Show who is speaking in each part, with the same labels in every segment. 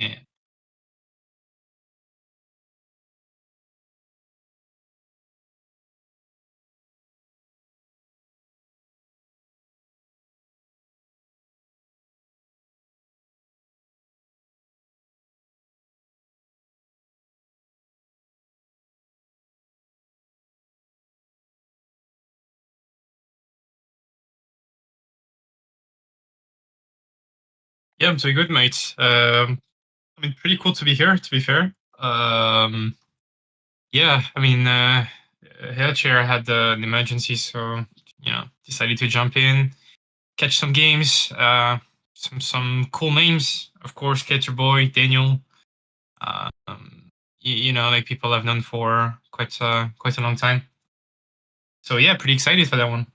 Speaker 1: Yeah. Yeah, I'm doing good, mate. I mean, pretty cool to be here, to be fair. Yeah, I mean, Hailchair had an emergency, so, decided to jump in, catch some games, some cool names. Of course, Keturboy, Daniel. Like people I've known for quite a long time. So yeah, pretty excited for that one.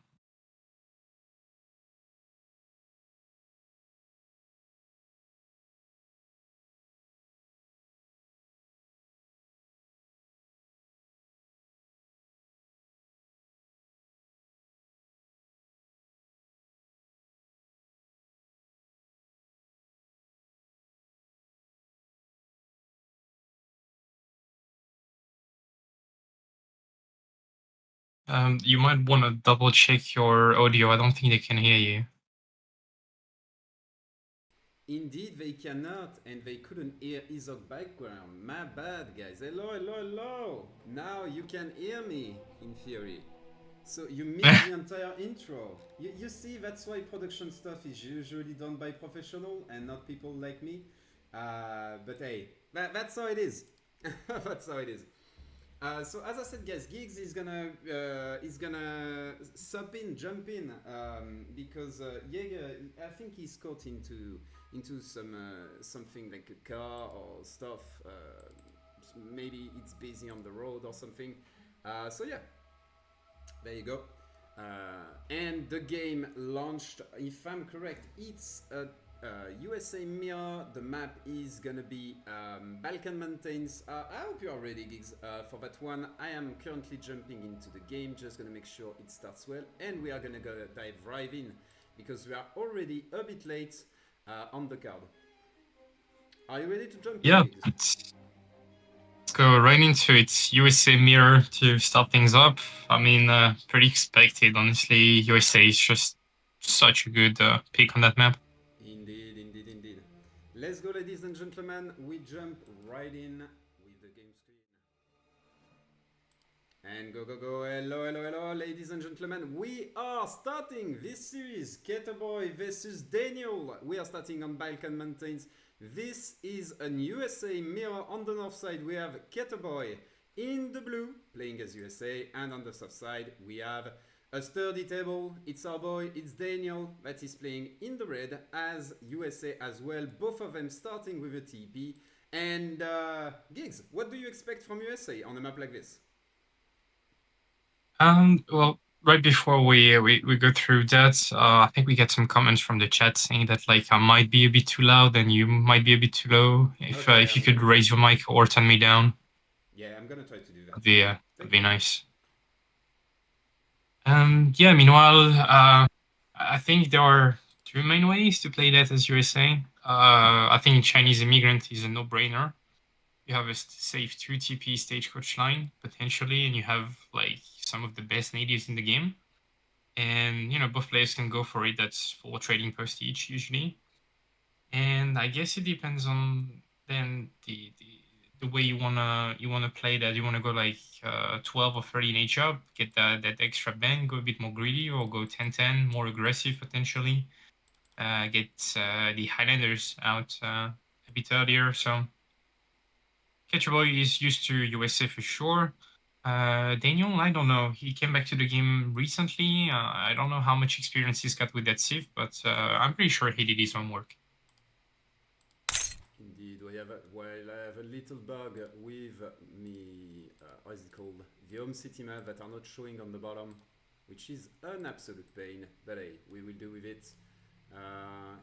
Speaker 1: You might want to double check your audio. I don't think they can hear you.
Speaker 2: Indeed, they cannot, and they couldn't hear ESOC background. My bad, guys. Hello, hello, hello. Now you can hear me, in theory. So you missed the entire intro. You see, that's why production stuff is usually done by professional and not people like me. But hey, that's how it is. That's how it is. So as I said, guys, Gigs is gonna jump in, because Jaeger, I think he's caught into something like a car or stuff. Maybe it's busy on the road or something. So yeah, there you go. And the game launched, if I'm correct, it's a USA mirror. The map is gonna be Balkan Mountains. I hope you are ready, Gigs, for that one. I am currently jumping into the game, just gonna make sure it starts well, and we are gonna go dive right in because we are already a bit late on the card. Are you ready to jump in,
Speaker 1: Yeah,
Speaker 2: Gigs?
Speaker 1: let's go right into it. USA Mirror to start things up. I mean, pretty expected, honestly. USA is just such a good pick on that map.
Speaker 2: Indeed, indeed, indeed. Let's go, ladies and gentlemen. We jump right in with the game screen. And go, go, go. Hello, hello, hello, ladies and gentlemen. We are starting this series, Keturboy versus Daniel. We are starting on Balkan Mountains. This is an USA mirror. On the north side, we have Keturboy in the blue, playing as USA. And on the south side, we have a sturdy table. It's our boy, it's Daniel, that is playing in the red as USA as well. Both of them starting with a TP. And Gigs, what do you expect from USA on a map like this?
Speaker 1: Well, right before we go through that, I think we get some comments from the chat saying that like I might be a bit too loud and you might be a bit too low.
Speaker 2: Okay,
Speaker 1: If you
Speaker 2: I'm
Speaker 1: could
Speaker 2: gonna try
Speaker 1: raise
Speaker 2: to.
Speaker 1: your mic or turn me down,
Speaker 2: Yeah, I'm gonna try to do that.
Speaker 1: that'd
Speaker 2: Thank
Speaker 1: be
Speaker 2: you.
Speaker 1: nice. Yeah. Meanwhile, I think there are two main ways to play that as USA. I think Chinese immigrant is a no-brainer. You have a safe 2 TP stagecoach line potentially, and you have like some of the best natives in the game. And both players can go for it. That's full trading post each usually. And I guess it depends on then the way you wanna play that. You wanna go like 12 or 30 in H up, get that extra bang, go a bit more greedy, or go 10-10, more aggressive potentially. Get the Highlanders out a bit earlier. So Keturboy is used to USA for sure. Daniel, I don't know. He came back to the game recently. I don't know how much experience he's got with that Civ, but I'm pretty sure he did his homework.
Speaker 2: Indeed, well, I have a little bug with me. How is it called? The home city map that are not showing on the bottom, which is an absolute pain. But hey, we will do with it.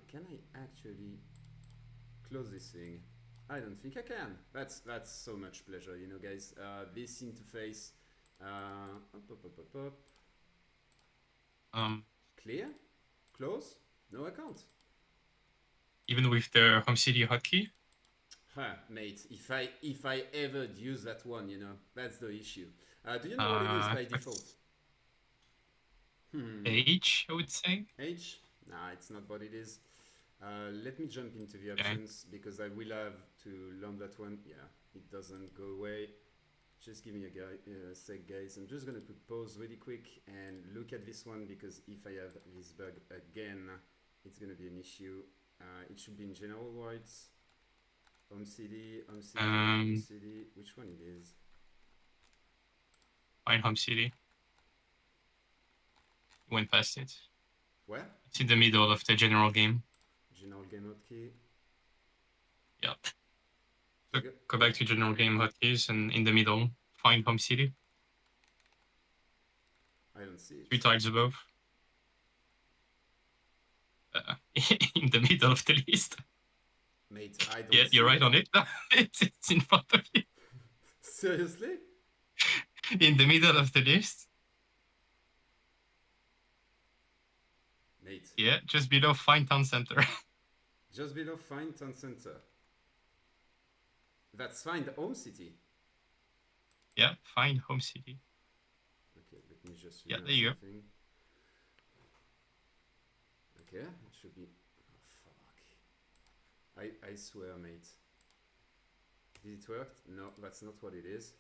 Speaker 2: Can I actually close this thing? I don't think I can. That's so much pleasure, guys. This interface. Up, up, up, up, up.
Speaker 1: Um,
Speaker 2: Clear? Close? No, I can't.
Speaker 1: Even with the home city hotkey.
Speaker 2: Huh, mate, if I ever use that one, you know, that's the issue. Do you know what it is by default?
Speaker 1: H, I would say.
Speaker 2: H? Nah, it's not what it is. Let me jump into the
Speaker 1: Okay.
Speaker 2: options because I will have to learn that one. Yeah, it doesn't go away. Just give me a sec, guys. I'm just gonna put pause really quick and look at this one because if I have this bug again, it's gonna be an issue. It should be in general rights. Home CD, home CD, home CD. Which one it is?
Speaker 1: Find home city. Went past it.
Speaker 2: Where?
Speaker 1: It's in the middle of the general game.
Speaker 2: General game hotkey.
Speaker 1: Yeah. So go back to general game hotkeys and in the middle, find home city.
Speaker 2: I don't see it.
Speaker 1: 3 tiles above. In the middle of the list.
Speaker 2: Mate, I don't
Speaker 1: Yeah,
Speaker 2: see
Speaker 1: you're right
Speaker 2: it.
Speaker 1: on it. It's in front of you.
Speaker 2: Seriously?
Speaker 1: In the middle of the list.
Speaker 2: Mate.
Speaker 1: Yeah, just below find town center.
Speaker 2: Just below find town center. That's find home city.
Speaker 1: Yeah, find home city.
Speaker 2: Okay, let me just
Speaker 1: Yeah, there you
Speaker 2: something. Okay, it should be. Oh, fuck. I swear, mate. Did it work? No, that's not what it is.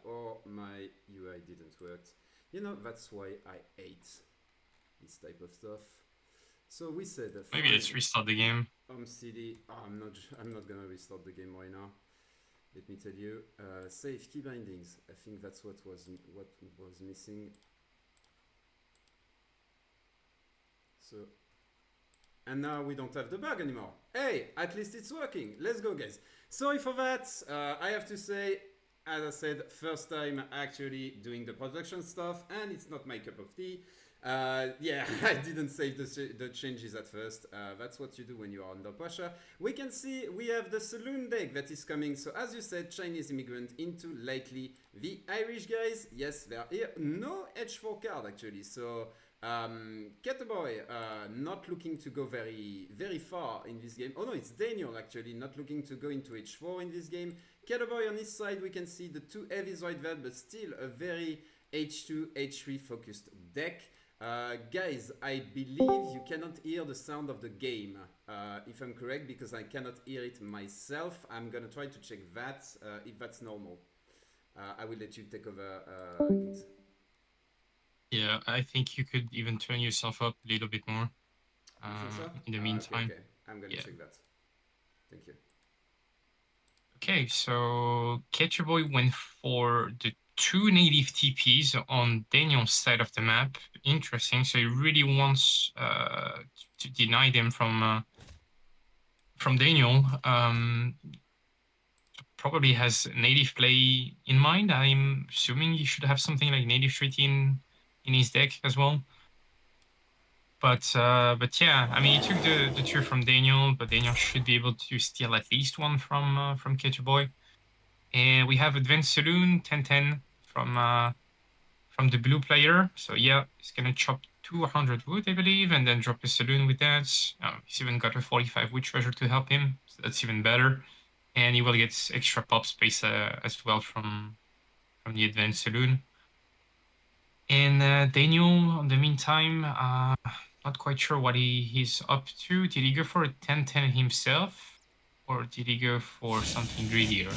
Speaker 2: Or my UI didn't work. You know, that's why I hate this type of stuff. So we said
Speaker 1: Maybe let's restart the game.
Speaker 2: home city. Oh, I'm not gonna restart the game right now. Let me tell you. Save key bindings. I think that's what was missing. So, and now we don't have the bug anymore. Hey, at least it's working. Let's go, guys. Sorry for that. I have to say, as I said, first time actually doing the production stuff, and it's not my cup of tea. Yeah, I didn't save the changes at first. That's what you do when you are under pressure. We can see we have the saloon deck that is coming. So as you said, Chinese immigrant into likely the Irish guys. Yes, they are here. No H4 card actually. So Keturboy not looking to go very far in this game. Oh no, it's Daniel actually not looking to go into H4 in this game. Keturboy on his side, we can see the two heavies right there, but still a very H2, H3 focused deck. Guys, I believe you cannot hear the sound of the game, if I'm correct, because I cannot hear it myself. I'm gonna try to check that, if that's normal. I will let you take over.
Speaker 1: Yeah, I think you could even turn yourself up a little bit more. In the meantime.
Speaker 2: Okay. I'm gonna check that. Thank you.
Speaker 1: Okay, so Keturboy went for the 2 native TPs on Daniel's side of the map. Interesting. So he really wants to deny them from Daniel. Probably has native play in mind. I'm assuming he should have something like native treaty in his deck as well. But yeah, I mean, he took the 2 from Daniel, but Daniel should be able to steal at least 1 from Keturboy. And we have Advanced Saloon 1010 from the blue player. So yeah, he's gonna chop 200 wood, I believe, and then drop a saloon with that. He's even got a 45 wood treasure to help him, so that's even better. And he will get extra pop space as well from the Advanced Saloon. And Daniel, in the meantime, not quite sure what he's up to. Did he go for a 1010 himself, or did he go for something greedier?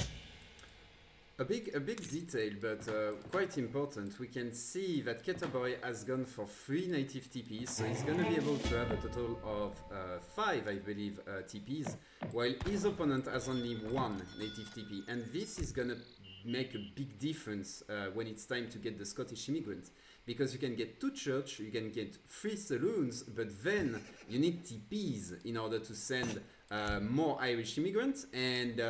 Speaker 2: A big detail, but quite important. We can see that Keturboy has gone for 3 native TPs, so he's going to be able to have a total of 5, I believe, TPs, while his opponent has only 1 native TP. And this is going to make a big difference when it's time to get the Scottish immigrant. Because you can get 2 church, you can get 3 saloons, but then you need TPs in order to send more Irish immigrants. And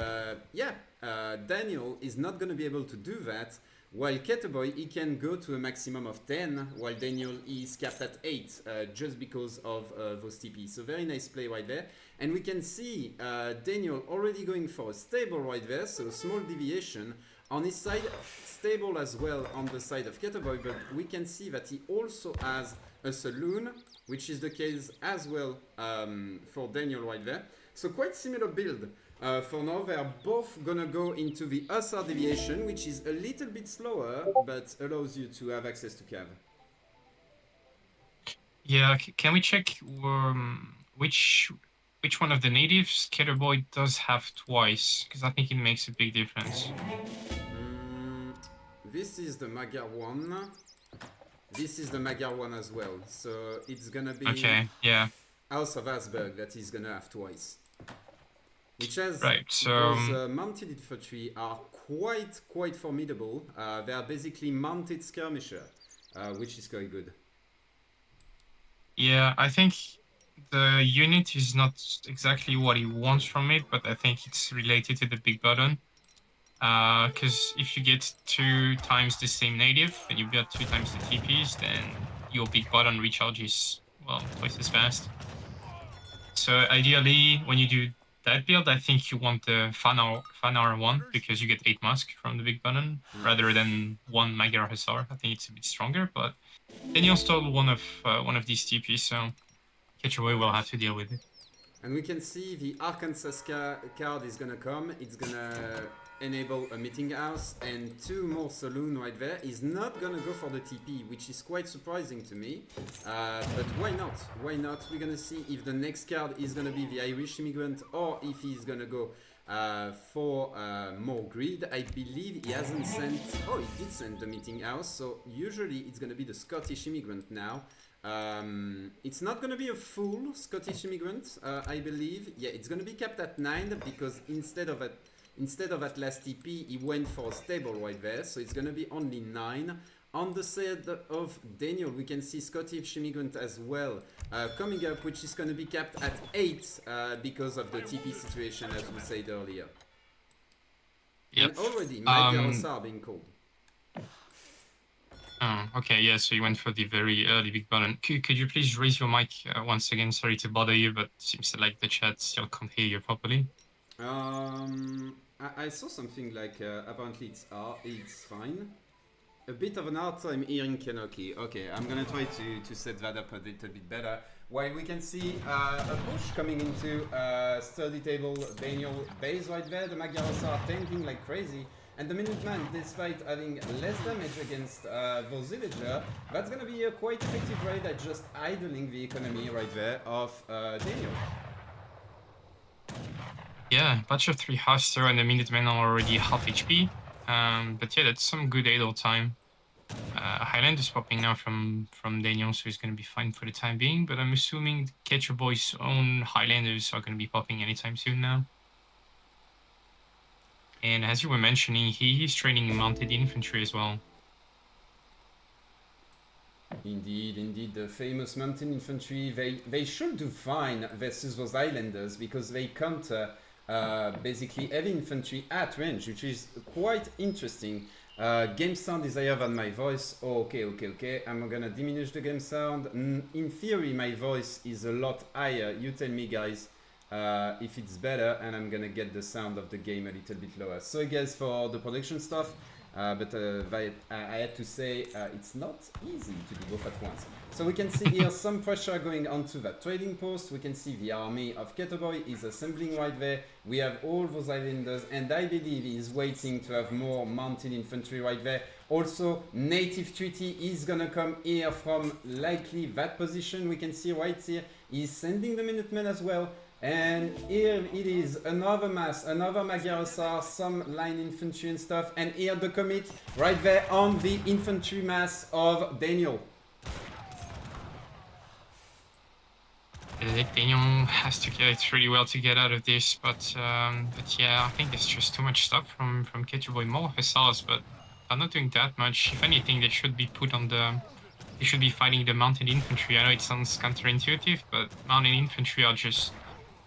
Speaker 2: Daniel is not going to be able to do that, while Keturboy, he can go to a maximum of 10, while Daniel is capped at 8, just because of those TPs. So very nice play right there. And we can see Daniel already going for a stable right there, so small deviation. On his side, stable as well on the side of Keturboy, but we can see that he also has a saloon, which is the case as well for Daniel right there. So quite similar build For now, they are both gonna go into the Hussar deviation, which is a little bit slower, but allows you to have access to cav.
Speaker 1: Yeah, can we check which one of the natives Keturboy does have twice? Because I think it makes a big difference.
Speaker 2: This is the Magyar one. This is the Magyar one as well. So it's gonna be
Speaker 1: Okay, yeah.
Speaker 2: House of Asberg that is gonna have twice. Which has
Speaker 1: Right, so
Speaker 2: those mounted infantry are quite formidable. They are basically mounted skirmisher, which is quite good.
Speaker 1: yeah, I think the unit is not exactly what he wants from it, but I think it's related to the big button. Because if you get 2 times the same native and you've got 2 times the TPs, then your big button recharges, well, twice as fast. So ideally, when you do that build, I think you want the Fanar one, because you get 8 Musk from the big button, rather than 1 Magyar Hussar. I think it's a bit stronger, but then you'll stall one of these TPs, so Keturboy will have to deal with it.
Speaker 2: And we can see the Arkansas card is gonna come. It's gonna enable a meeting house and 2 more saloon right there. He's not gonna go for the TP, which is quite surprising to me. But why not? Why not? We're gonna see if the next card is gonna be the Irish immigrant or if he's gonna go for more grid. I believe he hasn't sent... Oh, he did send the meeting house. So usually it's gonna be the Scottish immigrant now. It's not gonna be a full Scottish immigrant, I believe. Yeah, it's gonna be capped at 9 because instead of at last TP, he went for a stable right there. So it's gonna be only 9. On the side of Daniel, we can see Scottish immigrant as well coming up, which is gonna be capped at 8 because of the TP situation, as we said earlier.
Speaker 1: Yep.
Speaker 2: And already, Magyar are being called.
Speaker 1: Oh, okay, yeah, so you went for the very early big button. Could you please raise your mic once again? Sorry to bother you, but it seems like the chat still can't hear you properly.
Speaker 2: I saw something like apparently it's fine. A bit of an hard time hearing Kenoki. Okay, I'm gonna try to set that up a little bit better. While we can see a push coming into study table Daniel base right there, the Magyars are tanking like crazy. And the Minuteman, despite having less damage against those villagers, that's gonna be a quite effective raid at just idling the economy right there of Daniel.
Speaker 1: Yeah, batch of 3 Huster and the Minutemen are already half HP. But yeah, that's some good idle time. Highland is popping now from Daniel, so he's going to be fine for the time being. But I'm assuming Keturboy's own Highlanders are going to be popping anytime soon now. And as you were mentioning, he's training mounted infantry as well.
Speaker 2: Indeed, the famous mountain infantry, they should do fine versus those Highlanders because they counter basically heavy infantry at range, which is quite interesting. Game sound is higher than my voice. Oh, okay. I'm gonna diminish the game sound. In theory, my voice is a lot higher. You tell me, guys, if it's better, and I'm gonna get the sound of the game a little bit lower. Sorry, guys, for the production stuff. But I had to say it's not easy to do both at once. So we can see here some pressure going onto that trading post. We can see the army of Keturboy is assembling right there. We have all those islanders, and I believe he is waiting to have more mounted infantry right there. Also, native treaty is gonna come here from likely that position. We can see right here, he's sending the Minutemen as well. And here it is, another mass, another Magyar Hussar, some line infantry and stuff. And here the commit right there on the infantry mass of Daniel.
Speaker 1: Daniel has to get it really well to get out of this, but yeah, I think it's just too much stuff from Keturboy. More Hussars, but I'm not doing that much. If anything, they should be put on the... They should be fighting the mounted infantry. I know it sounds counterintuitive, but mounted infantry are just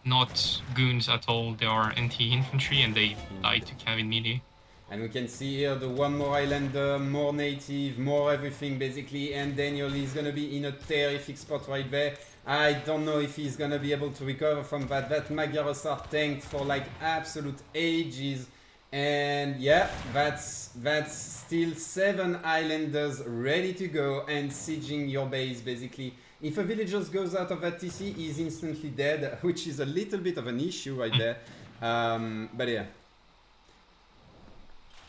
Speaker 1: not goons at all. They are anti-infantry and they die to cav in melee.
Speaker 2: And we can see here the one more islander, more native, more everything basically, and Daniel is gonna be in a terrific spot right there. I don't know if he's gonna be able to recover from that. That Magyar Hussar tanked for like absolute ages. And yeah, that's still 7 islanders ready to go and sieging your base basically. If a villager goes out of that TC, he's instantly dead, which is a little bit of an issue right there. But yeah.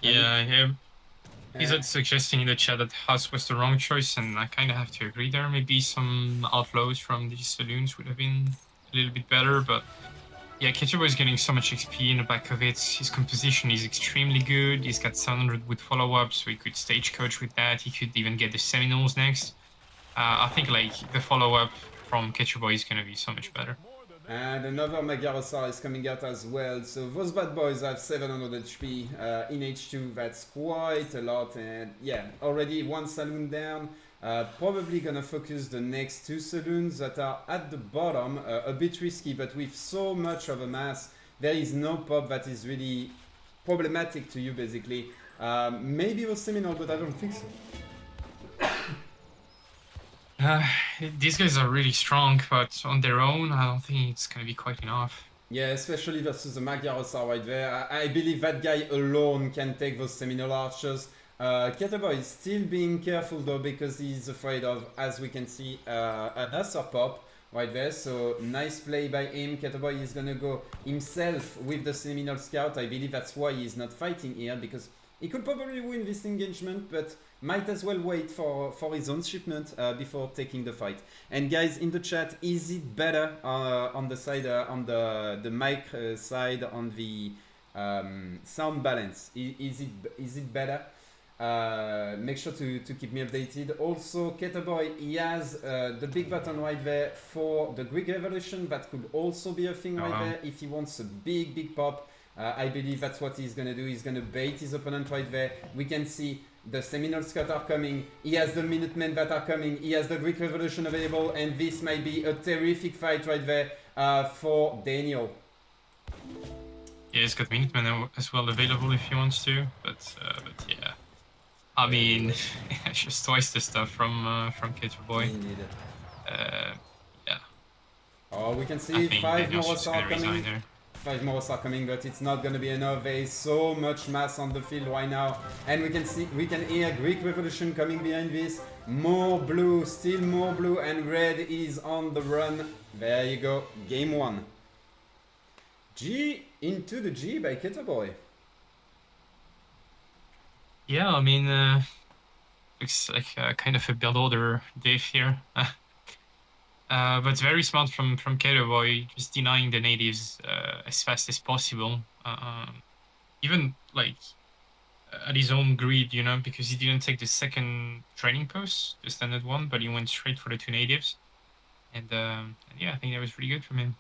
Speaker 1: Yeah, he's
Speaker 2: Uh,
Speaker 1: suggesting in the chat that House was the wrong choice, and I kind of have to agree there. Maybe some outflows from these saloons would have been a little bit better, but yeah, Keturboy is getting so much XP in the back of it. His composition is extremely good. He's got 700 with follow-up, so he could stagecoach with that. He could even get the Seminoles next. I think like the follow-up from Keturboy is going to be so much better.
Speaker 2: And another Magyarosar is coming out as well. So those bad boys have 700 HP in H2. That's quite a lot. And yeah, already one saloon down. Probably gonna focus the next two saloons that are at the bottom. A bit risky, but with so much of a mass, there is no pop that is really problematic to you basically. Maybe with Seminole, but I don't think so.
Speaker 1: These guys are really strong, but on their own, I don't think it's going to be quite enough.
Speaker 2: Yeah, especially versus the Magyarosar right there. I believe that guy alone can take those Seminole archers. Keturboy is still being careful though because he's afraid of, as we can see, another pop right there. So nice play by him. Keturboy is gonna go himself with the Seminole Scout. I believe that's why he's not fighting here, because he could probably win this engagement, but might as well wait for his own shipment before taking the fight. And guys in the chat, is it better on the side, on the mic side, on the sound balance? Is it better? Make sure to keep me updated. Also, Keturboy, he has the big button right there for the Greek Revolution. That could also be a thing right there if he wants a big pop. I believe that's what he's gonna do. He's gonna bait his opponent right there. We can see the Seminole Scout are coming. He has the Minutemen that are coming. He has the Greek Revolution available, and this might be a terrific fight right there for Daniel.
Speaker 1: Yeah, he's got Minutemen as well available if he wants to, but yeah. I mean, just twice the stuff from Keturboy. Yeah.
Speaker 2: Oh, we can see 5 more are coming.
Speaker 1: There.
Speaker 2: 5 more are coming, but it's not gonna be enough. There is so much mass on the field right now, and we can hear Greek Revolution coming behind this. More blue, still more blue, and red is on the run. There you go, game 1. G into the G by Keturboy.
Speaker 1: Yeah, I mean, looks like kind of a build order Dave here. But very smart from Keturboy, just denying the natives as fast as possible. Even like at his own greed, you know, because he didn't take the second training post, the standard one, but he went straight for the 2 natives. And yeah, I think that was pretty good from him.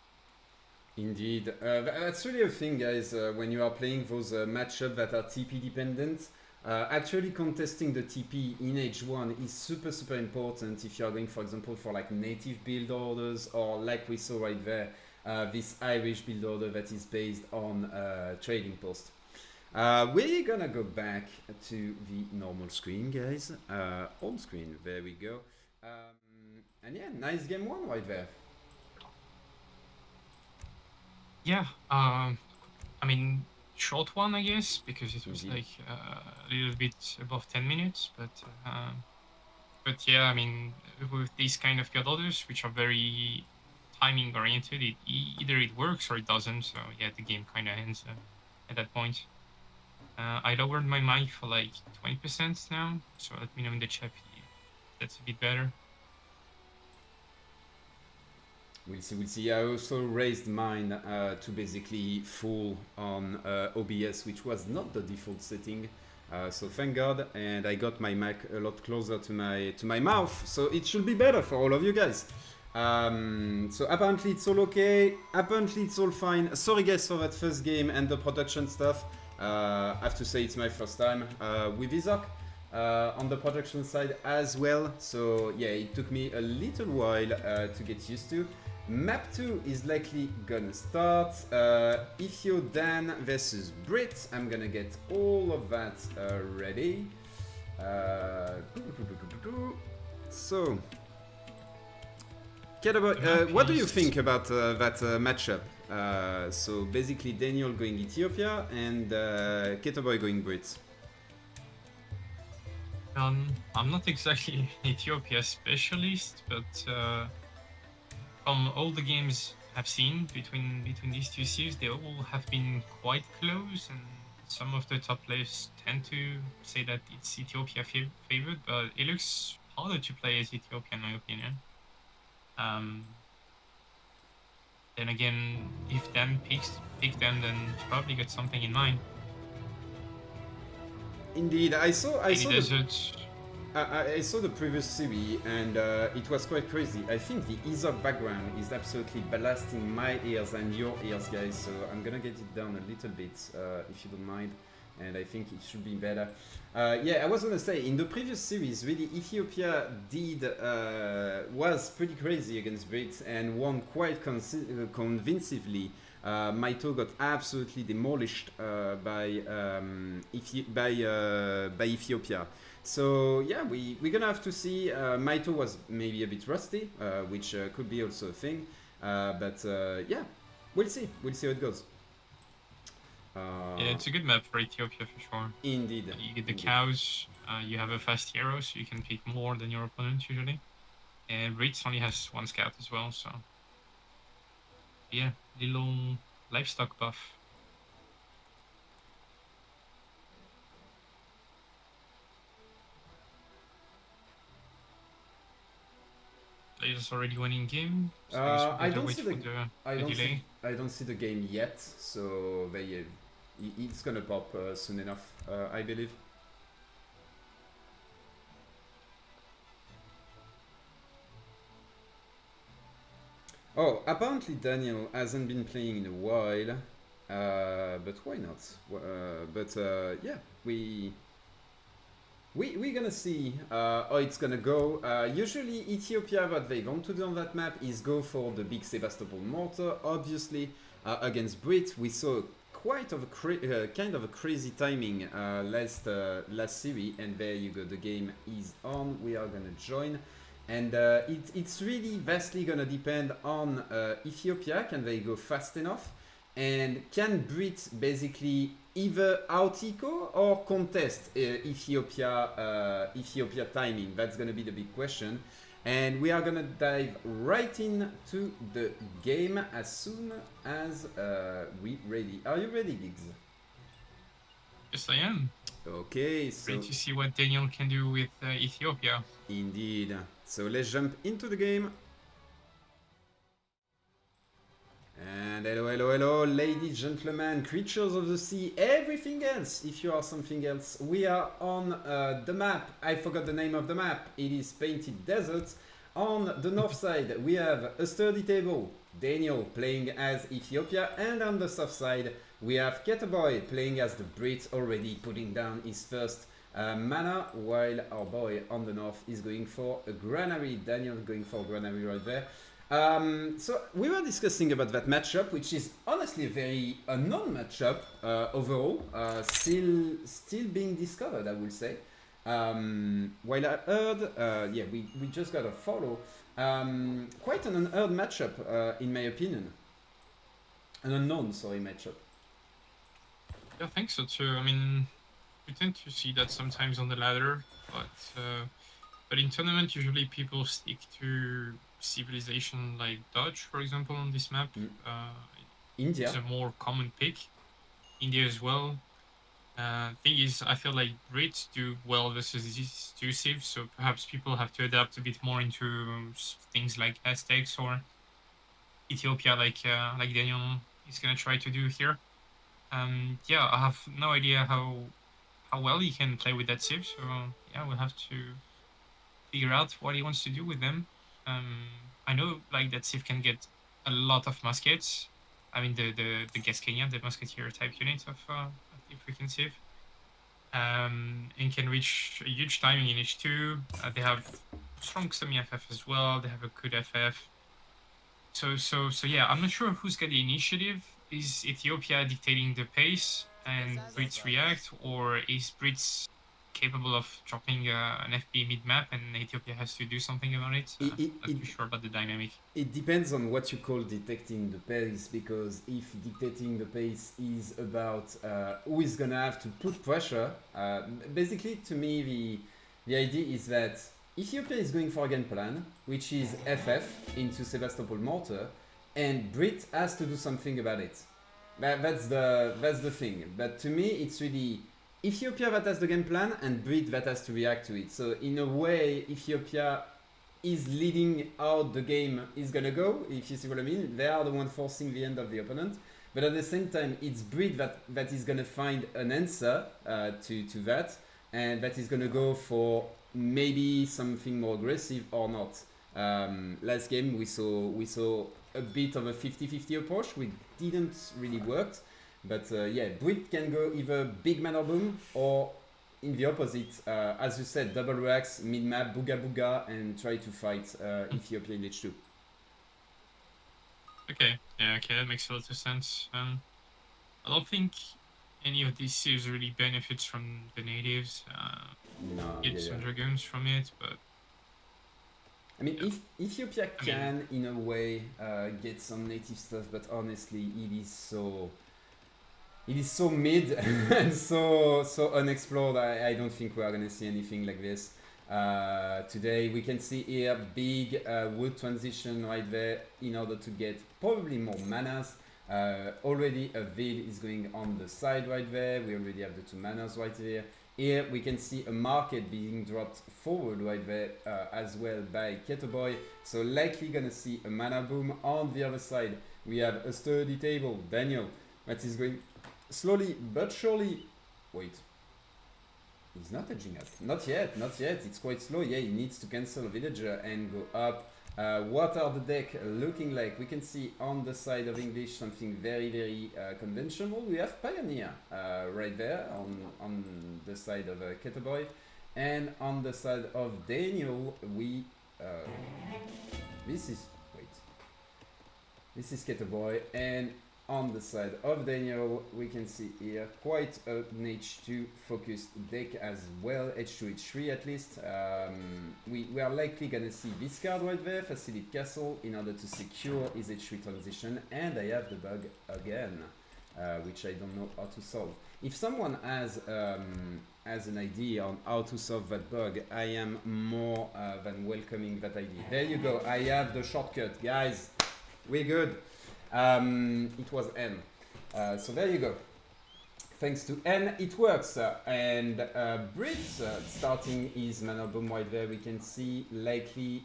Speaker 2: Indeed. That's really a thing, guys, when you are playing those matchups that are TP dependent. Actually contesting the TP in H1 is super important if you are going, for example, for like native build orders, or like we saw right there, this Irish build order that is based on trading post. We're gonna go back to the normal screen, guys. Home screen, there we go. And yeah, nice game 1 right there.
Speaker 1: Yeah, I mean, short one, I guess, because it was like a little bit above 10 minutes, but yeah, I mean, with these kind of build orders, which are very timing oriented, either it works or it doesn't. So yeah, the game kind of ends at that point. I lowered my mic for like 20% now, so let me know in the chat if that's a bit better.
Speaker 2: We'll see. I also raised mine to basically full on OBS, which was not the default setting. So thank God, and I got my mic a lot closer to my mouth, so it should be better for all of you guys. So apparently it's all okay. Apparently it's all fine. Sorry guys for that first game and the production stuff. I have to say it's my first time with ESOC on the production side as well. So yeah, it took me a little while to get used to. Map 2 is likely gonna start. Dan versus Brit. I'm gonna get all of that ready. So, Keturboy, what do you think about that matchup? So basically Daniel going Ethiopia and Keturboy going Brit.
Speaker 1: I'm not exactly Ethiopia specialist, but from all the games have seen between these two series, they all have been quite close, and some of the top players tend to say that it's Ethiopia favored, but it looks harder to play as Ethiopia, in my opinion. Then again, if Dan pick them, then he's probably got something in mind.
Speaker 2: Indeed, I saw
Speaker 1: Desert.
Speaker 2: I saw the previous series and it was quite crazy. I think the ESOC background is absolutely blasting my ears and your ears, guys. So I'm gonna get it down a little bit if you don't mind. And I think it should be better. Yeah, I was gonna say in the previous series, really Ethiopia was pretty crazy against Brits and won quite convincingly. Maito got absolutely demolished by Ethiopia. So yeah, we're gonna have to see. Maito was maybe a bit rusty, which could be also a thing. But yeah, we'll see. We'll see how it goes.
Speaker 1: Yeah, it's a good map for Ethiopia for sure.
Speaker 2: Indeed.
Speaker 1: You get the cows, you have a fast hero, so you can pick more than your opponent usually. And Brits only has one scout as well, so yeah, little livestock buff. Players already winning game. So
Speaker 2: I don't see I don't see the game yet, so it's gonna pop soon enough, I believe. Oh, apparently Daniel hasn't been playing in a while, but why not? Yeah, we're gonna see how it's gonna go. Usually Ethiopia, what they want to do on that map is go for the big Sebastopol mortar. Obviously, against Brit, we saw quite of a kind of a crazy timing last series, and there you go. The game is on. We are gonna join, and it's really vastly gonna depend on Ethiopia. Can they go fast enough? And can Brit basically either out-eco or contest Ethiopia timing? That's going to be the big question. And we are going to dive right into the game as soon as we're ready. Are you ready, Giggs?
Speaker 1: Yes, I am.
Speaker 2: Okay, so...
Speaker 1: Ready to see what Daniel can do with Ethiopia.
Speaker 2: Indeed. So let's jump into the game. And hello, ladies, gentlemen, creatures of the sea, everything else, if you are something else. We are on the map. I forgot the name of the map. It is Painted Desert. On the north side, we have a sturdy table, Daniel playing as Ethiopia, and on the south side, we have Keturboy playing as the Brit, already putting down his first mana, while our boy on the north is going for a granary. Daniel going for a granary right there. So we were discussing about that matchup, which is honestly a very unknown matchup overall, still being discovered, I will say. While I heard, yeah, we just got a follow, quite an unheard matchup in my opinion, an unknown, sorry, matchup.
Speaker 1: Yeah, I think so too. I mean, we tend to see that sometimes on the ladder, but in tournament usually people stick to civilization like Dutch, for example, on this map.
Speaker 2: India
Speaker 1: is a more common pick. India as well. Thing is, I feel like Brits do well versus these two civs, so perhaps people have to adapt a bit more into things like Aztecs or Ethiopia, like Daniel is gonna try to do here. Yeah, I have no idea how well he can play with that civ, so yeah, we'll have to figure out what he wants to do with them. I know like that civ can get a lot of muskets. I mean the Gascania, the musketeer type unit of the freaking civ. And can reach a huge timing in H2. They have strong semi-FF as well. They have a good FF. So yeah, I'm not sure who's got the initiative. Is Ethiopia dictating the pace and Brits react, or is Brits capable of dropping an FB mid-map and Ethiopia has to do something about it? Not too sure about the dynamic.
Speaker 2: It depends on what you call dictating the pace, because if dictating the pace is about who is gonna have to put pressure, basically to me the idea is that Ethiopia is going for a game plan, which is FF into Sebastopol Mortar, and Brit has to do something about it. That's the thing. But to me, it's really Ethiopia that has the game plan and Brit that has to react to it. So in a way, Ethiopia is leading how the game is gonna go. If you see what I mean, they are the one forcing the end of the opponent. But at the same time, it's Brit that is gonna find an answer to that, and that is gonna go for maybe something more aggressive or not. Last game we saw a bit of a 50-50 approach, which didn't really work. But yeah, Brit can go either big mana boom or in the opposite, as you said, double reacts, mid map, booga booga, and try to fight Ethiopia in H2.
Speaker 1: Okay, yeah, okay, that makes a lot of sense. I don't think any of these cities really benefits from the natives.
Speaker 2: No,
Speaker 1: Get some dragoons from it, but
Speaker 2: I mean, if Ethiopia can, in a way, get some native stuff, but honestly, it is so mid and so unexplored. I don't think we are gonna see anything like this today. We can see here big wood transition right there in order to get probably more manas. Already a Vil is going on the side right there. We already have the 2 manas right here. Here we can see a market being dropped forward right there as well by Keturboy. So likely gonna see a mana boom. On the other side we have a sturdy table, Daniel, that is going slowly but surely. Wait, he's not edging up. Not yet. It's quite slow. Yeah, he needs to cancel a villager and go up. What are the deck looking like? We can see on the side of English something very conventional. We have Pioneer right there on the side of Keturboy, and on the side of Daniel we this is Keturboy, and on the side of Daniel we can see here quite an H2 focused deck as well, H2 H3 at least. We are likely gonna see this card right there, Facilitate Castle, in order to secure his H3 transition, and I have the bug again, which I don't know how to solve. If someone has an idea on how to solve that bug, I am more than welcoming that idea. There you go, I have the shortcut, guys, we're good. It was N. So there you go. Thanks to N, it works. And Brit starting his mana boom right there. We can see likely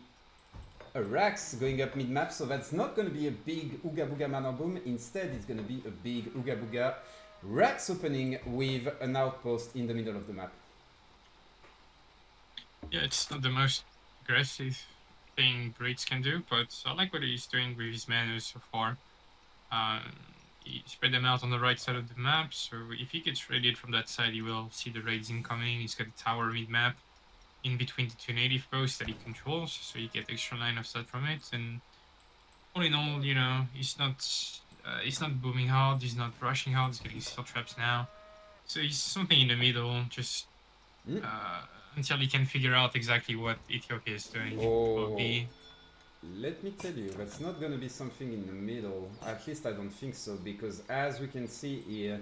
Speaker 2: a Rax going up mid map. So that's not going to be a big Ooga Booga mana boom. Instead, it's going to be a big Ooga Booga Rax opening with an outpost in the middle of the map.
Speaker 1: Yeah, it's not the most aggressive thing Brits can do, but I like what he's doing with his mana so far. He spread them out on the right side of the map, so if he gets raided from that side, he will see the raids incoming. He's got a tower mid-map in between the 2 native posts that he controls, so you get extra line of sight from it. And all in all, you know, he's not booming hard, he's not rushing hard, he's getting steel traps now. So he's something in the middle, just until he can figure out exactly what Ethiopia is doing.
Speaker 2: Oh. Let me tell you, that's not going to be something in the middle. At least I don't think so, because as we can see here,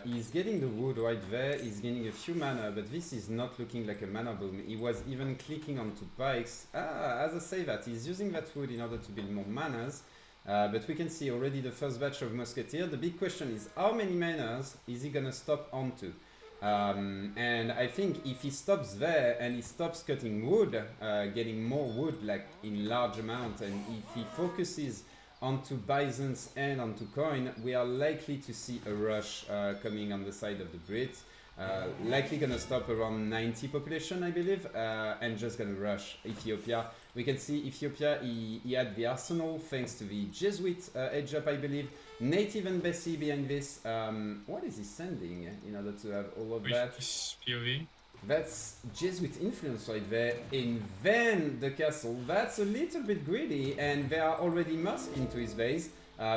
Speaker 2: he's getting the wood right there, he's gaining a few mana, but this is not looking like a mana boom. He was even clicking onto pikes. As I say that, he's using that wood in order to build more manas, but we can see already the first batch of musketeer. The big question is, how many manas is he going to stop onto? And I think if he stops there and he stops cutting wood, getting more wood like in large amount, and if he focuses onto bisons and onto coin, we are likely to see a rush coming on the side of the Brits. Likely gonna stop around 90 population, I believe, and just gonna rush Ethiopia. We can see Ethiopia, he had the arsenal thanks to the Jesuit edge up, I believe. Native embassy behind this. What is he sending in order to have all of that?
Speaker 1: POV.
Speaker 2: That's Jesuit influence right there. And then the castle. That's a little bit greedy, and they are already masked into his base.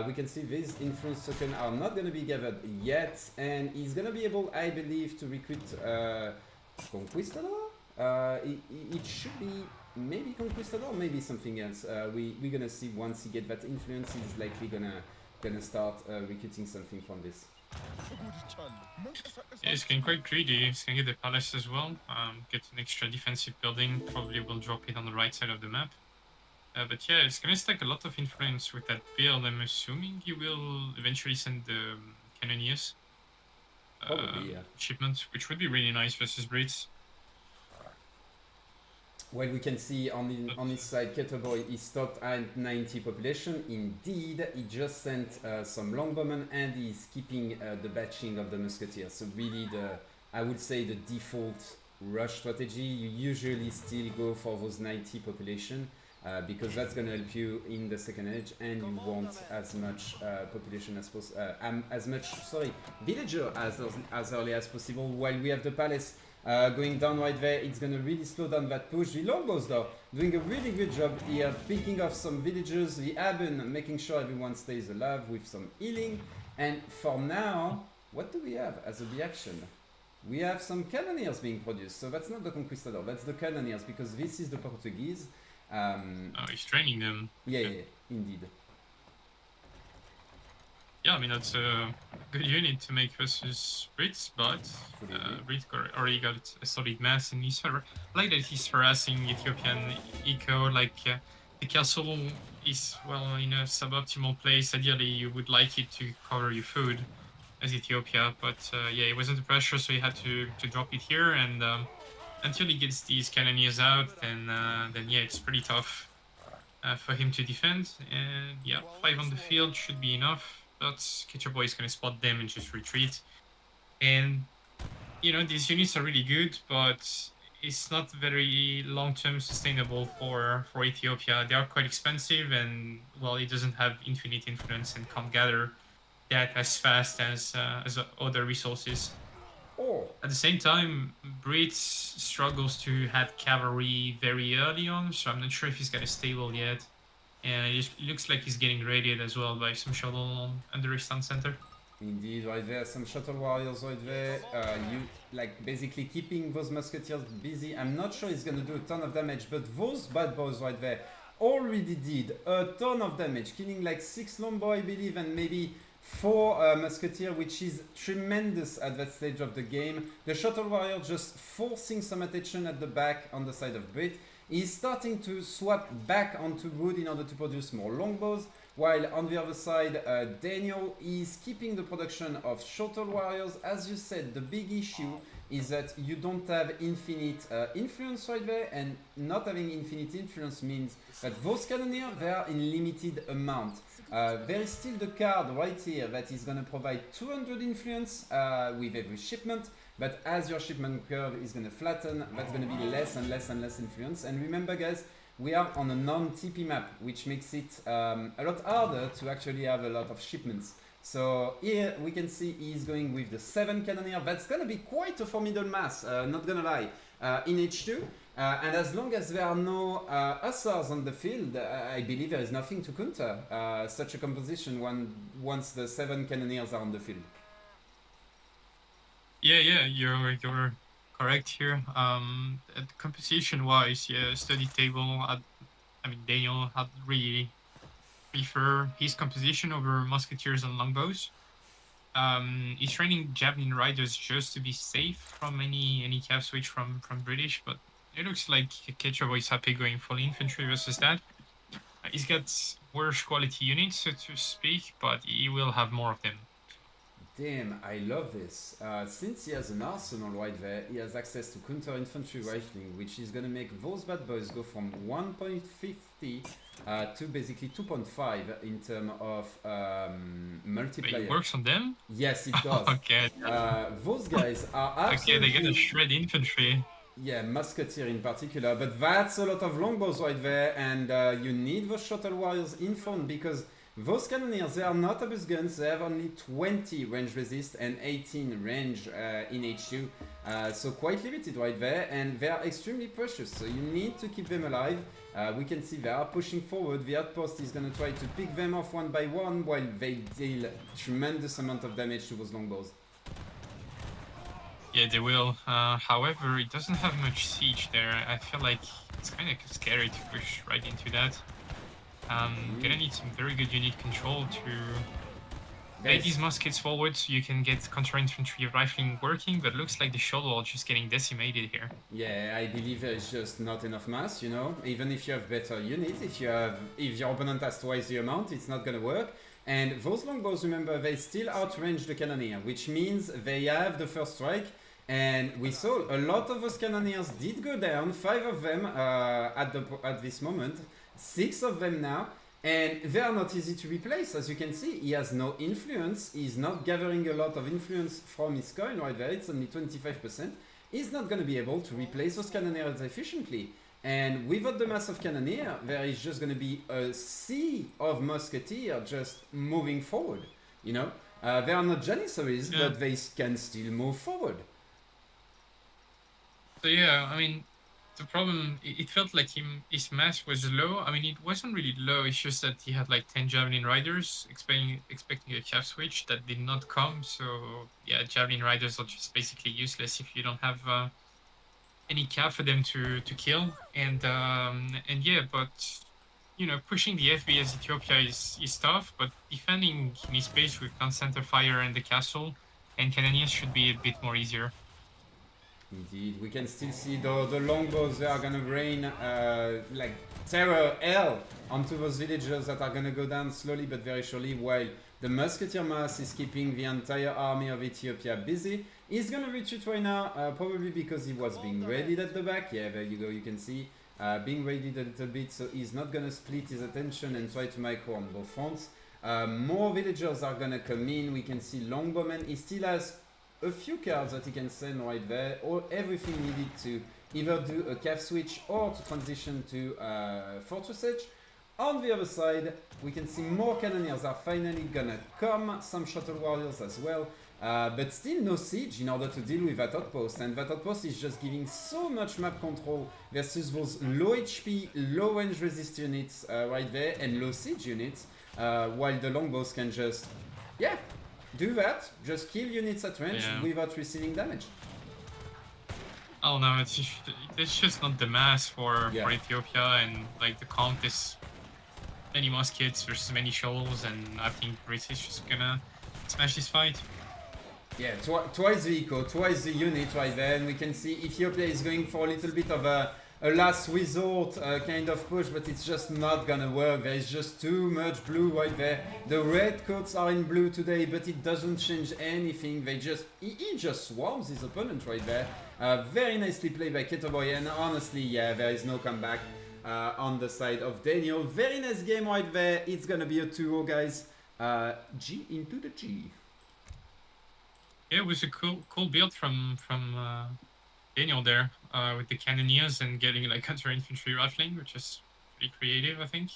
Speaker 2: We can see these influence tokens are not going to be gathered yet, and he's going to be able, I believe, to recruit Conquistador? It should be maybe Conquistador, maybe something else. We're going to see once he get that influence, he's likely gonna start recruiting something from this.
Speaker 1: Yeah, he's getting quite greedy. He's gonna get the palace as well. Get an extra defensive building. Probably will drop it on the right side of the map. But yeah, it's gonna stack a lot of influence with that build. I'm assuming you will eventually send the Cannoneers
Speaker 2: Probably, yeah.
Speaker 1: shipment, which would be really nice versus Brits.
Speaker 2: Well, we can see
Speaker 1: But
Speaker 2: on his side, Keturboy is stopped at 90 population. Indeed, he just sent some longbowmen and he's keeping the batching of the musketeers. So really, I would say the default rush strategy. You usually still go for those 90 population because that's going to help you in the second edge, and you want as much population as possible, villager as early as possible. While we have the palace going down right there, it's gonna really slow down that push. The longbows though, doing a really good job here, picking off some villagers, the Aben making sure everyone stays alive with some healing. And for now, what do we have as a reaction? We have some cannoneers being produced, so that's not the conquistador, that's the cannoneers, because this is the Portuguese.
Speaker 1: oh, he's training them.
Speaker 2: Yeah, indeed.
Speaker 1: Yeah, I mean, that's a good unit to make versus Brits, but Brits already got a solid mass, and he's like that he's harassing Ethiopian eco. Like, the castle is, well, in a suboptimal place. Ideally, you would like it to cover your food as Ethiopia, but yeah, it wasn't the pressure, so he had to drop it here, and until he gets these cannoneers out, then yeah, it's pretty tough for him to defend. And yeah, 5 on the field should be enough. But Keturboy is going to spot them and just retreat. And, you know, these units are really good, but it's not very long-term sustainable for Ethiopia. They are quite expensive, and, well, it doesn't have infinite influence and can't gather that as fast as other resources.
Speaker 2: Oh.
Speaker 1: At the same time, Brits struggles to have cavalry very early on, so I'm not sure if he's got a stable yet. And it looks like he's getting raided as well by some shuttle under his stun center.
Speaker 2: Indeed, right there, some shuttle warriors right there. You like basically keeping those musketeers busy. I'm not sure it's gonna do a ton of damage, but those bad boys right there already did a ton of damage, killing like 6 longbow, I believe, and maybe 4 musketeer, which is tremendous at that stage of the game. The shuttle warrior just forcing some attention at the back on the side of Brit. He's starting to swap back onto wood in order to produce more longbows, while on the other side, Daniel is keeping the production of shuttle warriors. As you said, the big issue is that you don't have infinite influence right there, and not having infinite influence means that those cannoneers, they are in limited amount. There is still the card right here that is going to provide 200 influence with every shipment. But as your shipment curve is going to flatten, that's going to be less and less and less influence. And remember, guys, we are on a non-TP map, which makes it a lot harder to actually have a lot of shipments. So here we can see he's going with the 7 cannoneer. That's going to be quite a formidable mass, not going to lie, in H2. And as long as there are no hussars on the field, I believe there is nothing to counter such a composition once the 7 cannoneers are on the field.
Speaker 1: Yeah, you're correct here. Composition-wise, yeah, study table. Daniel had really prefer his composition over musketeers and longbows. He's training javelin riders just to be safe from any cav switch from British, but it looks like Keturboy is happy going full infantry versus that. He's got worse quality units, so to speak, but he will have more of them.
Speaker 2: Damn, I love this. Since he has an arsenal right there, he has access to counter infantry rifling, which is gonna make those bad boys go from 1.50 to basically 2.5 in terms of multiplier.
Speaker 1: But it works on them?
Speaker 2: Yes, it does.
Speaker 1: Okay.
Speaker 2: Those guys are absolutely...
Speaker 1: Okay, they're gonna shred infantry.
Speaker 2: Yeah, musketeer in particular, but that's a lot of longbows right there, and you need those shuttle warriors in front, because those cannoneers, they are not abuse guns, they have only 20 range resist and 18 range in H2, so quite limited right there, and they are extremely precious, so you need to keep them alive. We can see they are pushing forward. The outpost is going to try to pick them off one by one while they deal tremendous amount of damage to those longbows.
Speaker 1: Yeah, they will. However, it doesn't have much siege there. I feel like it's kind of scary to push right into that. Gonna need some very good unit control Lay these muskets forward so you can get counter-infantry rifling working, but looks like the shuttle are just getting decimated here.
Speaker 2: Yeah, I believe there's just not enough mass, you know. Even if you have better units, if your opponent has twice the amount, it's not gonna work. And those longbows, remember, they still outrange the cannoneer, which means they have the first strike. And we saw a lot of those cannoneers did go down, 5 of them at this moment, 6 of them now. And they are not easy to replace, as you can see. He has no influence. He's not gathering a lot of influence from his coin right there. It's only 25%. He's not going to be able to replace those cannoneers efficiently. And without the mass of cannoneer, there is just going to be a sea of musketeer just moving forward. You know, they are not janissaries, but they can still move forward.
Speaker 1: So yeah, I mean, the problem, it felt like his mass was low. I mean, it wasn't really low. It's just that he had like 10 Javelin Riders, expecting a cap switch that did not come. So yeah, Javelin Riders are just basically useless if you don't have any cap for them to kill. And yeah, but you know, pushing the FB as Ethiopia is tough, but defending in his base with center fire and the castle and cannoneers should be a bit more easier.
Speaker 2: Indeed, we can still see the longbows. They are gonna rain like terror hell onto those villagers that are gonna go down slowly but very surely, while the musketeer mass is keeping the entire army of Ethiopia busy. He's gonna retreat right now, probably because he was being raided at the back. Yeah, there you go, you can see being raided a little bit, so he's not gonna split his attention and try to micro on both fronts. More villagers are gonna come in. We can see longbowmen. He still has a few cards that he can send right there, or everything needed to either do a calf switch or to transition to Fortress Edge. On the other side, we can see more cannoneers are finally gonna come, some shuttle warriors as well, but still no siege in order to deal with that outpost, and that outpost is just giving so much map control versus those low HP, low range resist units right there, and low siege units, while the longbows can just, yeah, do that, just kill units at range without receiving damage.
Speaker 1: Oh no, it's just not the mass for Ethiopia, and like the count is many muskets versus many shovels, and I think British is just gonna smash this fight.
Speaker 2: Yeah, twice the eco, twice the unit right there, and we can see Ethiopia is going for a little bit of a last resort kind of push, but it's just not gonna work. There is just too much blue right there. The red coats are in blue today, but it doesn't change anything. He just swarms his opponent right there. Very nicely played by Keturboy, and honestly, yeah, there is no comeback on the side of Daniel. Very nice game right there. It's gonna be a 2-0, guys. G into the G.
Speaker 1: Yeah, it was a cool build from Daniel there, with the cannoneers and getting like counter infantry rifling, which is pretty creative, I think.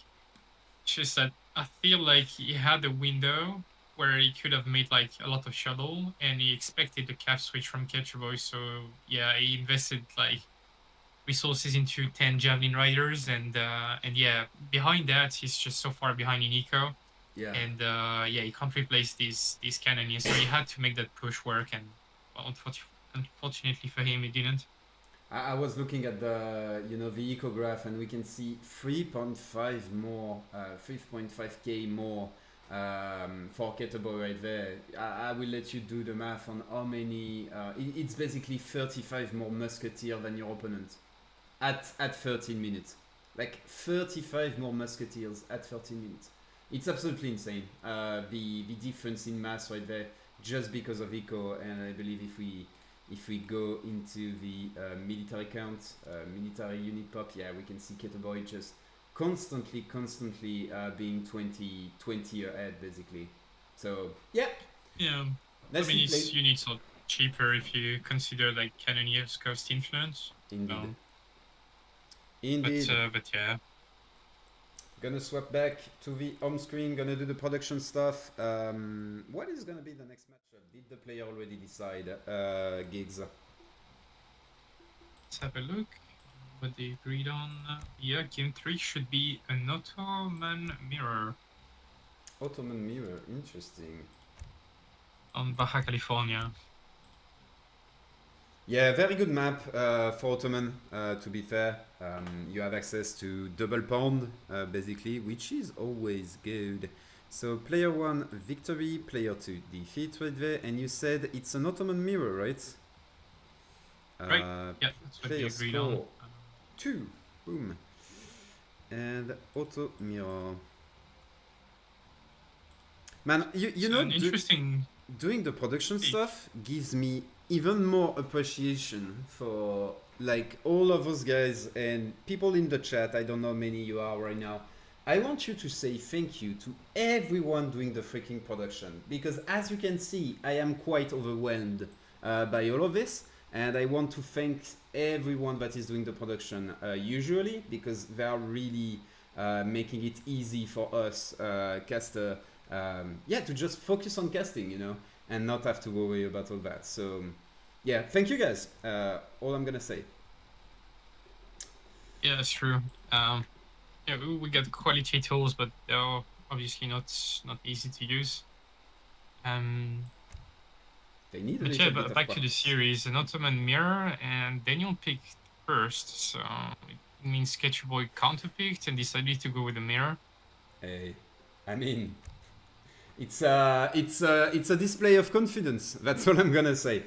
Speaker 1: It's just that I feel like he had a window where he could have made like a lot of shuttle, and he expected the cap switch from Keturboy. So yeah, he invested like resources into 10 Javelin Riders, and yeah, behind that he's just so far behind in eco.
Speaker 2: Yeah.
Speaker 1: And yeah, he can't replace these cannoneers, so he had to make that push work, and well, unfortunately for him, it didn't.
Speaker 2: I was looking at the the eco graph, and we can see 3.5 more, 3.5k more for Keturboy right there. I will let you do the math on how many. It's basically 35 more musketeer than your opponent at 13 minutes. Like 35 more musketeers at 13 minutes. It's absolutely insane. The difference in mass right there, just because of eco. And I believe if we go into the military count, military unit pop, yeah, we can see Keturboy just constantly being 20 ahead basically. So yeah.
Speaker 1: I mean, his units are cheaper if you consider like cannoneers cost influence.
Speaker 2: Indeed. Indeed.
Speaker 1: But yeah.
Speaker 2: Gonna swap back to the home screen, gonna do the production stuff. What is gonna be the next matchup? Did the player already decide, Gigs?
Speaker 1: Let's have a look what they agreed on. Yeah, game 3 should be an Ottoman mirror.
Speaker 2: Ottoman mirror, interesting.
Speaker 1: On Baja California.
Speaker 2: Yeah, very good map for Ottoman, to be fair. You have access to double pound, basically, which is always good. So player 1 victory, player 2 defeat right there, and you said it's an Ottoman mirror, right?
Speaker 1: Right. Yeah, that's what we
Speaker 2: Player
Speaker 1: agreed
Speaker 2: score
Speaker 1: on.
Speaker 2: 2. Boom. And auto mirror. Man, you know,
Speaker 1: An interesting.
Speaker 2: doing the production
Speaker 1: Take.
Speaker 2: stuff gives me even more appreciation for like all of those guys and people in the chat. I don't know how many you are right now. I want you to say thank you to everyone doing the freaking production because as you can see, I am quite overwhelmed by all of this, and I want to thank everyone that is doing the production usually because they are really making it easy for us caster to just focus on casting, you know, and not have to worry about all that. So yeah, thank you guys. All I'm gonna say.
Speaker 1: Yeah, that's true. Yeah, we got quality tools, but they're obviously not easy to use.
Speaker 2: They need a
Speaker 1: But yeah,
Speaker 2: little bit
Speaker 1: but
Speaker 2: of
Speaker 1: back to the
Speaker 2: practice.
Speaker 1: series, an Ottoman mirror, and Daniel picked first, so it means Keturboy counterpicked and decided to go with the mirror.
Speaker 2: Hey, I mean, it's a display of confidence. That's all I'm gonna say.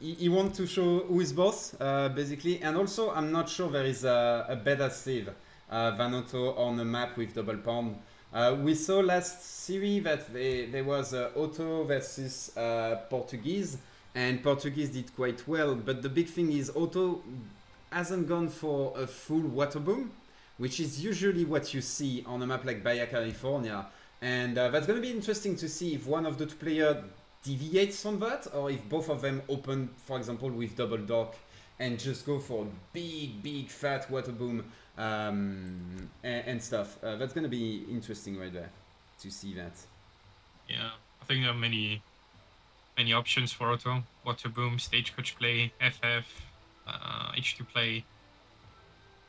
Speaker 2: He wants to show who is boss, basically, and also I'm not sure there is a better save than Otto on a map with double pound. We saw last series that there was Otto versus Portuguese, and Portuguese did quite well. But the big thing is Otto hasn't gone for a full water boom, which is usually what you see on a map like Baja California. And that's going to be interesting to see if one of the two players deviates from that or if both of them open, for example, with double dock and just go for big, fat water boom and stuff. That's going to be interesting right there to see that.
Speaker 1: Yeah, I think there are many options for Otto. Water boom, stagecoach play, FF, H2 play,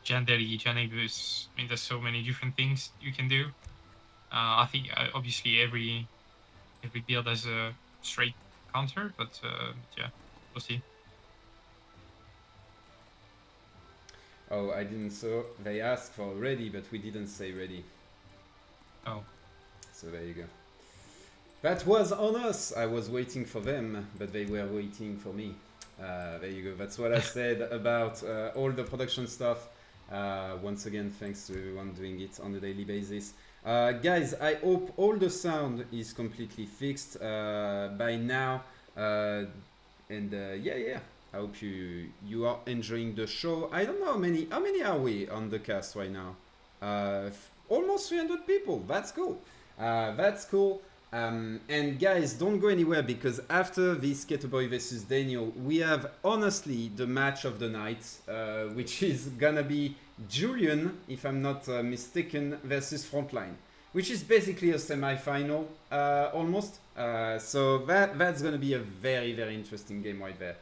Speaker 1: Janderi, Janebus. I mean, there's so many different things you can do. I think obviously every build has a straight counter, but yeah, we'll see.
Speaker 2: Oh, I didn't. So they asked for ready, but we didn't say ready.
Speaker 1: Oh.
Speaker 2: So there you go. That was on us. I was waiting for them, but they were waiting for me. There you go. That's what I said about all the production stuff. Once again, thanks to everyone doing it on a daily basis. Guys, I hope all the sound is completely fixed by now. Yeah. I hope you are enjoying the show. I don't know how many are we on the cast right now? Almost 300 people. That's cool. That's cool. And guys, don't go anywhere because after this Keturboy versus Daniel, we have honestly the match of the night, which is gonna be Julian, if I'm not mistaken, versus Frontline, which is basically a semi-final almost. So that's gonna be a very interesting game right there.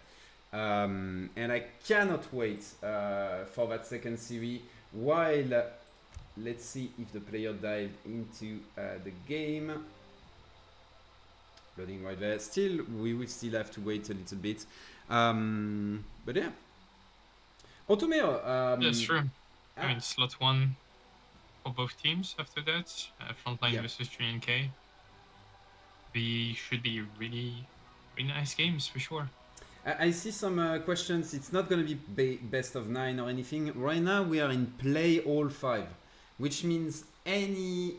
Speaker 2: And I cannot wait for that second series. While let's see if the player dived into the game. Loading right there. Still, we will still have to wait a little bit. But yeah. Ottoman.
Speaker 1: That's true. I mean, slot 1 for both teams after that. Frontline versus JulianK. They should be really nice games for sure.
Speaker 2: I see some questions. It's not going to be best of 9 or anything. Right now, we are in play all 5, which means any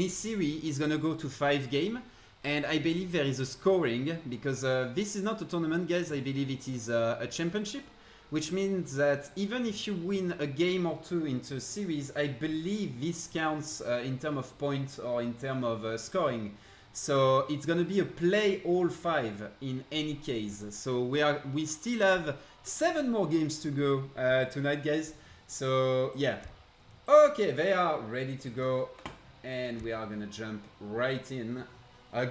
Speaker 2: series is gonna go to 5 games, and I believe there is a scoring because this is not a tournament, guys. I believe it is a championship, which means that even if you win a game or two into a series, I believe this counts in terms of points or in terms of scoring. So it's gonna be a play all 5 in any case. So we still have 7 more games to go tonight, guys. So yeah, okay, they are ready to go. And we are gonna jump right in.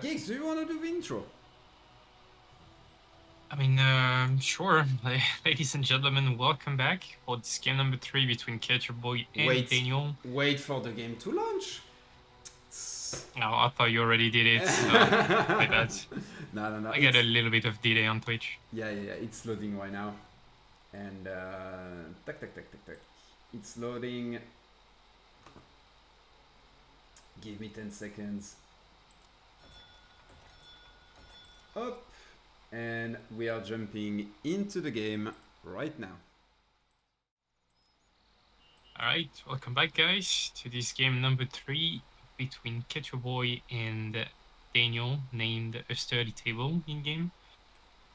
Speaker 2: Gigs, do you want to do the intro?
Speaker 1: I mean, sure. Ladies and gentlemen, welcome back for this game number 3 between Keturboy and Daniel.
Speaker 2: Wait for the game to launch.
Speaker 1: No, I thought you already did it. So my bad.
Speaker 2: No.
Speaker 1: I get a little bit of delay on Twitch.
Speaker 2: Yeah. It's loading right now. And tac. It's loading. Give me 10 seconds. Up. And we are jumping into the game right now.
Speaker 1: Alright, welcome back guys to this game number 3 between Keturboy and Daniel, named a study table in game.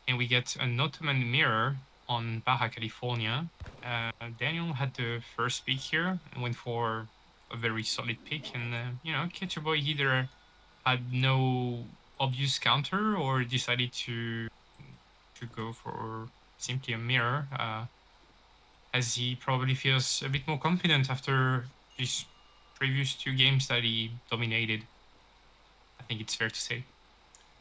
Speaker 1: And we get an Ottoman mirror on Baja California. Daniel had the first pick here and went for a very solid pick, and you know, Keturboy either had no obvious counter or decided to go for simply a mirror, as he probably feels a bit more confident after his previous 2 games that he dominated. I think it's fair to say.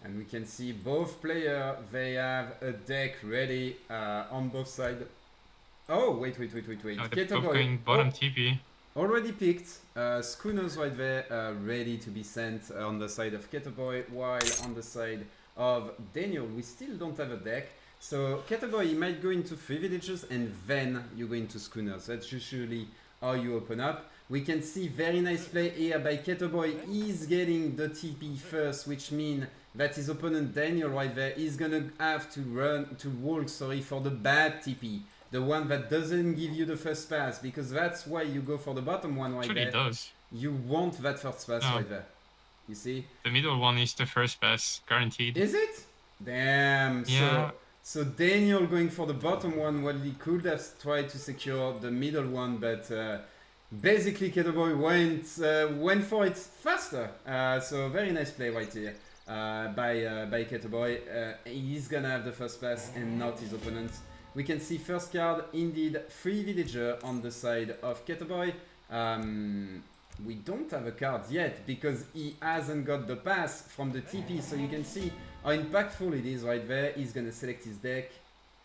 Speaker 2: And we can see both players, they have a deck ready on both sides. Oh, wait.
Speaker 1: No, they're both going bottom TP.
Speaker 2: Already picked. Schooners right there, ready to be sent on the side of Keturboy, while on the side of Daniel, we still don't have a deck. So Keturboy, you might go into 3 villages and then you go into Schooners. That's usually how you open up. We can see very nice play here by Keturboy. He's getting the TP first, which means that his opponent Daniel right there is gonna have to walk for the bad TP. The one that doesn't give you the first pass, because that's why you go for the bottom one right there.
Speaker 1: Actually, it does.
Speaker 2: You want that first pass right there. You see?
Speaker 1: The middle one is the first pass, guaranteed.
Speaker 2: Is it? Damn.
Speaker 1: Yeah.
Speaker 2: So Daniel going for the bottom one, well, he could have tried to secure the middle one, but basically Keturboy went for it faster. So very nice play right here by Keturboy. He's gonna have the first pass and not his opponent. We can see first card, indeed, 3 villager on the side of Keturboy. We don't have a card yet because he hasn't got the pass from the TP, so you can see how impactful it is right there. He's gonna select his deck.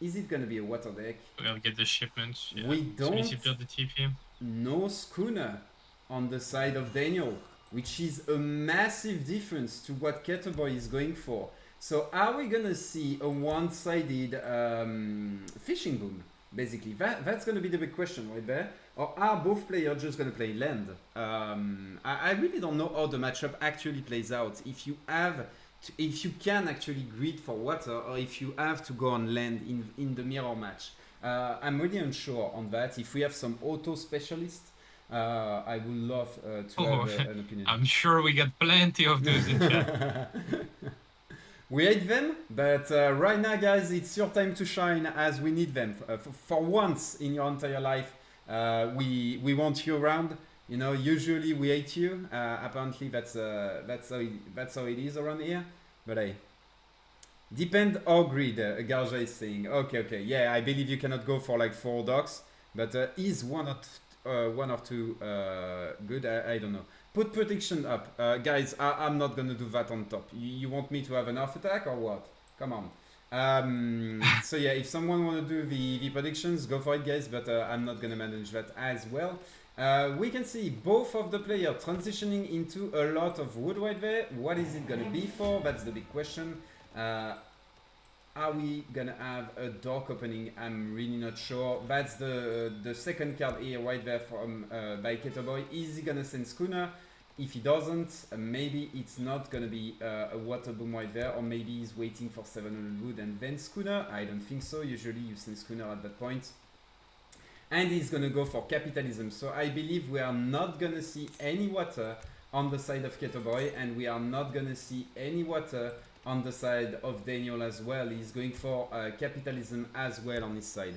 Speaker 2: Is it gonna be a water deck?
Speaker 1: We'll get the shipments. Yeah.
Speaker 2: We don't.
Speaker 1: As soon as you build the TP.
Speaker 2: No schooner on the side of Daniel, which is a massive difference to what Keturboy is going for. So are we gonna see a one-sided fishing boom? Basically, that's gonna be the big question right there. Or are both players just gonna play land? I really don't know how the matchup actually plays out. If you can actually grid for water, or if you have to go on land in the mirror match. I'm really unsure on that. If we have some auto specialists, I would love to have an opinion.
Speaker 1: I'm sure we get plenty of those in chat.
Speaker 2: We hate them, but right now, guys, it's your time to shine as we need them. For once in your entire life, we want you around. You know, usually we hate you. Apparently, that's how it is around here. But hey, depend how greed. Garja is saying. Okay, yeah, I believe you cannot go for like 4 dogs, but is one or two good? I don't know. Put prediction up. Guys, I'm not gonna do that on top. You want me to have an off attack or what? Come on. So yeah, if someone wanna do the predictions, go for it, guys, but I'm not gonna manage that as well. We can see both of the players transitioning into a lot of wood right there. What is it gonna be for? That's the big question. Are we gonna have a dock opening? I'm really not sure. That's the second card here right there from by Keturboy. Is he gonna send schooner? If he doesn't, maybe it's not gonna be a water boom right there, or maybe he's waiting for 700 wood and then schooner. I don't think so. Usually you send schooner at that point. And he's gonna go for capitalism. So I believe we are not gonna see any water on the side of Keturboy, and we are not gonna see any water on the side of Daniel as well. He's going for capitalism as well on his side.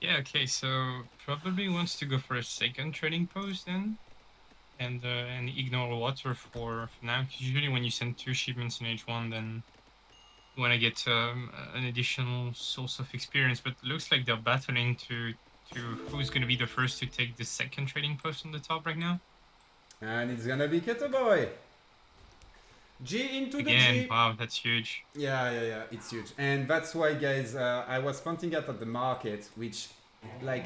Speaker 1: Yeah, okay, so probably wants to go for a second trading post then, and ignore water for now. Because usually when you send 2 shipments in H1, then you want to get an additional source of experience. But it looks like they're battling to who's going to be the first to take the second trading post on the top right now.
Speaker 2: And it's gonna be Keturboy. G into the G.
Speaker 1: Wow, that's huge.
Speaker 2: Yeah, it's huge. And that's why, guys, I was pointing out at the market, which, like,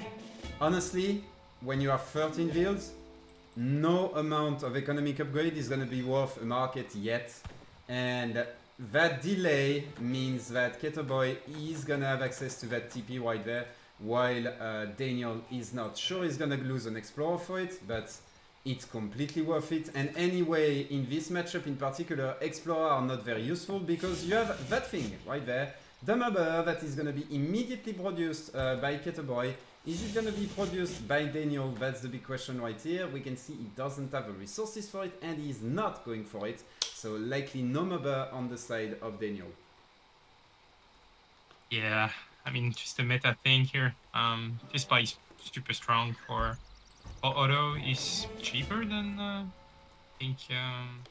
Speaker 2: honestly, when you have 13 builds, no amount of economic upgrade is gonna be worth a market yet. And that delay means that Keturboy is gonna have access to that TP right there, while Daniel is not. Sure, he's gonna lose an Explorer for it, but it's completely worth it. And anyway, in this matchup in particular, Explorer are not very useful because you have that thing right there, the mobber that is going to be immediately produced by Keturboy. Is it going to be produced by Daniel? That's the big question right here. We can see he doesn't have the resources for it and he's not going for it. So likely no mobber on the side of Daniel.
Speaker 1: Yeah, I mean, just a meta thing here. This buy is super strong for Otto. Is cheaper than I think some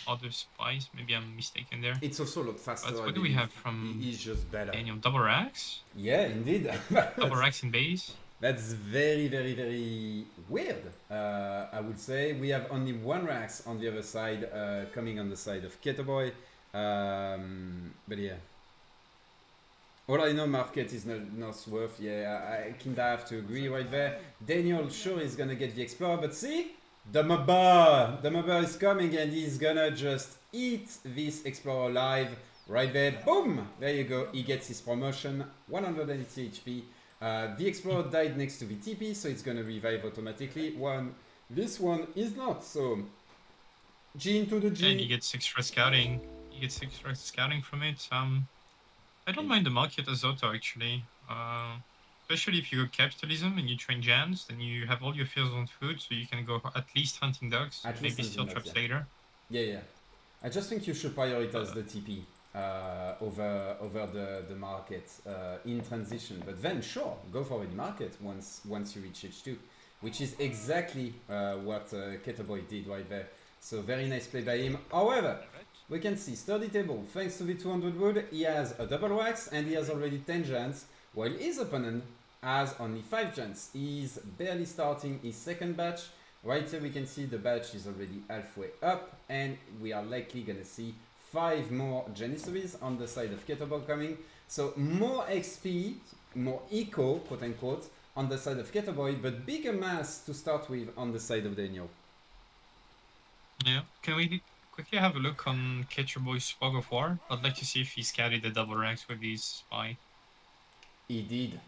Speaker 1: other spies. Maybe I'm mistaken there.
Speaker 2: It's also a lot faster.
Speaker 1: But what do we have from
Speaker 2: He's just better.
Speaker 1: Daniel? Double racks?
Speaker 2: Yeah, indeed.
Speaker 1: Double racks in base?
Speaker 2: That's very, very, very weird, I would say. We have only one racks on the other side, coming on the side of Keturboy. But yeah. All I know, market is not worth. Yeah, I kinda have to agree right there. Daniel sure is gonna get the Explorer, but see? The mobber is coming and he's gonna just eat this Explorer alive. Right there, boom! There you go, he gets his promotion, 180 HP. The Explorer died next to the TP, so it's gonna revive automatically. This one is not, so G into the G.
Speaker 1: And he gets extra scouting. He gets extra scouting from it. I don't mind the market as Otto actually. Especially if you go capitalism and you train Jans, then you have all your fields on food, so you can go at least hunting dogs, maybe still traps later.
Speaker 2: Yeah. I just think you should prioritize the TP over the market in transition. But then sure, go for the market once you reach H2, which is exactly what Keturboy did right there. So very nice play by him. However, we can see sturdy table. Thanks to the 200 wood, he has a double wax and he has already 10 giants, while his opponent has only 5 giants. He's barely starting his second batch. Right here we can see the batch is already halfway up and we are likely gonna see 5 more Janissaries on the side of Keturboy coming. So more XP, more eco, quote unquote, on the side of Keturboy, but bigger mass to start with on the side of Daniel.
Speaker 1: Yeah, can we quickly have a look on Keturboy's Fog of War? I'd like to see if he's carried the double ranks with his spy.
Speaker 2: He did.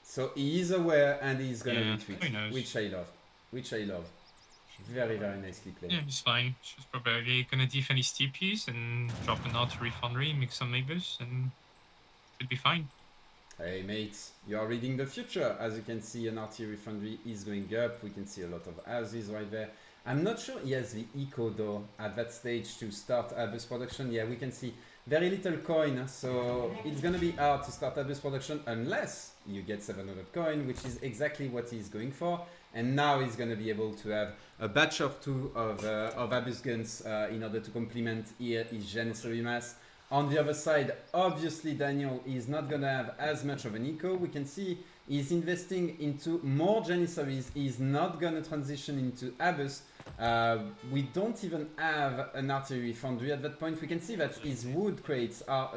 Speaker 2: So he is aware and he's gonna retreat, which I love. Very, very nicely played.
Speaker 1: Yeah, he's fine. She's probably gonna defend his TPs and drop an artillery foundry, mix some Magus, and should be fine.
Speaker 2: Hey mates, you are reading the future. As you can see, an artillery foundry is going up. We can see a lot of houses right there. I'm not sure he has the eco though at that stage to start Abus production. Yeah, we can see very little coin, so it's gonna be hard to start Abus production unless you get 700 coin, which is exactly what he's going for. And now he's gonna be able to have a batch or two of Abus guns in order to complement here his Janissary mass. On the other side, obviously Daniel is not gonna have as much of an eco. We can see he's investing into more Janissaries. He's not gonna transition into Abus. We don't even have an artillery foundry at that point. We can see that his wood crates are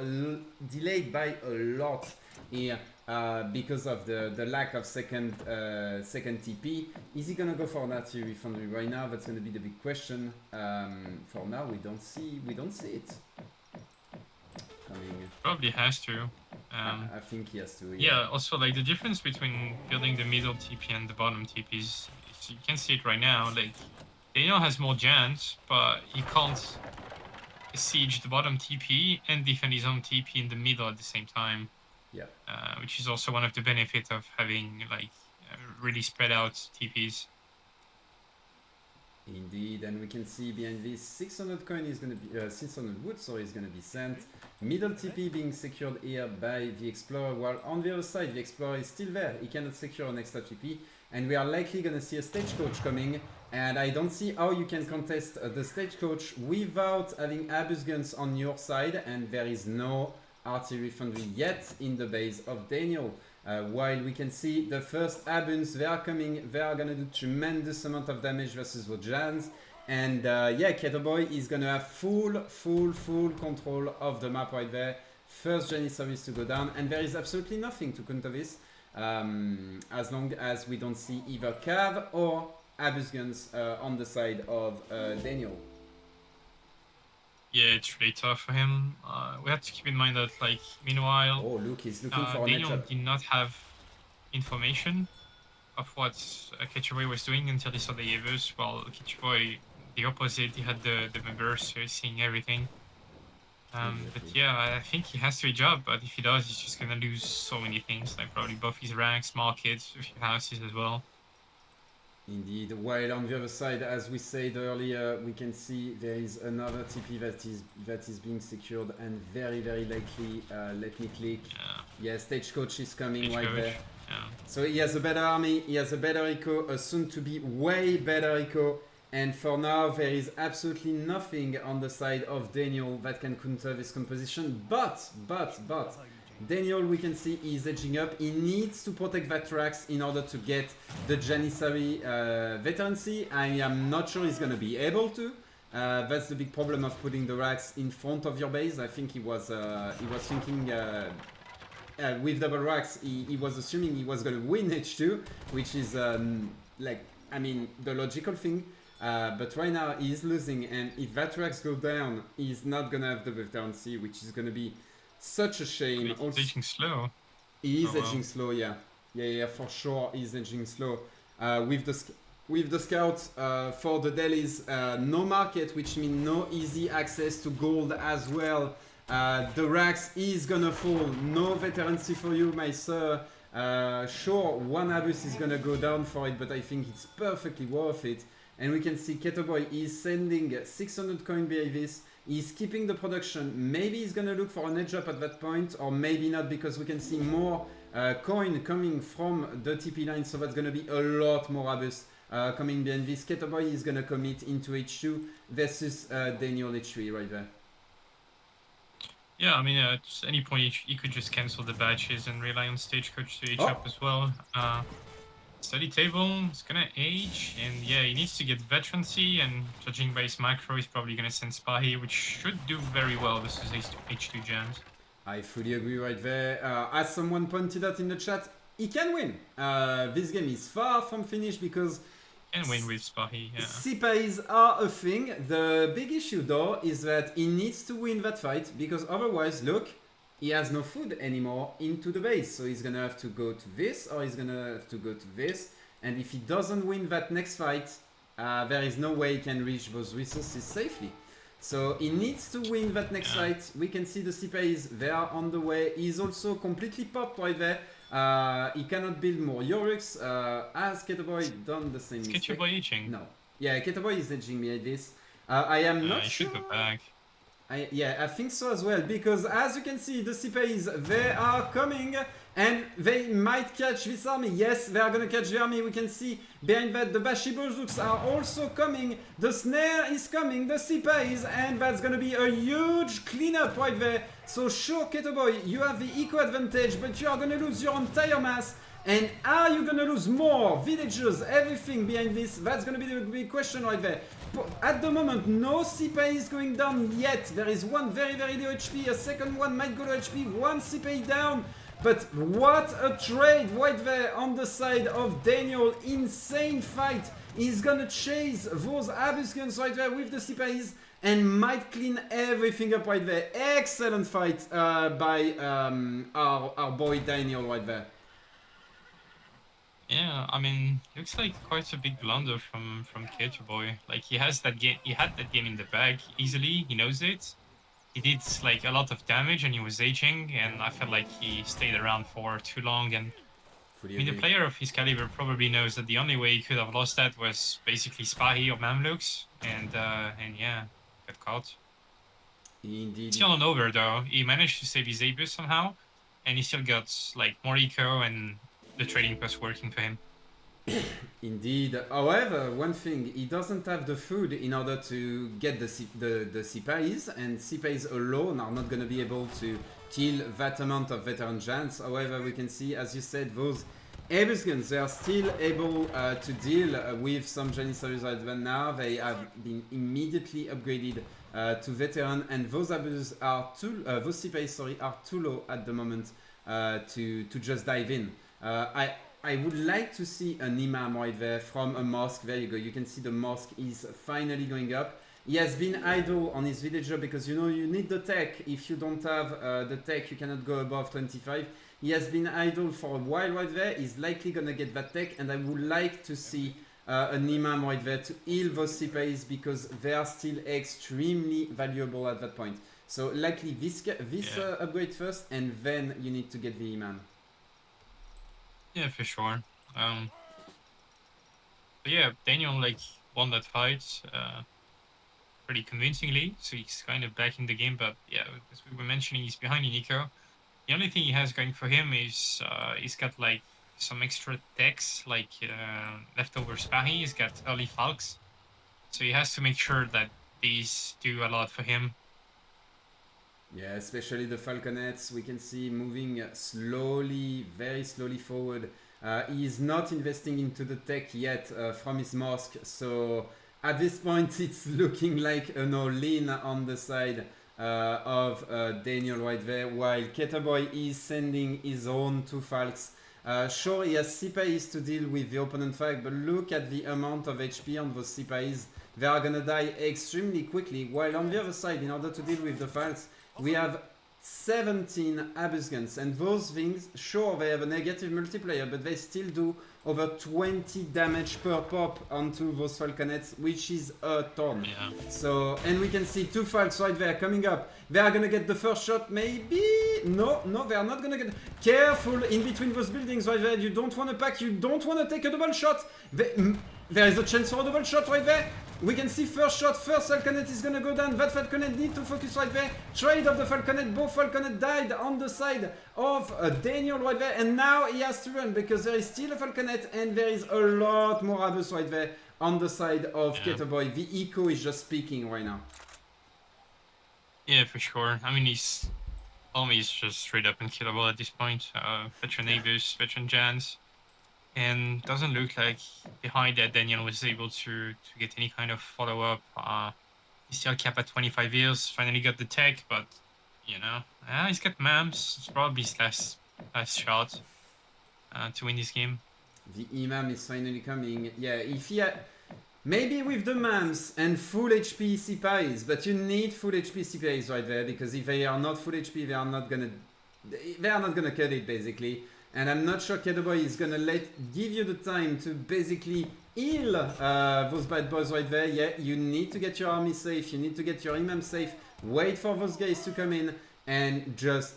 Speaker 2: delayed by a lot here because of the lack of second TP. Is he gonna go for an artillery foundry right now? That's gonna be the big question. For now, we don't see it.
Speaker 1: Probably has to.
Speaker 2: I think he has to.
Speaker 1: Yeah. Also, like the difference between building the middle TP and the bottom TP is you can see it right now. Like Daniel has more Jans, but he can't siege the bottom TP and defend his own TP in the middle at the same time.
Speaker 2: Yeah.
Speaker 1: Which is also one of the benefits of having like really spread out TPs.
Speaker 2: Indeed, and we can see behind this 600 coin is going to be 600 wood, sorry, is going to be sent. Middle TP being secured here by the Explorer, while on the other side the Explorer is still there. He cannot secure an extra TP, and we are likely going to see a stagecoach coming. And I don't see how you can contest the stagecoach without having Abus guns on your side, and there is no artillery foundry yet in the base of Daniel. While we can see the first Abuns, they are coming, they are gonna do tremendous amount of damage versus the Jans. And yeah, Keturboy is gonna have full control of the map right there. First Janissaries to go down, and there is absolutely nothing to counter this as long as we don't see either Cav or Abus guns on the side of Daniel.
Speaker 1: Yeah, it's really tough for him. We have to keep in mind that, like, meanwhile,
Speaker 2: oh look, he's looking for a
Speaker 1: Daniel
Speaker 2: matchup.
Speaker 1: did not have information of what Keturboy was doing until he saw the Evers, while Keturboy, the opposite, he had the members seeing everything. But
Speaker 2: Exactly.
Speaker 1: yeah, I think he has to job, but if he does, he's just gonna lose so many things, like probably both his ranks, markets, a few houses as well.
Speaker 2: Indeed. While on the other side, as we said earlier, we can see there is another TP that is being secured, and very likely. Let me click. Yeah, Stagecoach is coming right there.
Speaker 1: Yeah.
Speaker 2: So he has a better army, he has a better eco, a soon to be way better eco, and for now there is absolutely nothing on the side of Daniel that can counter this composition. But Daniel, we can see he's edging up. He needs to protect that tracks in order to get the Janissary veterancy. I am not sure he's gonna be able to. That's the big problem of putting the racks in front of your base. I think he was thinking with double racks, he was assuming he was gonna win H2, which is like, I mean, the logical thing. But right now he's losing, and if that racks go down, he's not gonna have the veterancy, which is gonna be such a shame.
Speaker 1: He's edging slow.
Speaker 2: He is edging slow, yeah, for sure. He's edging slow. With the scouts for the dailies, no market, which means no easy access to gold as well. The racks is gonna fall. No veterancy for you, my sir. Sure, one Abus is gonna go down for it, but I think it's perfectly worth it. And we can see Keturboy is sending 600 coin behind this. He's keeping the production. Maybe he's gonna look for an edge up at that point, or maybe not, because we can see more coin coming from the TP line, so that's gonna be a lot more Abus coming behind this. Keturboy is gonna commit into H2 versus Daniel H3 right there.
Speaker 1: Yeah, I mean, at any point you could just cancel the batches and rely on Stagecoach to age up as well. Study table is gonna age, and yeah, he needs to get veterancy, and judging by his macro, he's probably gonna send Spahi, which should do very well versus H2 jams.
Speaker 2: I fully agree right there. As someone pointed out in the chat, he can win. This game is far from finished because
Speaker 1: can win with Spahi, yeah.
Speaker 2: CPAs are a thing. The big issue though is that he needs to win that fight, because otherwise, look, he has no food anymore into the base. So he's gonna have to go to this, or he's gonna have to go to this. And if he doesn't win that next fight, there is no way he can reach those resources safely. So he needs to win that next fight. We can see the CPAs, they are on the way. He's also completely popped right there. He cannot build more Yorux. Has Keturboy done the same mistake?
Speaker 1: Keturboy edging?
Speaker 2: No. Yeah, Keturboy is edging me at this. I am not sure.
Speaker 1: Should go back.
Speaker 2: I think so as well, because as you can see, the CPAs, they are coming, and they might catch this army. Yes, they are gonna catch the army. We can see behind that the Bashibozuks are also coming. The snare is coming, the CPAs, and that's gonna be a huge cleanup right there. So sure, Keturboy, you have the eco advantage, but you are gonna lose your entire mass. And are you gonna lose more villagers, everything behind this? That's gonna be the big question right there. At the moment, no CPA is going down yet. There is one very low HP, a second one might go to HP, one CPA down. But what a trade right there on the side of Daniel. Insane fight. He's gonna chase those Abuscans right there with the CPAs and might clean everything up right there. Excellent fight by our boy Daniel right there.
Speaker 1: Yeah, I mean, looks like quite a big blunder from Keturboy. Like he had that game in the bag easily. He knows it. He did like a lot of damage, and he was aging. And I felt like he stayed around for too long. And I mean, the player of his caliber probably knows that the only way he could have lost that was basically Spahi or Mamluks. And yeah, got caught.
Speaker 2: Indeed.
Speaker 1: Still not over though. He managed to save his Abus somehow, and he still got like more eco, and the trading was working for him.
Speaker 2: Indeed. However, one thing, he doesn't have the food in order to get the CPAs, and CPAs alone are not going to be able to kill that amount of veteran giants. However, we can see, as you said, those Abuscans, they are still able to deal with some Janissaries right now. They have been immediately upgraded to veteran, and those Abus are those CPAs, are too low at the moment to just dive in. I would like to see an imam right there from a mosque. There you go. You can see the mosque is finally going up. He has been idle on his villager because you know you need the tech. If you don't have the tech, you cannot go above 25. He has been idle for a while right there. He's likely gonna get that tech, and I would like to see an imam right there to heal those Sipais because they are still extremely valuable at that point. So likely this upgrade first, and then you need to get the imam.
Speaker 1: Yeah, for sure. But yeah, Daniel like won that fight pretty convincingly, so he's kind of back in the game. But yeah, as we were mentioning, he's behind Nico. The only thing he has going for him is he's got like some extra techs, like leftover Sparry. He's got early Falks, so he has to make sure that these do a lot for him.
Speaker 2: Yeah, especially the Falconets, we can see moving slowly, very slowly forward. He is not investing into the tech yet from his mosque, so at this point it's looking like an all-in on the side of Daniel right there, while Keturboy is sending his own 2 Falks. Sure, he has Sipais to deal with the opponent Falk, but look at the amount of HP on those Sipais. They are gonna die extremely quickly, while on the other side, in order to deal with the Falks, we have 17 Abus guns, and those things, sure, they have a negative multiplier, but they still do over 20 damage per pop onto those Falconets, which is a ton.
Speaker 1: Yeah.
Speaker 2: So, and we can see 2 Falcons right there coming up. They are gonna get the first shot, maybe? No, they are not gonna get... Careful in between those buildings right there. You don't want to pack, you don't want to take a double shot. There is a chance for a double shot right there. We can see first shot, first Falconet is gonna go down. That Falconet need to focus right there. Trade of the Falconet, both Falconet died on the side of Daniel right there. And now he has to run because there is still a Falconet and there is a lot more Abus right there on the side of Keturboy. The eco is just speaking right now.
Speaker 1: Yeah, for sure. I mean, he's just straight up unkillable at this point. Veteran Abus, veteran Jans. And doesn't look like behind that Daniel was able to get any kind of follow-up. He's still capped at 25 years, finally got the tech, but, you know, he's got MAMs. It's probably his last shot to win this game.
Speaker 2: The Imam is finally coming. Yeah, if he had... Maybe with the MAMs and full HP Sipais, but you need full HP Sipais right there, because if they are not full HP, they are not gonna cut it, basically. And I'm not sure Keturboy is gonna give you the time to basically heal those bad boys right there. Yeah, you need to get your army safe, you need to get your imam safe, wait for those guys to come in, and just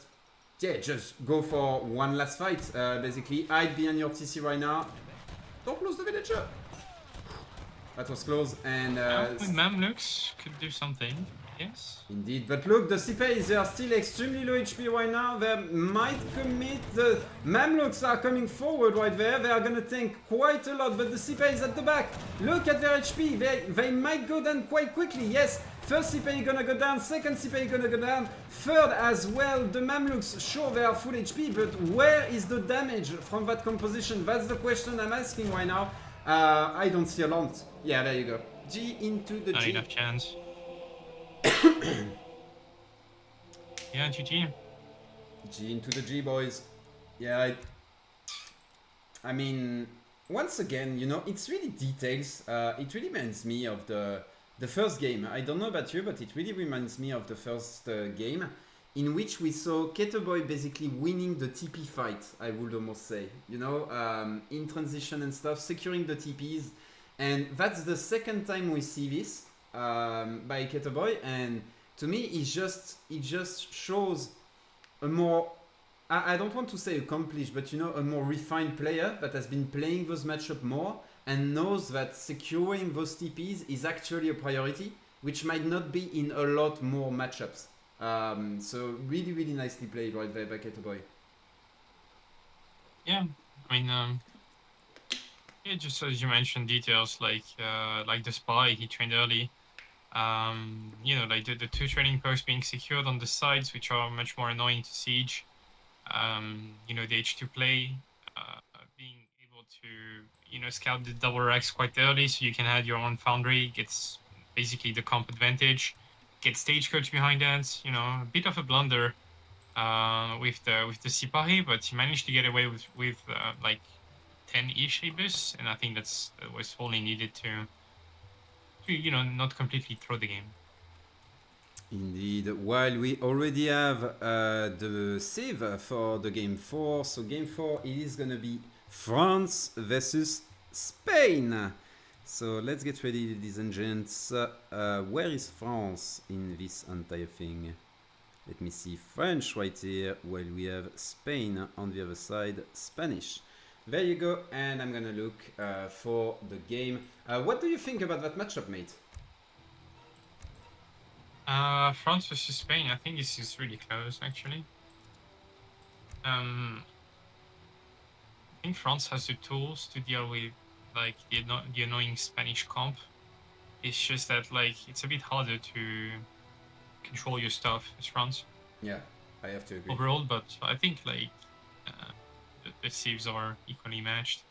Speaker 2: go for one last fight, basically. Hide behind your TC right now. Don't lose the villager! That was close, and...
Speaker 1: Mamluks could do something. Yes.
Speaker 2: Indeed, but look, the Sipais, they are still extremely low HP right now. They might commit. The Mamluks are coming forward right there. They are gonna tank quite a lot, but the Sipais at the back, look at their HP. They might go down quite quickly. Yes, first Sipai gonna go down, second Sipai gonna go down, third as well. The Mamluks, sure, they are full HP, but where is the damage from that composition? That's the question I'm asking right now. I don't see a lot. Yeah, there you go. G into the
Speaker 1: Not
Speaker 2: G.
Speaker 1: enough chance. Yeah, GG.
Speaker 2: G into the G, boys. Yeah, I mean, once again, you know, it's really details. It really reminds me of the first game. I don't know about you, but it really reminds me of the first game, in which we saw Keturboy basically winning the TP fight, I would almost say. You know, in transition and stuff, securing the TPs. And that's the second time we see this by Keturboy, and to me it just shows a more, I don't want to say accomplished, but you know, a more refined player that has been playing those matchups more and knows that securing those TPs is actually a priority, which might not be in a lot more matchups. So really, really nicely played right there by Keturboy.
Speaker 1: Yeah, I mean, yeah, just as you mentioned, details like the spy he trained early. You know, like the 2 training posts being secured on the sides, which are much more annoying to siege. You know, the H2 play, being able to, you know, scout the double racks quite early so you can have your own foundry, gets basically the comp advantage. Get stagecoach behind that, you know, a bit of a blunder with the Sipahi, but he managed to get away with like 10-ish Abus, and I think that was all he needed to, you know, not completely throw the game.
Speaker 2: Indeed. While we already have the save for the game 4, so game 4 it is gonna be France versus Spain. So let's get ready, ladies and gents. Where is France in this entire thing? Let me see, French right here, while we have Spain on the other side, Spanish. There you go, and I'm gonna look for the game. What do you think about that matchup, mate?
Speaker 1: France versus Spain. I think this is really close, actually. I think France has the tools to deal with like the annoying Spanish comp. It's just that like it's a bit harder to control your stuff as France.
Speaker 2: Yeah, I have to agree.
Speaker 1: Overall, but I think like the saves are equally matched.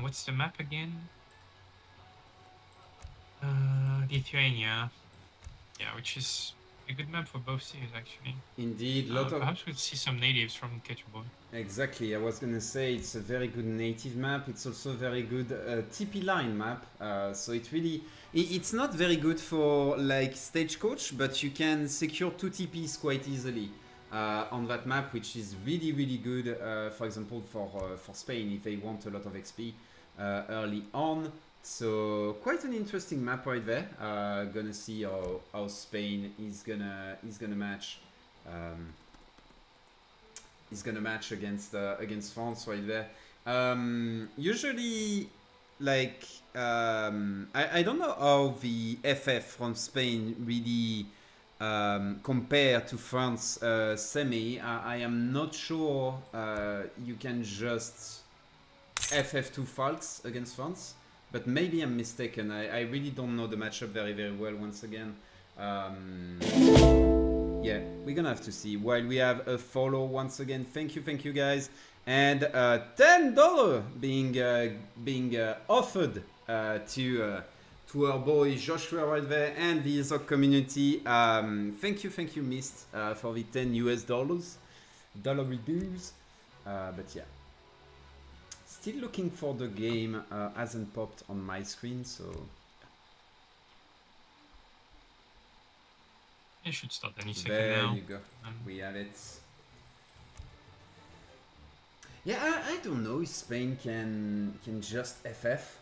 Speaker 1: What's the map again? Lithuania. Yeah, which is a good map for both cities, actually.
Speaker 2: Indeed,
Speaker 1: perhaps we'll see some natives from Keturboy.
Speaker 2: Exactly, I was gonna say it's a very good native map. It's also a very good TP line map. So it's not very good for like stagecoach, but you can secure 2 TPs quite easily on that map, which is really good. For example, for Spain, if they want a lot of XP early on. So quite an interesting map right there. Gonna see how Spain is gonna match. Is gonna match against France right there. Usually, like I don't know how the FF from Spain really compare to France semi. I am not sure you can just FF2 Falks against France, but maybe I'm mistaken. I really don't know the matchup very well once again. Yeah, we're gonna have to see. While we have a follow once again, thank you guys, and $10 being offered to our boy Joshua right there and the ESOC community. Thank you, Mist, for the $10 dollar dues. But yeah, still looking for the game. Hasn't popped on my screen, so.
Speaker 1: It should start any second
Speaker 2: There
Speaker 1: now.
Speaker 2: you go. We have it. Yeah, I don't know if Spain can just FF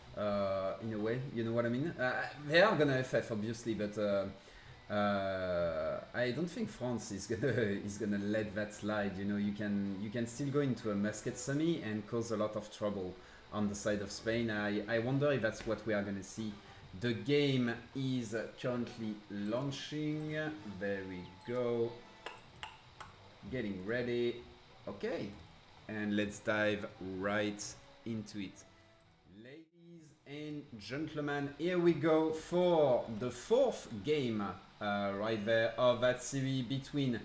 Speaker 2: in a way. You know what I mean? They are gonna FF obviously, but I don't think France is gonna let that slide. You know, you can still go into a musket semi and cause a lot of trouble on the side of Spain. I wonder if that's what we are gonna see. The game is currently launching. There we go. Getting ready. Okay. And let's dive right into it. Ladies and gentlemen, here we go for the 4th game right there of that series between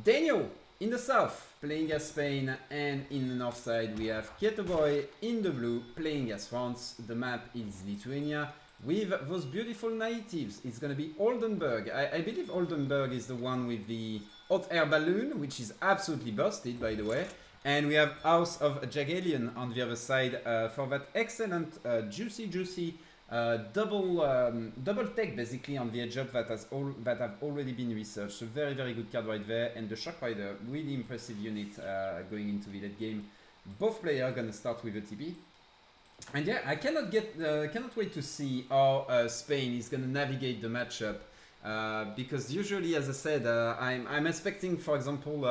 Speaker 2: Daniel in the south playing as Spain, and in the north side we have Keturboy in the blue playing as France. The map is Lithuania with those beautiful natives. It's gonna be Oldenburg. I believe Oldenburg is the one with the hot air balloon, which is absolutely busted, by the way. And we have House of Jagelion on the other side for that excellent, juicy double tech basically on the edge up that have already been researched. So very good card right there. And the Shock Rider, really impressive unit going into the late game. Both players gonna start with a TP. And yeah, I cannot wait to see how Spain is gonna navigate the matchup, because usually, as I said, I'm expecting, for example,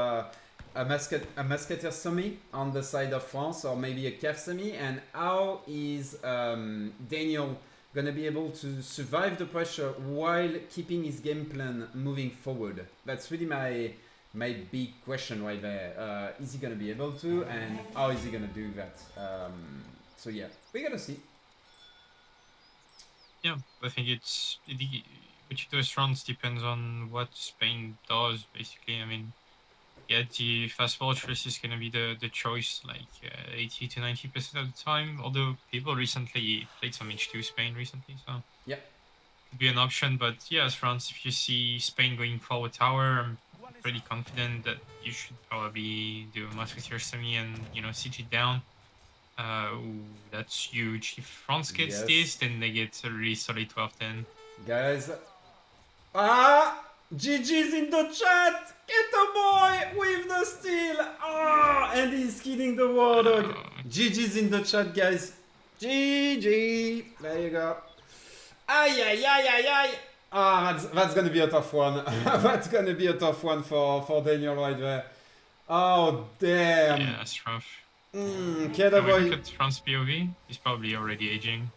Speaker 2: a musketeer semi on the side of France, or maybe a calf semi. And how is Daniel gonna be able to survive the pressure while keeping his game plan moving forward? That's really my big question right there. Is he gonna be able to, and how is he gonna do that? So yeah, we're gonna see.
Speaker 1: Yeah, I think what you do as France depends on what Spain does, basically. I mean, yeah, the fast fortress is going to be the choice, like 80 to 90% of the time. Although people recently played some H2 Spain recently, so
Speaker 2: yeah,
Speaker 1: could be an option. But yeah, as France, if you see Spain going forward tower, I'm pretty confident that you should probably do a musketeer semi and siege it down. That's huge. If France gets
Speaker 2: yes.
Speaker 1: this, then they get a really solid 12-10.
Speaker 2: Guys, Ah! GG's in the chat! Keturboy with the steal! Ah! And he's killing the Wardog. GG's in the chat, guys. GG! There you go. Ay, ay, ay, ay, ay! Ah, that's gonna be a tough one. That's gonna be a tough one for Daniel right there. Oh, damn.
Speaker 1: Yeah, that's rough. Can we
Speaker 2: Keturboy.
Speaker 1: look at France POV? He's probably already aging.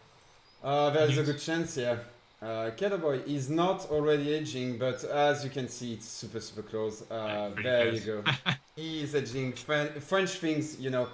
Speaker 2: There's a good chance, yeah. Keturboy is not already aging, but as you can see, it's super close. There you go. He's aging. French things, you know.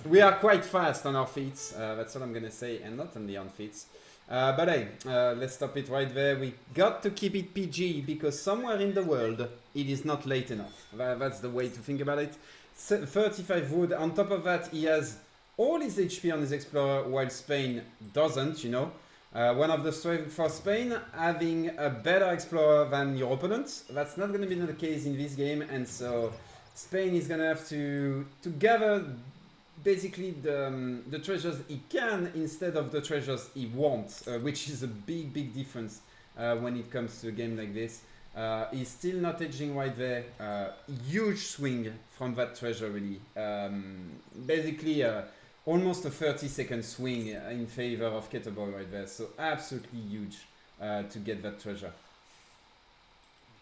Speaker 2: We are quite fast on our feet. That's what I'm gonna say, and not only on feet. But hey, let's stop it right there. We got to keep it PG because somewhere in the world it is not late enough. That's the way to think about it. 35 wood. On top of that, he has all his HP on his Explorer, while Spain doesn't, you know. One of the strengths for Spain, having a better Explorer than your opponent. That's not going to be the case in this game, and so Spain is going to have to gather basically the treasures he can instead of the treasures he wants, which is a big difference when it comes to a game like this. He's still not edging right there. Huge swing from that treasure, really. Basically, almost a 30-second swing in favor of Keturboy right there. So absolutely huge to get that treasure.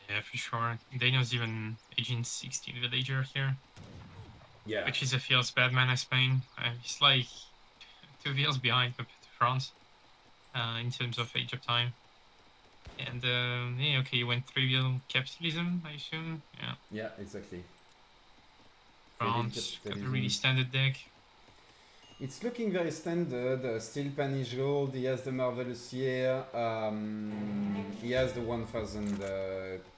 Speaker 1: Yeah, for sure. Daniel's even aging 16 villager here.
Speaker 2: Yeah.
Speaker 1: Which is a feels bad man as Spain. He's like 2 wheels behind compared to France in terms of age of time. And yeah, okay, you went 3-wheel capitalism, I assume. Yeah.
Speaker 2: Yeah, exactly.
Speaker 1: France got a really standard deck.
Speaker 2: It's looking very standard. Still Panish Gold. He has the Marvelous Year. He has the 1000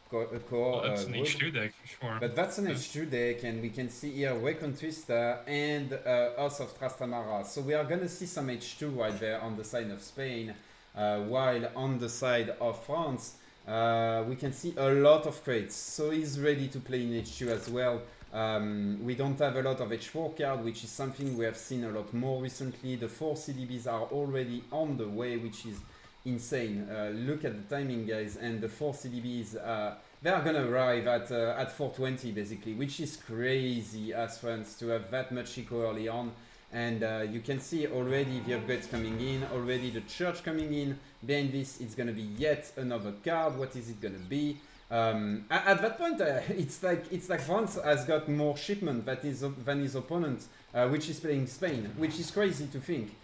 Speaker 2: core.
Speaker 1: Well, that's an H2 deck for sure.
Speaker 2: But that's an H2 deck, and we can see here Recon Twister and House of Trastamara. So we are gonna see some H2 right there on the side of Spain, while on the side of France, we can see a lot of crates. So he's ready to play in H2 as well. We don't have a lot of H4 card, which is something we have seen a lot more recently. The 4 CDBs are already on the way, which is insane. Look at the timing, guys, and the 4 CDBs, they are gonna arrive at 420 basically, which is crazy as fans to have that much eco early on. And you can see already the upgrades coming in, already the church coming in. Behind this, it's gonna be yet another card. What is it gonna be? At that point, it's like France has got more shipment than his opponent, which is playing Spain, which is crazy to think.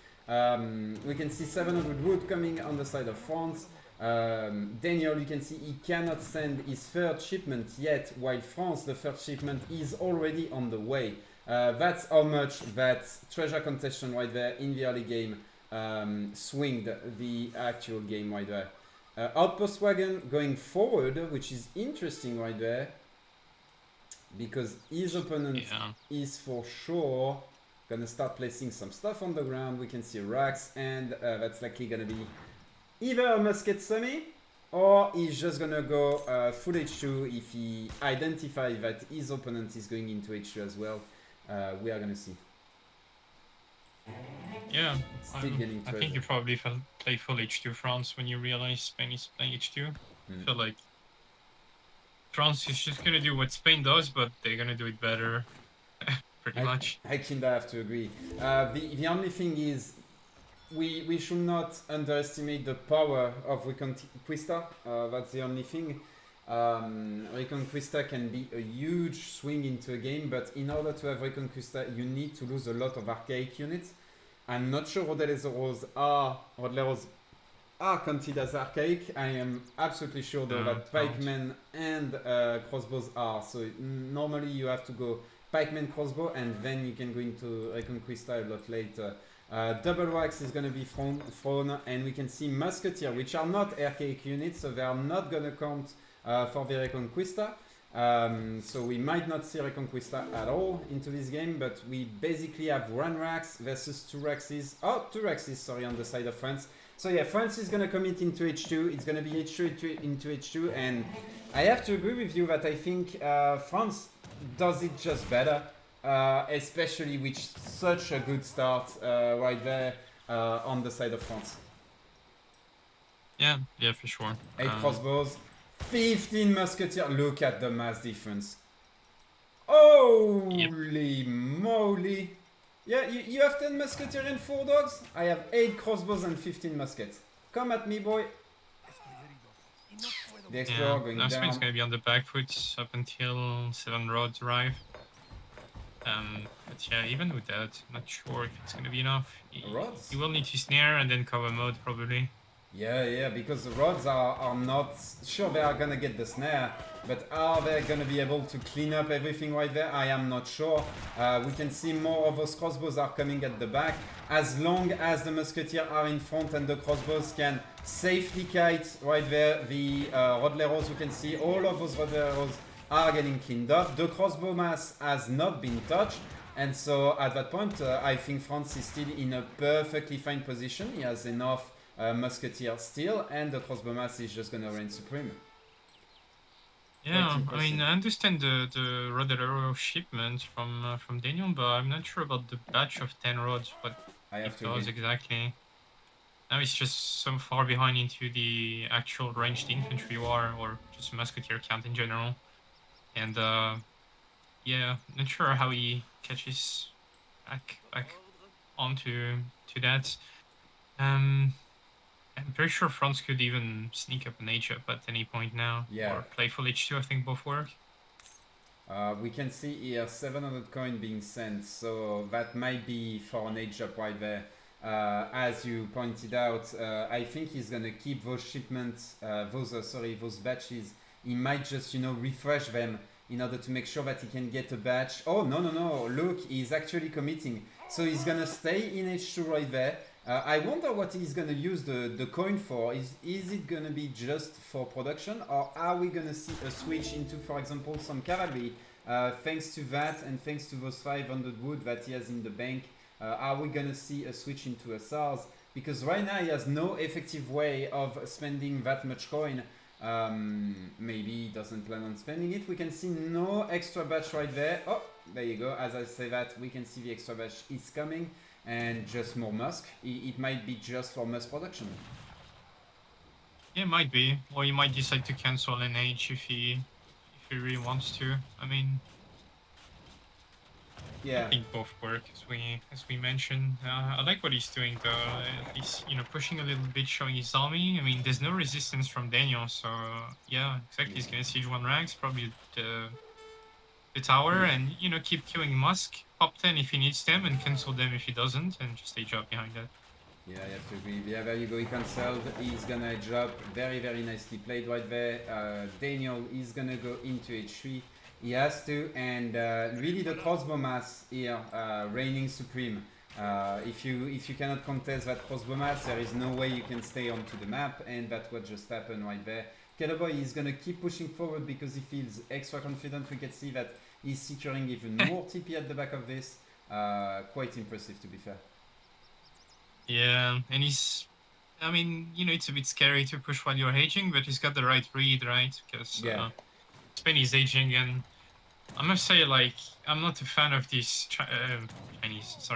Speaker 2: We can see 700 wood coming on the side of France. Daniel, you can see he cannot send his third shipment yet, while France, the third shipment is already on the way. That's how much that treasure contestation right there in the early game swinged the actual game right there. Outpost wagon going forward, which is interesting right there, because his opponent is for sure gonna start placing some stuff on the ground. We can see racks, and that's likely gonna be either a musket semi, or he's just gonna go full H2 if he identifies that his opponent is going into H2 as well. We are gonna see.
Speaker 1: Yeah,
Speaker 2: Still getting
Speaker 1: I think you probably play full H2 France when you realize Spain is playing H2. I feel like France is just gonna do what Spain does, but they're gonna do it better, pretty much.
Speaker 2: I kinda have to agree. The only thing is, we should not underestimate the power of Reconquista. That's the only thing. Reconquista can be a huge swing into a game, but in order to have Reconquista, you need to lose a lot of archaic units. I'm not sure Rodeleros are counted as archaic. I am absolutely sure though that pikemen and crossbows are. So normally you have to go pikeman crossbow, and then you can go into Reconquista a lot later. Double wax is going to be thrown, and we can see musketeer, which are not archaic units, so they are not going to count for the Reconquista. So we might not see Reconquista at all into this game, but we basically have 1 Rax versus 2 Raxes. Oh, 2 Raxes, sorry, on the side of France. So yeah, France is going to commit into H2. It's going to be H2 into H2, and I have to agree with you that I think France does it just better, especially with such a good start right there on the side of France.
Speaker 1: Yeah, for sure.
Speaker 2: 8 crossbows, 15 musketeers. Look at the mass difference. Holy moly! Yeah, you have 10 musketeers and 4 dogs? I have 8 crossbows and 15 muskets. Come at me, boy. The explorer
Speaker 1: Yeah,
Speaker 2: going
Speaker 1: now Spain's
Speaker 2: down.
Speaker 1: gonna be on the back foot up until 7 rods arrive. But yeah, even with that, I'm not sure if it's gonna be enough.
Speaker 2: Rods?
Speaker 1: You will need to snare and then cover mode probably.
Speaker 2: Yeah, because the rods are not sure they are gonna get the snare, but are they gonna be able to clean up everything right there? I am not sure. We can see more of those crossbows are coming at the back. As long as the musketeers are in front and the crossbows can safely kite right there, the rodleros, you can see all of those rodleros are getting cleaned up. The crossbow mass has not been touched. And so at that point, I think France is still in a perfectly fine position. He has enough musketeer still, and the crossbow mass is just gonna reign supreme.
Speaker 1: Yeah, I mean, I understand the rod arrow shipment from Daniel, but I'm not sure about the batch of 10 rods. What it does exactly. Now it's just so far behind into the actual ranged infantry war or just musketeer count in general, and yeah, not sure how he catches back onto that. I'm pretty sure France could even sneak up an H up at any point now.
Speaker 2: Yeah.
Speaker 1: Or play full H2, I think both work.
Speaker 2: We can see here 700 coin being sent, so that might be for an age up right there. As you pointed out, I think he's gonna keep those shipments, those batches. He might just, refresh them in order to make sure that he can get a batch. Oh, no, look, he's actually committing. So he's gonna stay in H2 right there. I wonder what he's gonna use the coin for. Is it gonna be just for production, or are we gonna see a switch into, for example, some cavalry? Thanks to that and thanks to those 500 wood that he has in the bank, are we gonna see a switch into SRs? Because right now he has no effective way of spending that much coin. Maybe he doesn't plan on spending it. We can see no extra batch right there. Oh, there you go. As I say that, we can see the extra batch is coming. And just more musk. It might be just for musk production.
Speaker 1: Yeah, it might be. Or he might decide to cancel an H if he really wants to. I mean,
Speaker 2: yeah,
Speaker 1: I think both work as we mentioned. I like what he's doing though. He's pushing a little bit, showing his army. I mean, there's no resistance from Daniel, so yeah, exactly. He's gonna siege 1 ranks, probably the tower, and keep killing Musk. Pop 10 if he needs them, and cancel them if he doesn't, and just stage up behind that.
Speaker 2: Yeah, you have to agree. Yeah, there you go. He cancelled. He's gonna edge up. Very, very nicely played right there. Daniel is gonna go into H3. He has to, and really the crossbow mass here, reigning supreme. If you cannot contest that crossbow mass, there is no way you can stay onto the map, and that's what just happened right there. Keturboy is gonna keep pushing forward because he feels extra confident. We can see that he's securing even more TP at the back of this. Quite impressive, to be fair.
Speaker 1: Yeah, and he's, I mean, it's a bit scary to push while you're aging, but he's got the right read, right? Because Spain is aging, and I must say, like, I'm not a fan of this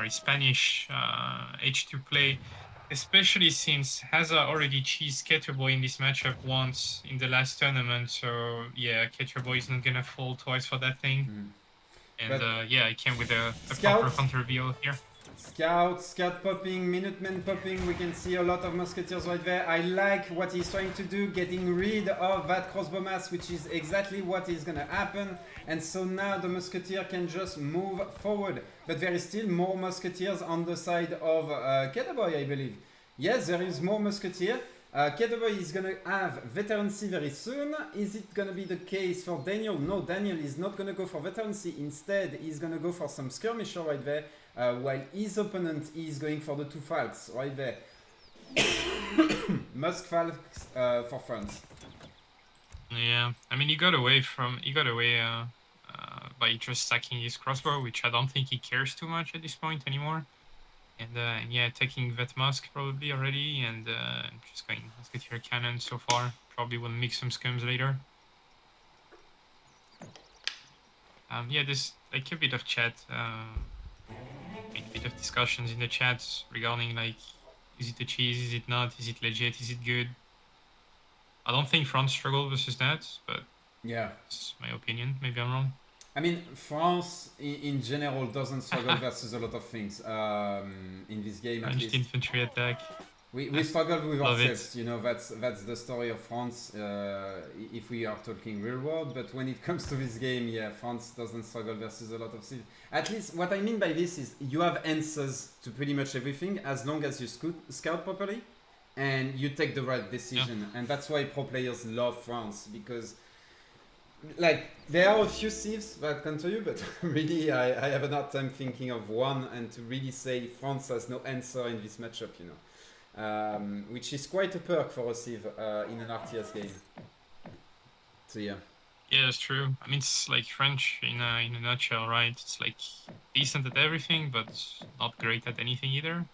Speaker 1: Spanish H2 play, especially since Haza already cheesed Keturboy in this matchup once in the last tournament. So yeah, Keturboy is not gonna fall twice for that thing. And yeah, I came with a proper counter reveal here.
Speaker 2: Scout popping, Minutemen popping. We can see a lot of musketeers right there. I like what he's trying to do, getting rid of that crossbow mass, which is exactly what is gonna happen. And so now the musketeer can just move forward. But there is still more musketeers on the side of Keturboy, I believe. Yes, there is more musketeer. Keturboy is gonna have veterancy very soon. Is it gonna be the case for Daniel? No, Daniel is not gonna go for veterancy. Instead, he's gonna go for some skirmisher right there. While his opponent is going for the 2 Falks right there. Musk Falks for France.
Speaker 1: Yeah, I mean, he got away by just stacking his crossbow, which I don't think he cares too much at this point anymore. And yeah, taking that Musk probably already, and just going musketeer cannon so far. Probably will mix some scums later. Yeah, there's like a bit of chat. A bit of discussions in the chat regarding like, is it a cheese, is it not, is it legit, is it good? I don't think France struggled versus that, but
Speaker 2: Yeah.
Speaker 1: it's my opinion. Maybe I'm wrong.
Speaker 2: I mean, France in general doesn't struggle versus a lot of things in this game, at
Speaker 1: French
Speaker 2: least.
Speaker 1: infantry attack.
Speaker 2: We struggle with
Speaker 1: Love it.
Speaker 2: ourselves, you know. That's the story of France. If we are talking real world, but when it comes to this game, yeah, France doesn't struggle versus a lot of things. At least, what I mean by this is you have answers to pretty much everything as long as you scout properly and you take the right decision. And that's why pro players love France, because like there are a few thieves that come to you, but really I have a hard time thinking of one, and to really say France has no answer in this matchup, you know, which is quite a perk for a thief in an RTS game. So yeah.
Speaker 1: Yeah, it's true. I mean, it's like French in a nutshell, right? It's like decent at everything, but not great at anything either.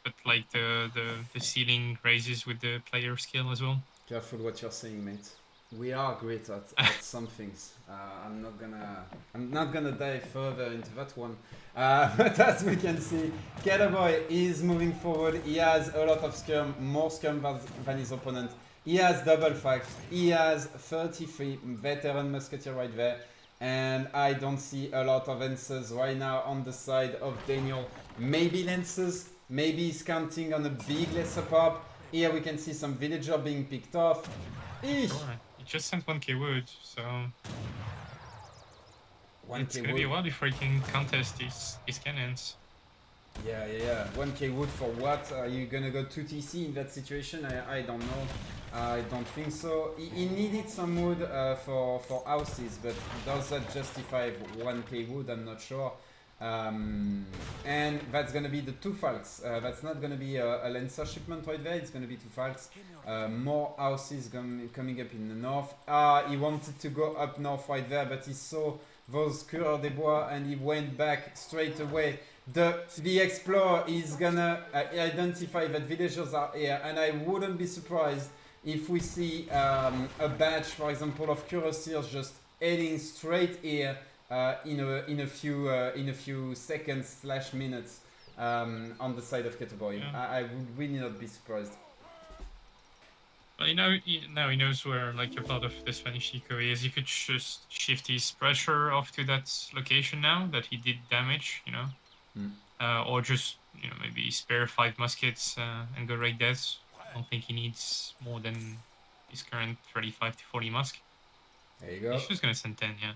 Speaker 1: But like the ceiling raises with the player skill as well.
Speaker 2: Careful what you're saying, mate. We are great at some things. I'm not gonna dive further into that one. But as we can see, Keturboy is moving forward. He has a lot of scum, more scum than his opponent. He has double fact. He has 33 veteran musketeer right there. And I don't see a lot of answers right now on the side of Daniel. Maybe lances, maybe he's counting on a big lesser pop. Here we can see some villager being picked off.
Speaker 1: Sure. He just sent 1k wood, so it's gonna be a while before he can contest his cannons.
Speaker 2: Yeah. 1k wood for what? Are you gonna go 2TC in that situation? I don't know. I don't think so. He needed some wood for houses, but does that justify 1k wood? I'm not sure. And that's gonna be the 2 falcons. That's not gonna be a lancer shipment right there. It's gonna be 2 falcons. More houses coming up in the north. He wanted to go up north right there, but he saw those coureurs des bois and he went back straight away. The explorer is gonna identify that villagers are here, and I wouldn't be surprised if we see a batch, for example, of cuirassiers just heading straight here in a few seconds / minutes on the side of Keturboy.
Speaker 1: Yeah.
Speaker 2: I would really not be surprised.
Speaker 1: Well, now he knows where like a lot of the Spanish eco is. He could just shift his pressure off to that location now that he did damage, you know. Or just, you know, maybe spare 5 muskets and go right there. I don't think he needs more than his current 35 to 40 musk.
Speaker 2: There you go.
Speaker 1: He's just gonna send 10, yeah.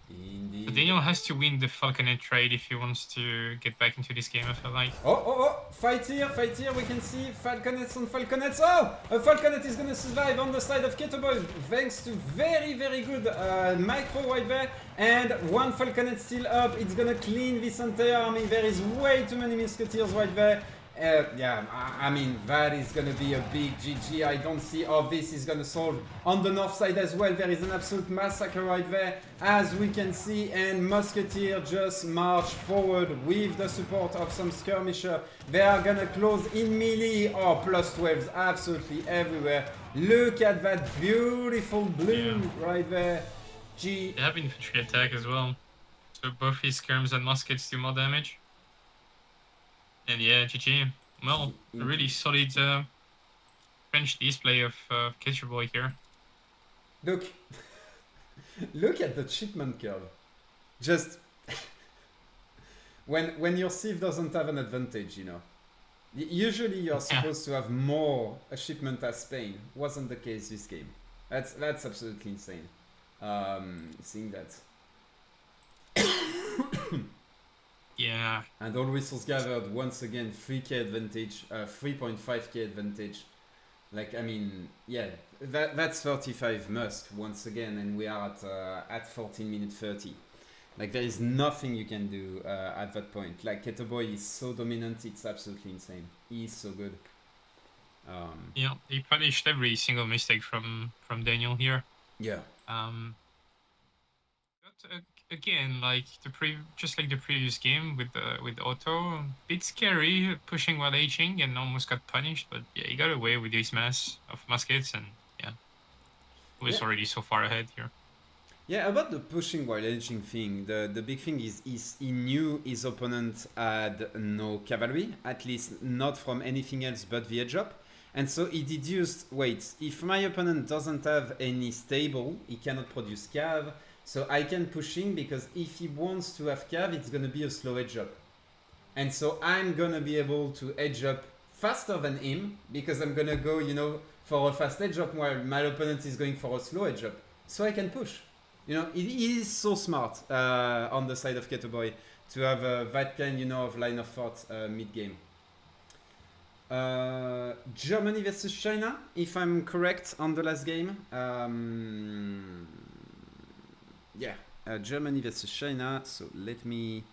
Speaker 2: Indeed.
Speaker 1: But Daniel has to win the Falconet trade if he wants to get back into this game, I feel like.
Speaker 2: Oh! Fight here! We can see falconets on falconets. Oh! A falconet is gonna survive on the side of Keturboy thanks to very good micro right there. And 1 falconet still up. It's gonna clean this entire army. There is way too many musketeers right there. Yeah, I mean, that is gonna be a big GG. I don't see how this is gonna solve. On the north side as well, there is an absolute massacre right there, as we can see, and Musketeer just march forward with the support of some skirmisher. They are gonna close in melee. Oh, plus 12s absolutely everywhere. Look at that beautiful blue right there.
Speaker 1: They have infantry attack as well, so both his skirms and muskets do more damage. And yeah, GG. Well, a really solid French display of Keturboy here.
Speaker 2: Look at the shipment curve. Just when your thief doesn't have an advantage, you know. Usually you are supposed to have more a shipment as Spain. Wasn't the case this game. That's absolutely insane. Seeing that.
Speaker 1: Yeah.
Speaker 2: And all resource gathered, once again, 3k advantage, 3.5k advantage. Like, I mean, yeah, that's 35 musk once again, and we are at 14 minutes 30. Like, there is nothing you can do at that point. Like, Keturboy is so dominant, it's absolutely insane. He is so good.
Speaker 1: Yeah, he punished every single mistake from Daniel here.
Speaker 2: Yeah.
Speaker 1: But again, like just like the previous game with Otto, bit scary, pushing while aging, and almost got punished. But yeah, he got away with his mass of muskets, and yeah, he was already so far ahead here.
Speaker 2: Yeah, about the pushing while aging thing, the big thing is he knew his opponent had no cavalry, at least not from anything else but the edge up. And so he deduced, wait, if my opponent doesn't have any stable, he cannot produce cav, so I can push him because if he wants to have cav, it's gonna be a slow edge up. And so I'm gonna be able to edge up faster than him because I'm gonna go, you know, for a fast edge up while my opponent is going for a slow edge up. So I can push. You know, it is so smart on the side of Keturboy to have that kind, you know, of line of thought mid game. Germany versus China, if I'm correct on the last game. Yeah, Germany versus China. So let me.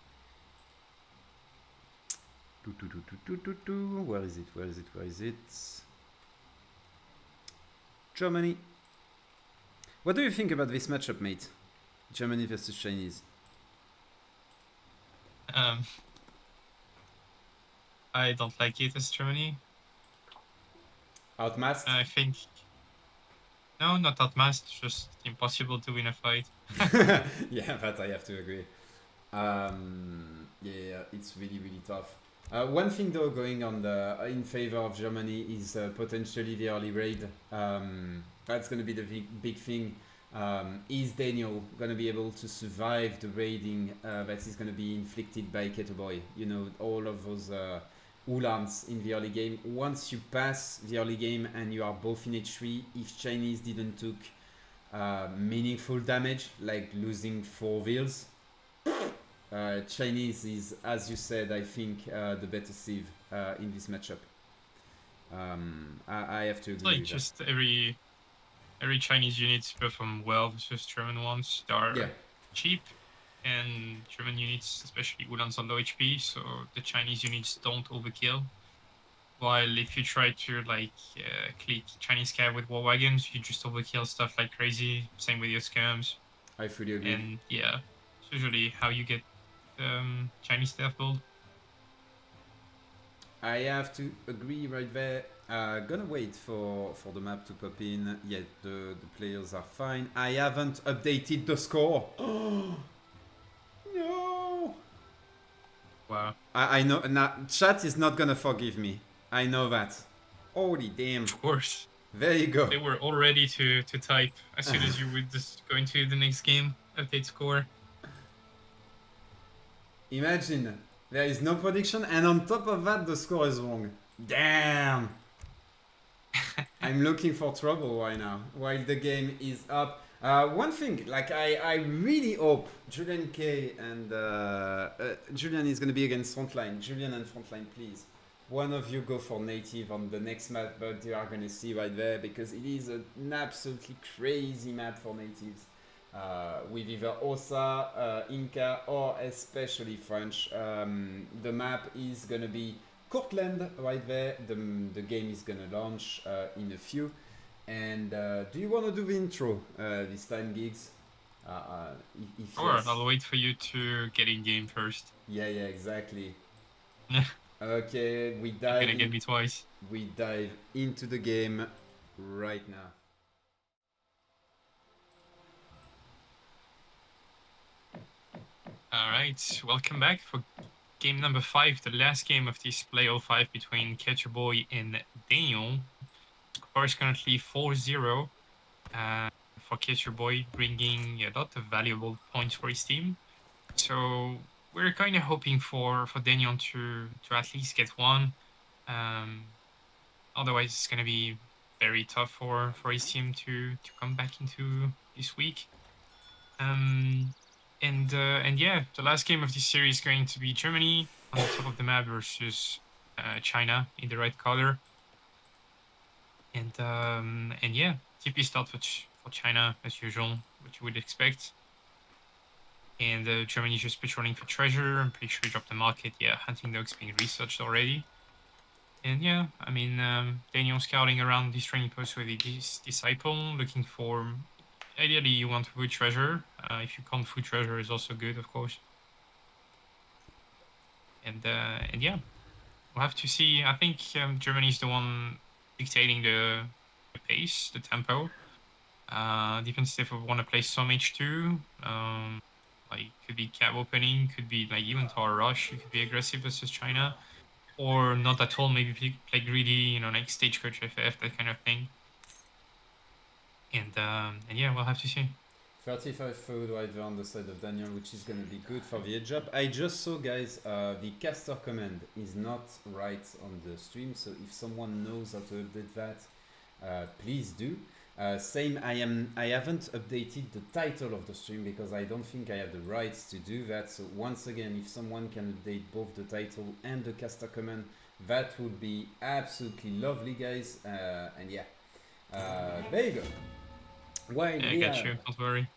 Speaker 2: Where is it? Where is it? Where is it? Germany. What do you think about this matchup, mate? Germany versus Chinese.
Speaker 1: I don't like it as Germany.
Speaker 2: Outmasked?
Speaker 1: I think. No, not outmasked, just impossible to win a fight.
Speaker 2: Yeah, that I have to agree. Yeah, it's really, really tough. One thing though, going on the in favor of Germany is potentially the early raid. That's going to be the big thing. Is Daniel going to be able to survive the raiding that is going to be inflicted by Keturboy? You know, all of those Ulans in the early game. Once you pass the early game and you are both in H3, if Chinese didn't took meaningful damage, like losing 4 wheels, Chinese is, as you said, I think the better sieve in this matchup. I have to agree.
Speaker 1: Like just that. every Chinese unit perform well versus German ones. They are cheap, and German units, especially Ulans, are low HP, so the Chinese units don't overkill. While if you try to like click Chinese cav with war wagons, you just overkill stuff like crazy. Same with your skirms.
Speaker 2: I fully agree.
Speaker 1: And yeah, it's usually how you get Chinese death build.
Speaker 2: I have to agree right there. Gonna wait for the map to pop in. Yeah, the players are fine. I haven't updated the score. No.
Speaker 1: Wow.
Speaker 2: I know. Now, chat is not gonna forgive me. I know that. Holy damn.
Speaker 1: Of course.
Speaker 2: There you go.
Speaker 1: They were all ready to type as soon as you would just go into the next game, update score.
Speaker 2: Imagine, there is no prediction, and on top of that, the score is wrong. Damn! I'm looking for trouble right now, while the game is up. One thing, like, I really hope JulianK and Julian is going to be against Frontline. Julian and Frontline, please. One of you go for native on the next map, but you are going to see right there, because it is an absolutely crazy map for natives. With either OSA, Inca, or especially French. The map is gonna be Courtland right there. The game is gonna launch in a few. And do you want to do the intro this time, Gigs? If
Speaker 1: Sure,
Speaker 2: yes.
Speaker 1: I'll wait for you to get in game first.
Speaker 2: Yeah, exactly. Okay, we dive.
Speaker 1: You're gonna get me twice.
Speaker 2: We dive into the game right now.
Speaker 1: Alright, welcome back for game number 5, the last game of this play 05 between Keturboy and Daniel. Score is currently 4-0 for Keturboy, bringing a lot of valuable points for his team. So we're kind of hoping for Daniel to at least get one. Otherwise, it's going to be very tough for his team to come back into this week. And yeah, the last game of this series is going to be Germany on the top of the map versus China in the right color. And yeah, TP start for China as usual, what you would expect. And Germany just patrolling for treasure. I'm pretty sure he dropped the market. Yeah, hunting dogs being researched already. And yeah, I mean, Daniel scouting around this training post with his disciple, looking for. Ideally, you want food treasure. If you can't, food treasure is also good, of course. And yeah, we'll have to see. I think Germany is the one dictating the pace, the tempo. Depends if we want to play some H2. Like could be cab opening, could be like even tower rush. You could be aggressive versus China. or not at all. Maybe play greedy, you know, like stagecoach FF, that kind of thing. And yeah, we'll have to see.
Speaker 2: 35 food right there on the side of Daniel, which is going to be good for the edge up. I just saw, guys, the caster command is not right on the stream, so if someone knows how to update that, please do. Same, I haven't updated the title of the stream because I don't think I have the rights to do that. So once again, if someone can update both the title and the caster command, that would be absolutely lovely, guys. And yeah, there you go. While
Speaker 1: Yeah, I
Speaker 2: we
Speaker 1: got
Speaker 2: have
Speaker 1: you. Don't worry.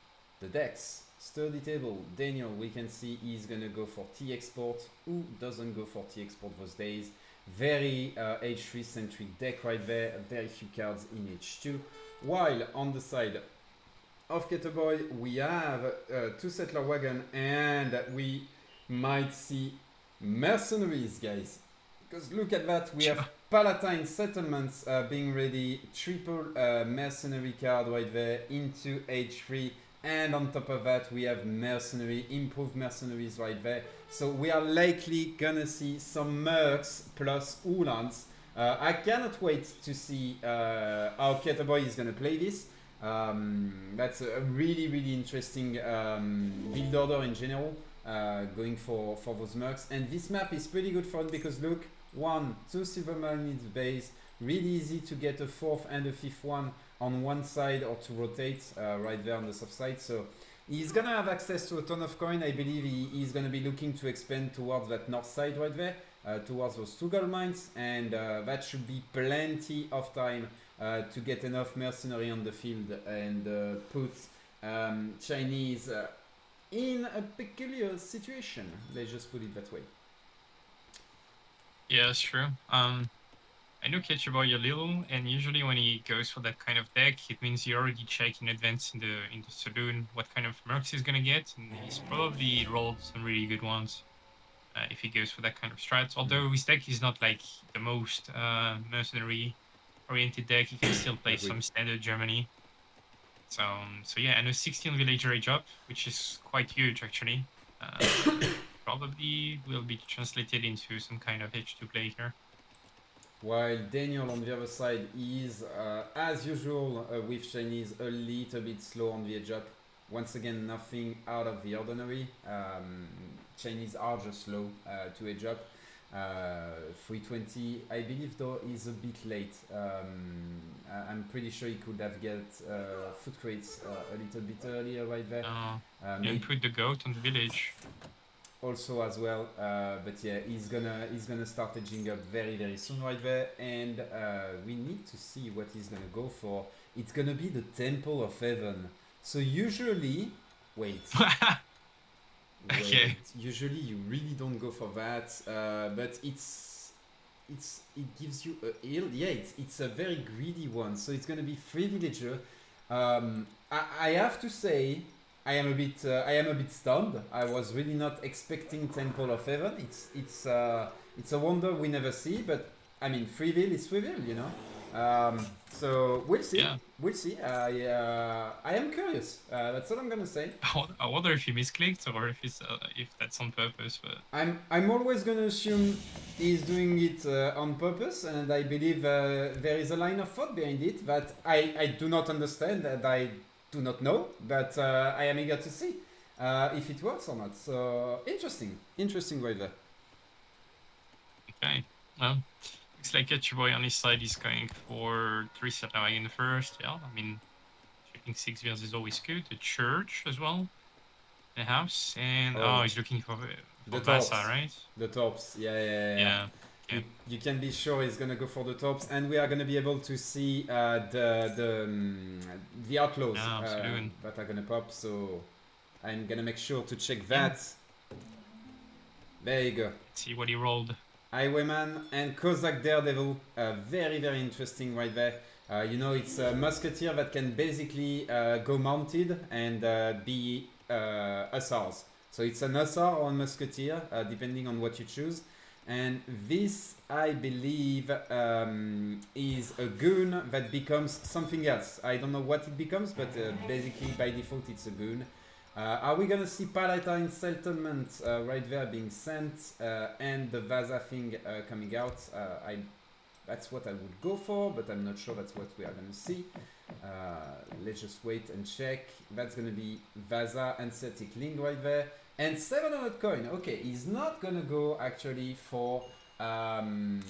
Speaker 2: the decks, sturdy table, Daniel, we can see he's gonna go for T export. Who doesn't go for T export those days? Very H3 centric deck right there, very few cards in H2. While on the side of Keturboy, we have 2 settler wagon, and we might see mercenaries, guys. Because look at that, we have Palatine settlements being ready, triple mercenary card right there into H3, and on top of that we have mercenary, improved mercenaries right there. So we are likely gonna see some mercs plus Uhlans. I cannot wait to see how Keturboy is gonna play this. That's a really interesting build order in general, going for those mercs. And this map is pretty good for it because look, 1, 2 silver marines base, really easy to get a 4th and a 5th one on one side or to rotate right there on the soft side. So he's gonna have access to a ton of coin. I believe he's gonna be looking to expand towards that north side right there, towards those 2 gold mines, and that should be plenty of time to get enough mercenary on the field and put Chinese in a peculiar situation. Let's just put it that way.
Speaker 1: Yeah, that's true. I know Keturboy a little, and usually when he goes for that kind of deck, it means he already checked in advance in the saloon what kind of mercs he's gonna get, and he's probably rolled some really good ones if he goes for that kind of strat. Although his deck is not like the most mercenary oriented deck, he can still play some standard Germany. So yeah, and a 16 villager age up, which is quite huge actually. Probably will be translated into some kind of H2 play here.
Speaker 2: While Daniel on the other side is, as usual with Chinese, a little bit slow on the edge up. Once again, nothing out of the ordinary. Chinese are just slow to edge up. 320, I believe though, is a bit late. I'm pretty sure he could have get foot crates a little bit earlier right there.
Speaker 1: Maybe put the goat on the village.
Speaker 2: Also as well, but yeah, he's gonna start edging up very soon right there, and we need to see what he's gonna go for. It's gonna be the Temple of Heaven. So usually, wait.
Speaker 1: Okay.
Speaker 2: Usually you really don't go for that, but it gives you a heal. Yeah, it's a very greedy one. So it's gonna be 3 villager. I have to say, I am a bit stunned. I was really not expecting Temple of Heaven. It's a wonder we never see, but I mean, free will is free will, you know. So we'll see.
Speaker 1: Yeah.
Speaker 2: We'll see. I am curious. That's all I'm gonna say.
Speaker 1: I wonder if he misclicked or if that's on purpose. But
Speaker 2: I'm always gonna assume he's doing it on purpose, and I believe there is a line of thought behind it that I do not understand, and I do not know, but I am eager to see if it works or not. So interesting right there.
Speaker 1: Okay, well, looks like Keturboy on his side is going for 3 settler in the first. Yeah, I mean, shooting 6 villas is always good. The church as well, the house, and he's looking for Vasa, right?
Speaker 2: The tops, yeah. Okay. You can be sure he's gonna go for the tops, and we are gonna be able to see the outlaws that are gonna pop. So I'm gonna make sure to check that. There you go.
Speaker 1: Let's see what he rolled.
Speaker 2: Highwayman and Cossack Daredevil, very interesting right there. You know, it's a musketeer that can basically go mounted and be hussars. So it's an hussar or a musketeer, depending on what you choose. And this, I believe, is a goon that becomes something else. I don't know what it becomes, but basically by default it's a goon. Are we gonna see Palatine settlement right there being sent and the Vaza thing coming out? That's what I would go for, but I'm not sure that's what we are gonna see. Let's just wait and check. That's gonna be Vaza and Celtic Link right there. And 700 coin. Okay, he's not gonna go actually for the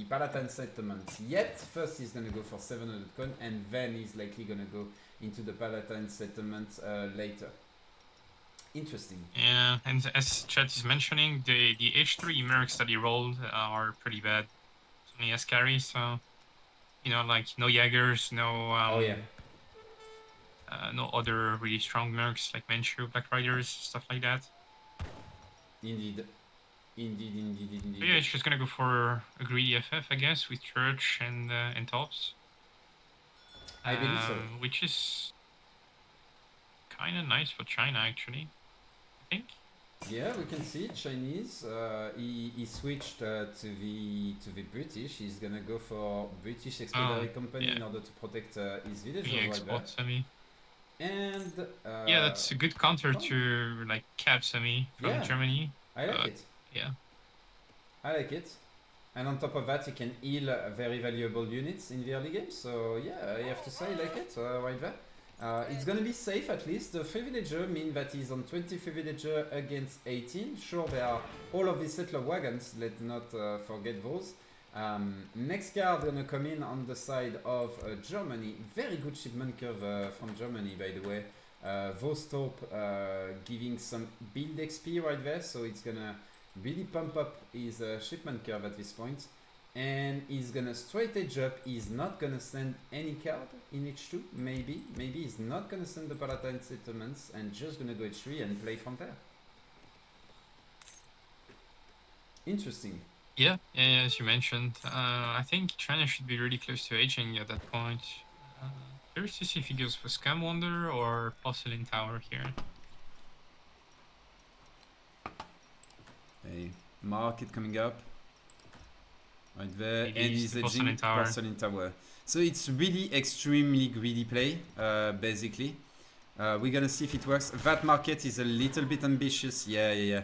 Speaker 2: Palatine settlement yet. First he's gonna go for 700 coin and then he's likely gonna go into the Palatine settlement later. Interesting.
Speaker 1: Yeah, and as Chat is mentioning, the H3 mercs that he rolled are pretty bad. Only as carry, so you know, like no Jaegers, no no other really strong mercs like Manchu, Black Riders, stuff like that.
Speaker 2: Indeed. Indeed.
Speaker 1: So yeah, it's just gonna go for a greedy FF, I guess, with Church and tops.
Speaker 2: I believe so.
Speaker 1: Which is kind of nice for China, actually. I think.
Speaker 2: Yeah, we can see Chinese. He switched to the British. He's gonna go for British Expeditionary Company in order to protect his villagers right there. And
Speaker 1: yeah, that's a good counter to like Cap Semi from Germany.
Speaker 2: I like it.
Speaker 1: Yeah,
Speaker 2: I like it. And on top of that, you can heal very valuable units in the early game. So yeah, I have to say, I like it right there. It's gonna be safe at least. The 3 villager means that he's on 23 villager against 18. Sure, there are all of these settler wagons. Let's not forget those. Next card gonna come in on the side of Germany. Very good shipment curve from Germany, by the way. Vostop giving some build XP right there, so it's gonna really pump up his shipment curve at this point. And he's gonna straight edge up. He's not gonna send any card in H2. Maybe he's not gonna send the Palatine settlements and just gonna go H3 and play from there. Interesting.
Speaker 1: Yeah, as you mentioned, I think China should be really close to aging at that point. Curious to see if he goes for Scam Wonder or Porcelain Tower here.
Speaker 2: A market coming up. Right there, and he's
Speaker 1: edging
Speaker 2: Porcelain Tower. So it's really extremely greedy play, basically. We're gonna see if it works. That market is a little bit ambitious. Yeah.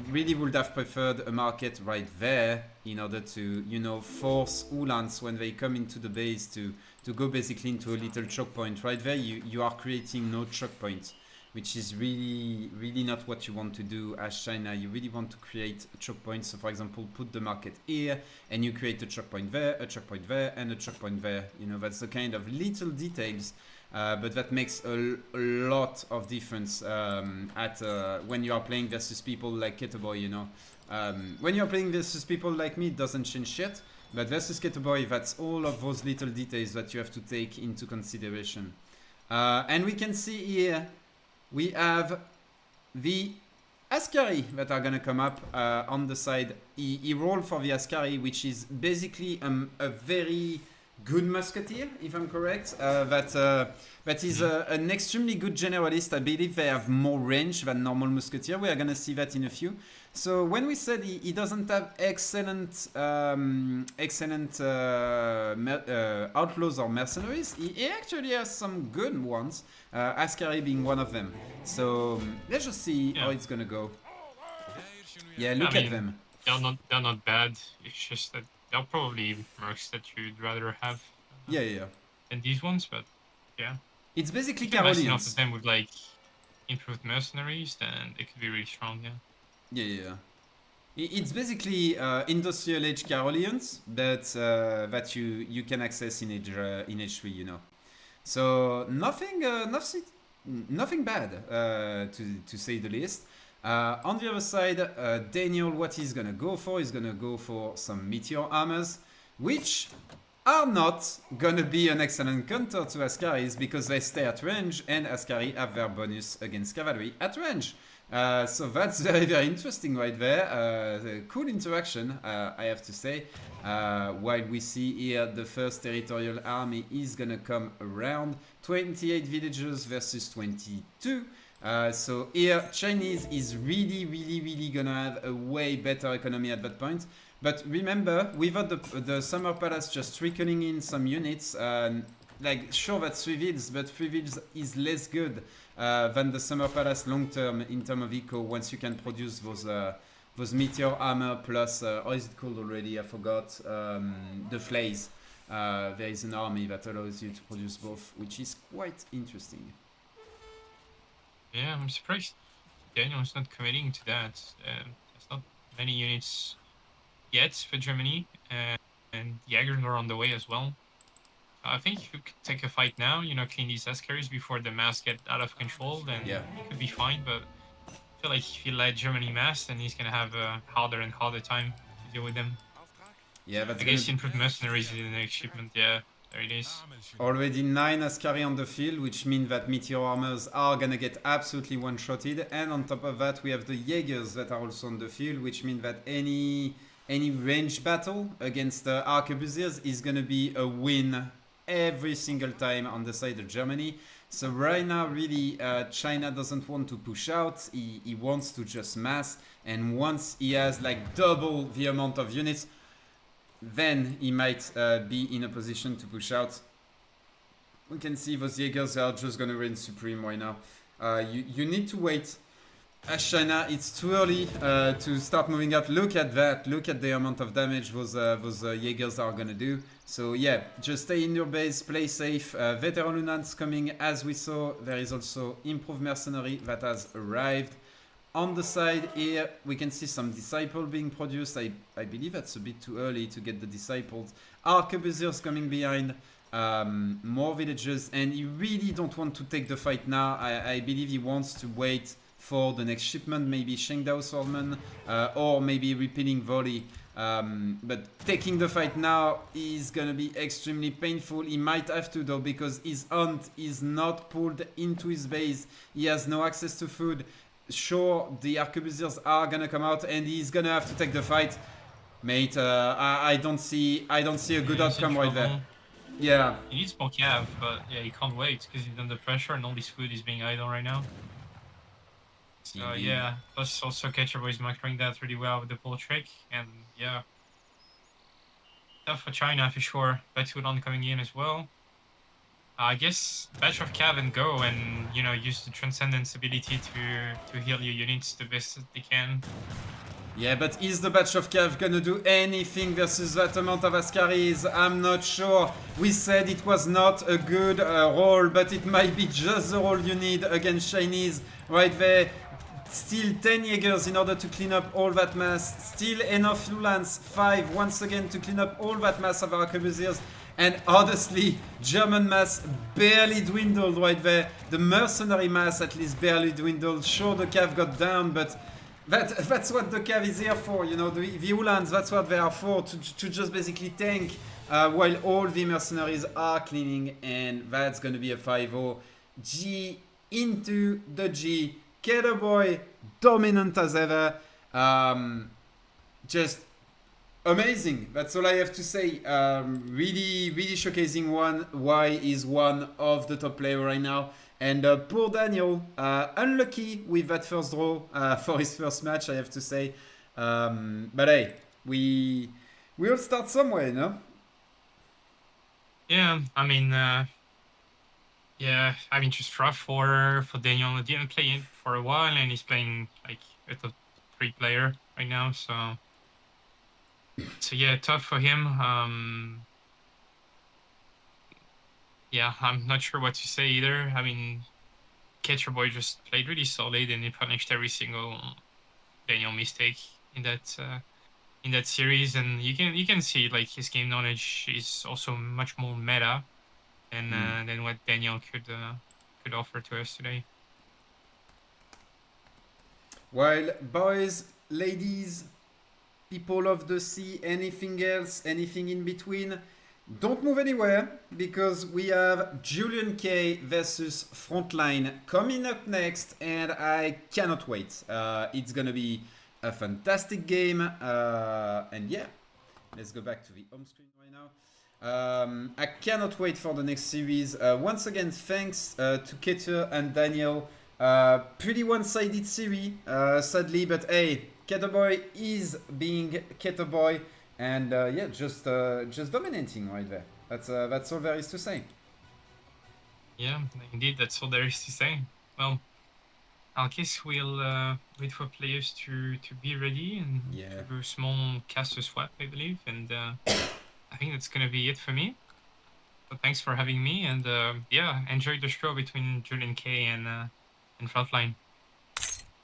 Speaker 2: Really would have preferred a market right there in order to, you know, force Ulans when they come into the base to go basically into a little choke point. Right there, you are creating no choke point, which is really not what you want to do as China. You really want to create a choke point. So for example, put the market here and you create a choke point there, a choke point there, and a choke point there. You know, that's the kind of little details, but that makes a lot of difference when you are playing versus people like Keturboy, you know. When you're playing versus people like me, it doesn't change shit. But versus Keturboy, that's all of those little details that you have to take into consideration. And we can see here, we have the Askari that are gonna come up on the side. He rolled for the Askari, which is basically a very good musketeer, if I'm correct. That is an extremely good generalist. I believe they have more range than normal musketeer. We are gonna see that in a few. So when we said he doesn't have excellent outlaws or mercenaries, he actually has some good ones, Askari being one of them. So let's just see how it's gonna go. Yeah, look at them.
Speaker 1: They're not bad. It's just that they're probably mercs that you'd rather have. Than these ones, but yeah.
Speaker 2: It's basically
Speaker 1: Carolians. Enough of them with like improved mercenaries, then it could be really strong.
Speaker 2: Yeah. It's basically industrial age Carolians that you can access in H3, you know. So nothing bad to say the least. On the other side, Daniel, what he's gonna go for? He's gonna go for some meteor armors, which are not gonna be an excellent counter to Askaris because they stay at range and Askari have their bonus against cavalry at range. So that's very interesting right there. Cool interaction, I have to say. While we see here the first territorial army is gonna come around. 28 villagers versus 22. So here Chinese is really gonna have a way better economy at that point. But remember, without the Summer Palace just trickling in some units, like sure that's 3 wheels, but 3 wheels is less good than the Summer Palace long term in terms of eco. Once you can produce those meteor armor plus how is it called already? I forgot. The flays. There is an army that allows you to produce both, which is quite interesting.
Speaker 1: Yeah, I'm surprised Daniel's not committing to that. There's not many units yet for Germany, and Jaegers are on the way as well. I think if you could take a fight now, clean these Askaris before the mass get out of control, then
Speaker 2: Yeah.
Speaker 1: it could be fine. But I feel like if you let Germany mass, then he's gonna have a harder and harder time to deal with them.
Speaker 2: Yeah, that's
Speaker 1: I guess the improved mercenaries in the next shipment. Yeah, there it is.
Speaker 2: Already 9 Askari on the field, which means that meteor armors are gonna get absolutely one-shotted. And on top of that, we have the Jaegers that are also on the field, which means that any range battle against arquebusiers is gonna be a win every single time on the side of Germany. So right now, really, China doesn't want to push out. He wants to just mass. And once he has like double the amount of units, then he might be in a position to push out. We can see those Jaegers are just gonna reign supreme right now. You need to wait. As China, it's too early to start moving out. Look at that. Look at the amount of damage those Jaegers are gonna do. So yeah, just stay in your base, play safe. Veteran Lunans coming as we saw. There is also improved mercenary that has arrived. On the side here, we can see some disciple being produced. I believe that's a bit too early to get the disciples. Arquebusiers coming behind. More villages, and you really don't want to take the fight now. I believe he wants to wait for the next shipment, maybe Shengdao Swordman, or maybe repealing volley. But taking the fight now is gonna be extremely painful. He might have to though, because his hunt is not pulled into his base. He has no access to food. Sure, the arquebusiers are gonna come out, and he's gonna have to take the fight. Mate, I don't see a good outcome right there. Yeah.
Speaker 1: He needs more cav, but yeah, he can't wait because he's under pressure and all this food is being idle right now. So yeah, plus also Keturboy is macroing that really well with the pull trick, and yeah, tough for China for sure. Betudon coming in as well. I guess batch of cav and go, and use the Transcendence ability to heal your units the best that they can.
Speaker 2: Yeah, but is the batch of Cav gonna do anything versus that amount of Askaris? I'm not sure. We said it was not a good roll, but it might be just the roll you need against Chinese right there. Still 10 Jaegers in order to clean up all that mass. Still enough Lulans, 5 once again to clean up all that mass of arquebusiers. And honestly, German mass barely dwindled right there. The mercenary mass at least barely dwindled. Sure, the Cav got down, but that's what the Cav is here for, the Ulans, that's what they are for, to just basically tank while all the mercenaries are cleaning, and that's gonna be a 5-0. G into the G. Keturboy, dominant as ever. Just amazing. That's all I have to say. Really, really showcasing why he's one of the top players right now. And poor Daniel, unlucky with that first draw for his first match, I have to say. But hey, we all start somewhere, no?
Speaker 1: Yeah, just rough for Daniel. He didn't play it for a while, and he's playing like a top 3 player right now. So yeah, tough for him. Yeah, I'm not sure what to say either. Keturboy just played really solid, and he punished every single Daniel mistake in that series. And you can see like his game knowledge is also much more meta than what Daniel could offer to us today.
Speaker 2: Well, boys, ladies, people of the sea, anything else, anything in between, don't move anywhere, because we have JulianK versus Frontline coming up next, and I cannot wait. It's gonna be a fantastic game, and yeah, let's go back to the home screen right now. I cannot wait for the next series. Once again, thanks to Ketur and Daniel. Pretty one-sided series, sadly, but hey, Keturboy is being Keturboy. And yeah, just dominating right there. That's all there is to say.
Speaker 1: Yeah, indeed, that's all there is to say. Well, I guess we'll wait for players to be ready and
Speaker 2: Yeah.
Speaker 1: to do a small caster swap, I believe. And I think that's gonna be it for me. So thanks for having me, and yeah, enjoy the show between JulianK and Frontline.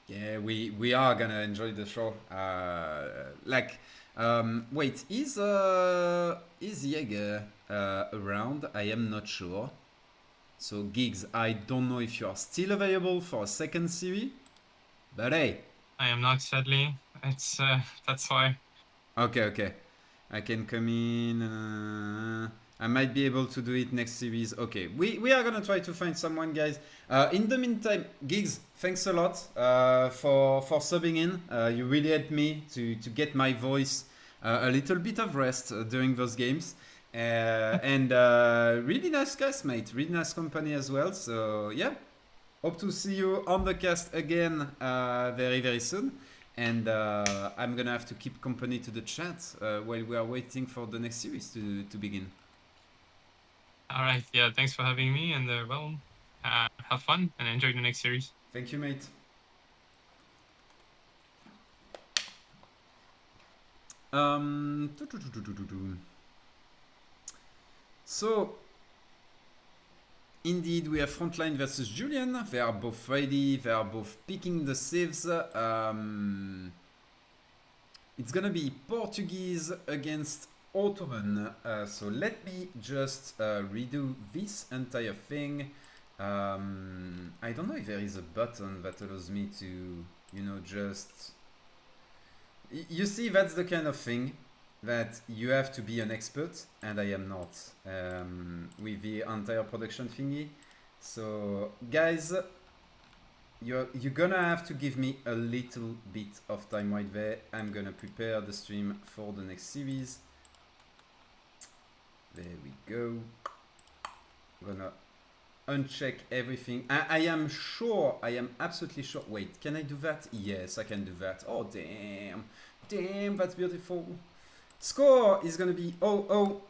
Speaker 2: Yeah, we are gonna enjoy the show. Wait, is Jaeger around? I am not sure. So Gigs, I don't know if you are still available for a second series, but hey.
Speaker 1: I am not, sadly. It's that's why.
Speaker 2: Okay, okay. I can come in. I might be able to do it next series. Okay, we are gonna try to find someone, guys. In the meantime, Gigs, thanks a lot for subbing in. You really helped me to get my voice a little bit of rest during those games. And really nice cast, mate. Really nice company as well. So yeah, hope to see you on the cast again very very soon. And I'm gonna have to keep company to the chat while we are waiting for the next series to begin.
Speaker 1: All right, yeah, thanks for having me, and well, have fun and enjoy the next series.
Speaker 2: Thank you, mate. Um, so, indeed, we have Frontline versus Julian. They are both ready. They are both picking the civs. It's gonna be Portuguese against Ottoman. So let me just redo this entire thing. I don't know if there is a button that allows me to, you know, just... You see, that's the kind of thing that you have to be an expert, and I am not, with the entire production thingy. So, guys, you're gonna have to give me a little bit of time right there. I'm gonna prepare the stream for the next series. There we go. Gonna uncheck everything. I am sure, I am absolutely sure. Wait, can I do that? Yes, I can do that. Oh, damn. Damn, that's beautiful. Score is gonna be 0-0.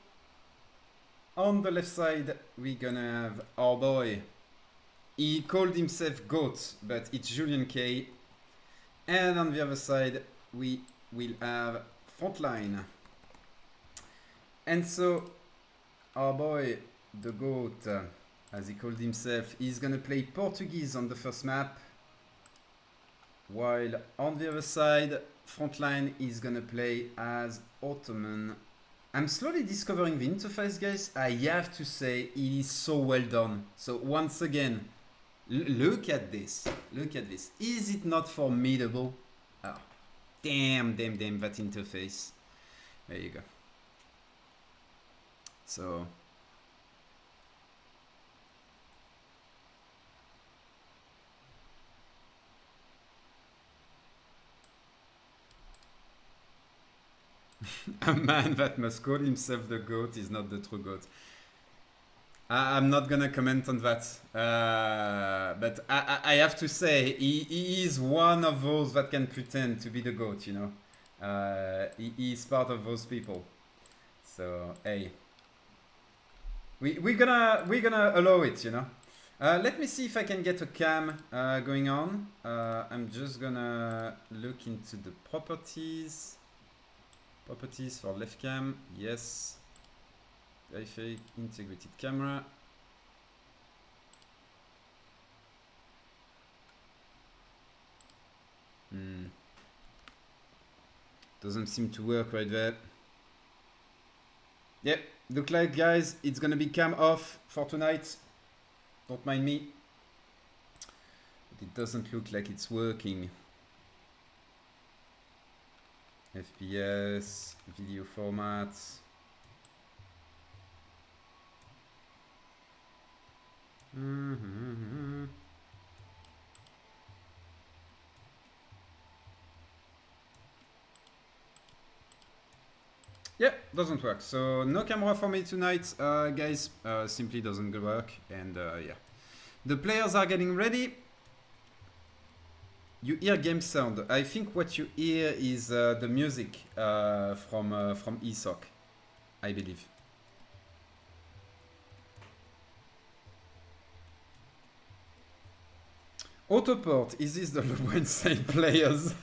Speaker 2: On the left side, we're gonna have our boy. He called himself GOAT, but it's JulianK. And on the other side, we will have Frontline. And so, our boy, the GOAT, as he called himself, is gonna play Portuguese on the first map. While on the other side, Frontline is gonna play as Ottoman. I'm slowly discovering the interface, guys. I have to say, it is so well done. So once again, look at this. Look at this. Is it not formidable? Oh, damn, that interface. There you go. So... A man that must call himself the GOAT is not the true GOAT. I'm not gonna comment on that, but I have to say he is one of those that can pretend to be the GOAT, you know. He is part of those people. So hey, we're gonna allow it, you know. Let me see if I can get a cam going on. I'm just gonna look into the properties. Properties for left cam, yes. Verify integrated camera. Doesn't seem to work right there. Yep, look like, guys, it's gonna be cam off for tonight. Don't mind me. But it doesn't look like it's working. FPS, video formats. Yeah, doesn't work. So no camera for me tonight, guys. Simply doesn't work. And yeah, the players are getting ready. You hear game sound. I think what you hear is the music from ESOC, I believe. Autoport, is this the LeBron side players?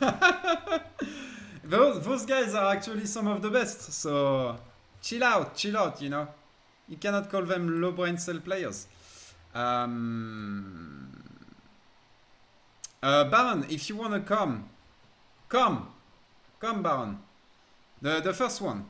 Speaker 2: Those guys are actually some of the best, so chill out, you know. You cannot call them low brain cell players. Baron, if you wanna come, Baron. The first one.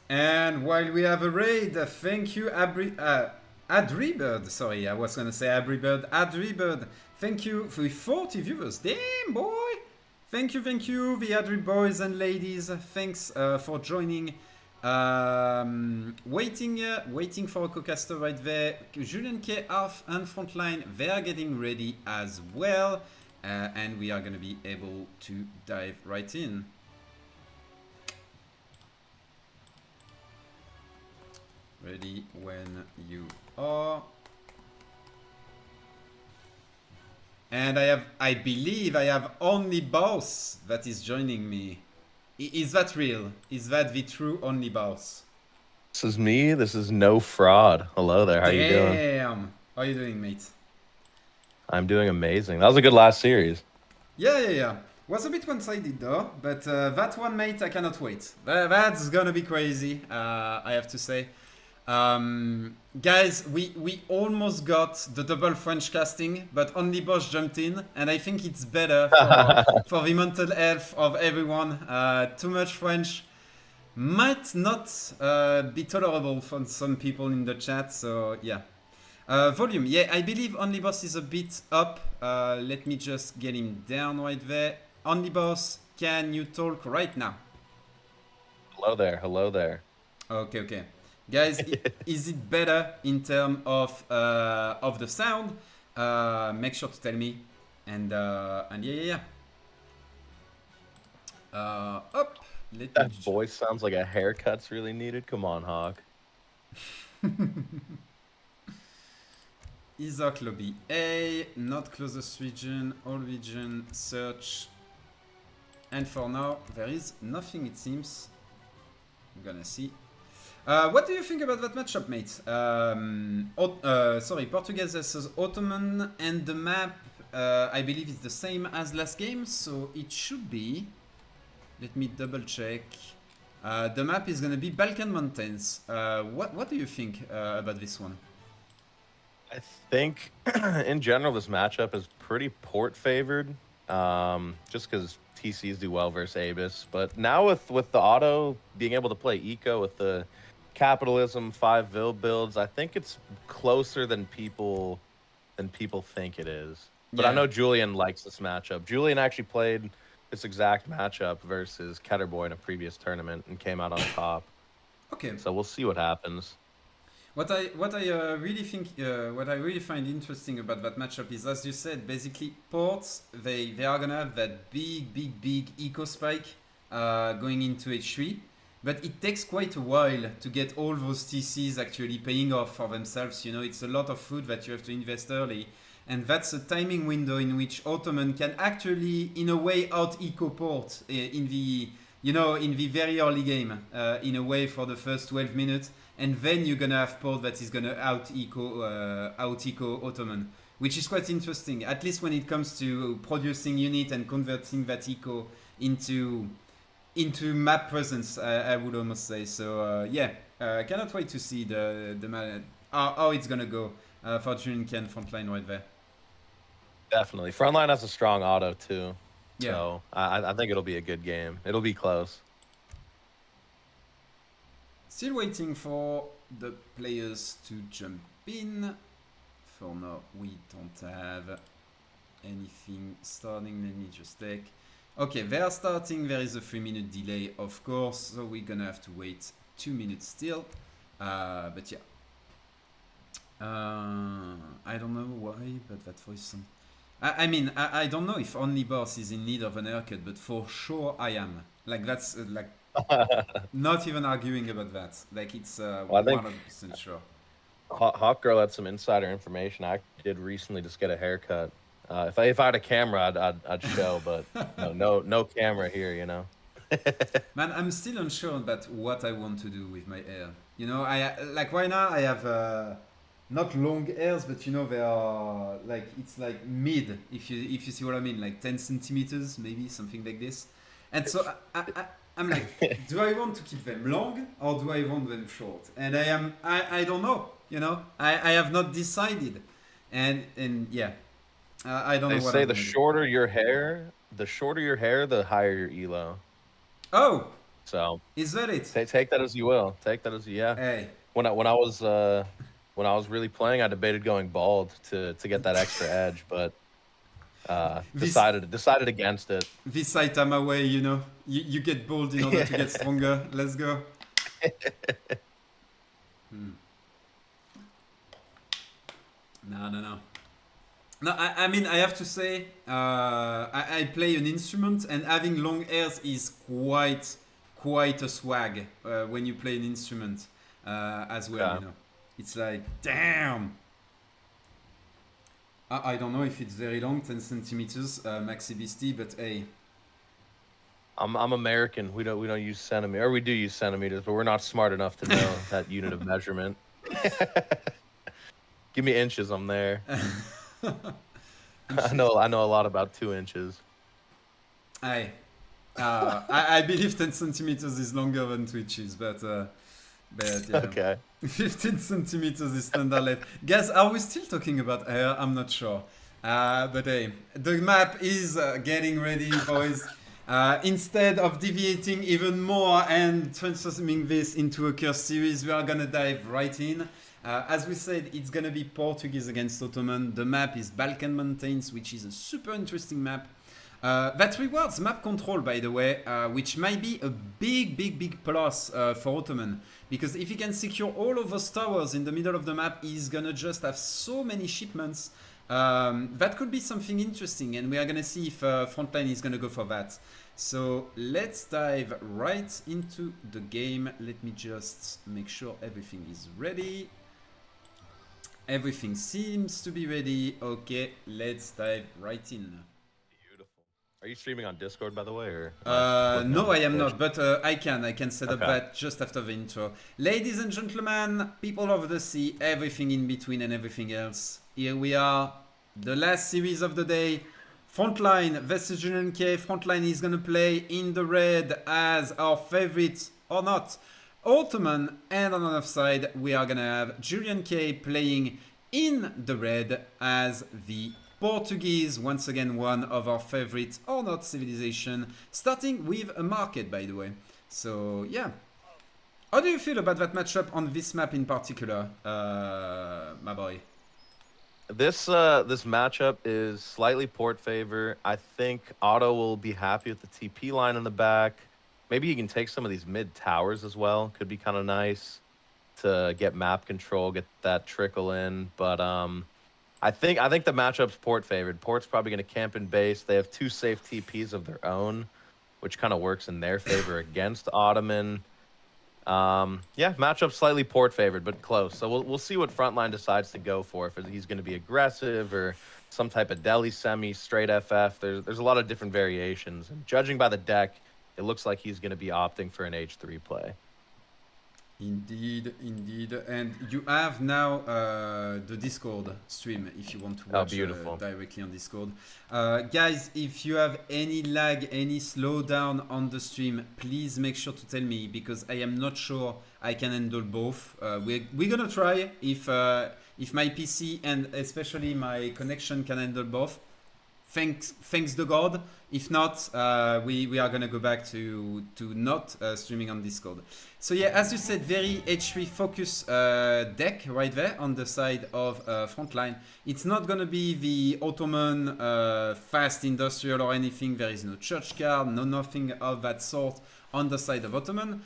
Speaker 2: And while we have a raid, thank you, Adribird. Sorry, I was gonna say Abribird. Adribird, thank you for 40 viewers. Damn, boy! Thank you, the Adri boys and ladies. Thanks for joining. Waiting for a co-caster right there. JulianK, Arf, and Frontline, they're getting ready as well. And we are gonna be able to dive right in. Ready when you are. And I believe I have only boss that is joining me. Is that real? Is that the true only boss?
Speaker 3: This is me. This is no fraud. Hello there. How you doing?
Speaker 2: Damn. How are you doing, mate?
Speaker 3: I'm doing amazing. That was a good last series.
Speaker 2: Yeah. Was a bit one-sided though, but that one, mate, I cannot wait. That's gonna be crazy, I have to say. Guys, we almost got the double French casting, but only Bosch jumped in, and I think it's better for the mental health of everyone. Too much French might not be tolerable for some people in the chat, so yeah. Volume, yeah, I believe Only Boss is a bit up. Let me just get him down right there. Only Boss, can you talk right now?
Speaker 3: Hello there. Hello there.
Speaker 2: Okay. Guys, is it better in terms of the sound? Make sure to tell me. And yeah. Up.
Speaker 3: That voice sounds like a haircut's really needed. Come on, Hawk.
Speaker 2: ESOC lobby A, not closest region, all region search. And for now, there is nothing, it seems. I'm gonna see. What do you think about that matchup, mate? Sorry, Portuguese versus Ottoman, and the map, I believe, is the same as last game, so it should be. Let me double check. The map is gonna be Balkan Mountains. What do you think about this one?
Speaker 3: I think, in general, this matchup is pretty port favored, just because TCs do well versus Abus. But now with the auto being able to play eco with the capitalism 5 vil builds, I think it's closer than people think it is. But yeah. I know Julian likes this matchup. Julian actually played this exact matchup versus Keturboy in a previous tournament and came out on top.
Speaker 2: Okay.
Speaker 3: So we'll see what happens.
Speaker 2: What I really find interesting about that matchup is, as you said, basically ports, they are gonna have that big eco spike going into H3, but it takes quite a while to get all those TCs actually paying off for themselves. You know, it's a lot of food that you have to invest early, and that's a timing window in which Ottoman can actually, in a way, out eco port in the very early game, in a way, for the first 12 minutes. And then you're gonna have port that is gonna out eco Ottoman, which is quite interesting. At least when it comes to producing unit and converting that eco into map presence, I would almost say. So yeah, cannot wait to see how it's gonna go for JulianK and Frontline right there.
Speaker 3: Definitely, Frontline has a strong auto too.
Speaker 2: Yeah.
Speaker 3: So I think it'll be a good game. It'll be close.
Speaker 2: Still waiting for the players to jump in. For now, we don't have anything starting. Let me just take. Okay, they are starting. There is a 3-minute delay, of course, so we're gonna have to wait 2 minutes still. But yeah. I don't know why, but that voice. I mean, I don't know if Only Boss is in need of an haircut, but for sure I am. Like, that's not even arguing about that. Like, it's 100% sure.
Speaker 3: Hawk Girl had some insider information. I did recently just get a haircut. If I had a camera, I'd show, but no camera here, you know.
Speaker 2: Man, I'm still unsure about what I want to do with my hair. You know, I like right now I have not long hairs, but you know they are like it's like mid, if you see what I mean, like 10 centimeters maybe something like this. And so I'm like, do I want to keep them long or do I want them short? And I don't know. You know, I have not decided, and yeah, I don't
Speaker 3: They
Speaker 2: know what
Speaker 3: say
Speaker 2: I'm
Speaker 3: the
Speaker 2: gonna do.
Speaker 3: shorter your hair, the higher your elo.
Speaker 2: Oh,
Speaker 3: So
Speaker 2: is that it?
Speaker 3: take that as you will. Take that as yeah.
Speaker 2: Hey.
Speaker 3: When I was really playing, I debated going bald to get that extra edge, but
Speaker 2: This
Speaker 3: decided against it.
Speaker 2: this Saitama way, you know, you get bold in order to get stronger. Let's go. No. No, I mean, I have to say, I play an instrument, and having long hairs is quite a swag when you play an instrument as well.
Speaker 3: Yeah.
Speaker 2: You know, it's like damn. I don't know if it's very long, 10 centimeters, maxi beastie, but hey,
Speaker 3: I'm American. We don't use centimeters, or we do use centimeters, but we're not smart enough to know that unit of measurement. Give me inches. I'm there. I know a lot about 2 inches.
Speaker 2: I I believe 10 centimeters is longer than 2 inches, but yeah.
Speaker 3: Okay.
Speaker 2: 15 centimeters is standard length. Guys, are we still talking about air? I'm not sure. But hey, the map is getting ready, boys. Instead of deviating even more and transforming this into a curse series, we are gonna dive right in. As we said, it's gonna be Portuguese against Ottoman. The map is Balkan Mountains, which is a super interesting map. That rewards map control, by the way, which might be a big plus for Ottoman. Because if he can secure all of those towers in the middle of the map, he's gonna just have so many shipments. That could be something interesting, and we are gonna see if Frontline is gonna go for that. So let's dive right into the game. Let me just make sure everything is ready. Everything seems to be ready. Okay, let's dive right in.
Speaker 3: Beautiful. Are you streaming on Discord, by the way, or?
Speaker 2: No, I am not, but I can set up
Speaker 3: Okay.
Speaker 2: that just after the intro. Ladies and gentlemen, people of the sea, everything in between and everything else. Here we are, the last series of the day. Frontline versus JulianK. Frontline is gonna play in the red as our favorite, or not, Ottoman, and on the other side we are gonna have JulianK playing in the red as the Portuguese, once again one of our favorite or not civilization, starting with a market, by the way. So yeah, how do you feel about that matchup on this map in particular, my boy?
Speaker 3: This matchup is slightly port favor. I think Otto will be happy with the TP line in the back. Maybe he can take some of these mid towers as well. Could be kind of nice to get map control, get that trickle in. But I think the matchup's port favored. Port's probably going to camp in base. They have 2 safe TPs of their own, which kind of works in their favor against Ottoman. Yeah, matchup slightly port favored, but close. So we'll see what Frontline decides to go for. If he's going to be aggressive or some type of deli semi, straight FF. There's a lot of different variations. And judging by the deck, it looks like he's going to be opting for an H3 play.
Speaker 2: Indeed. And you have now the Discord stream if you want to watch directly on Discord. Guys, if you have any lag, any slowdown on the stream, please make sure to tell me, because I am not sure I can handle both. We're gonna try if my PC and especially my connection can handle both. Thanks to God. If not, we are gonna go back to not streaming on Discord. So yeah, as you said, very H3 focus deck right there on the side of Frontline. It's not gonna be the Ottoman fast industrial or anything. There is no church card, nothing of that sort on the side of Ottoman.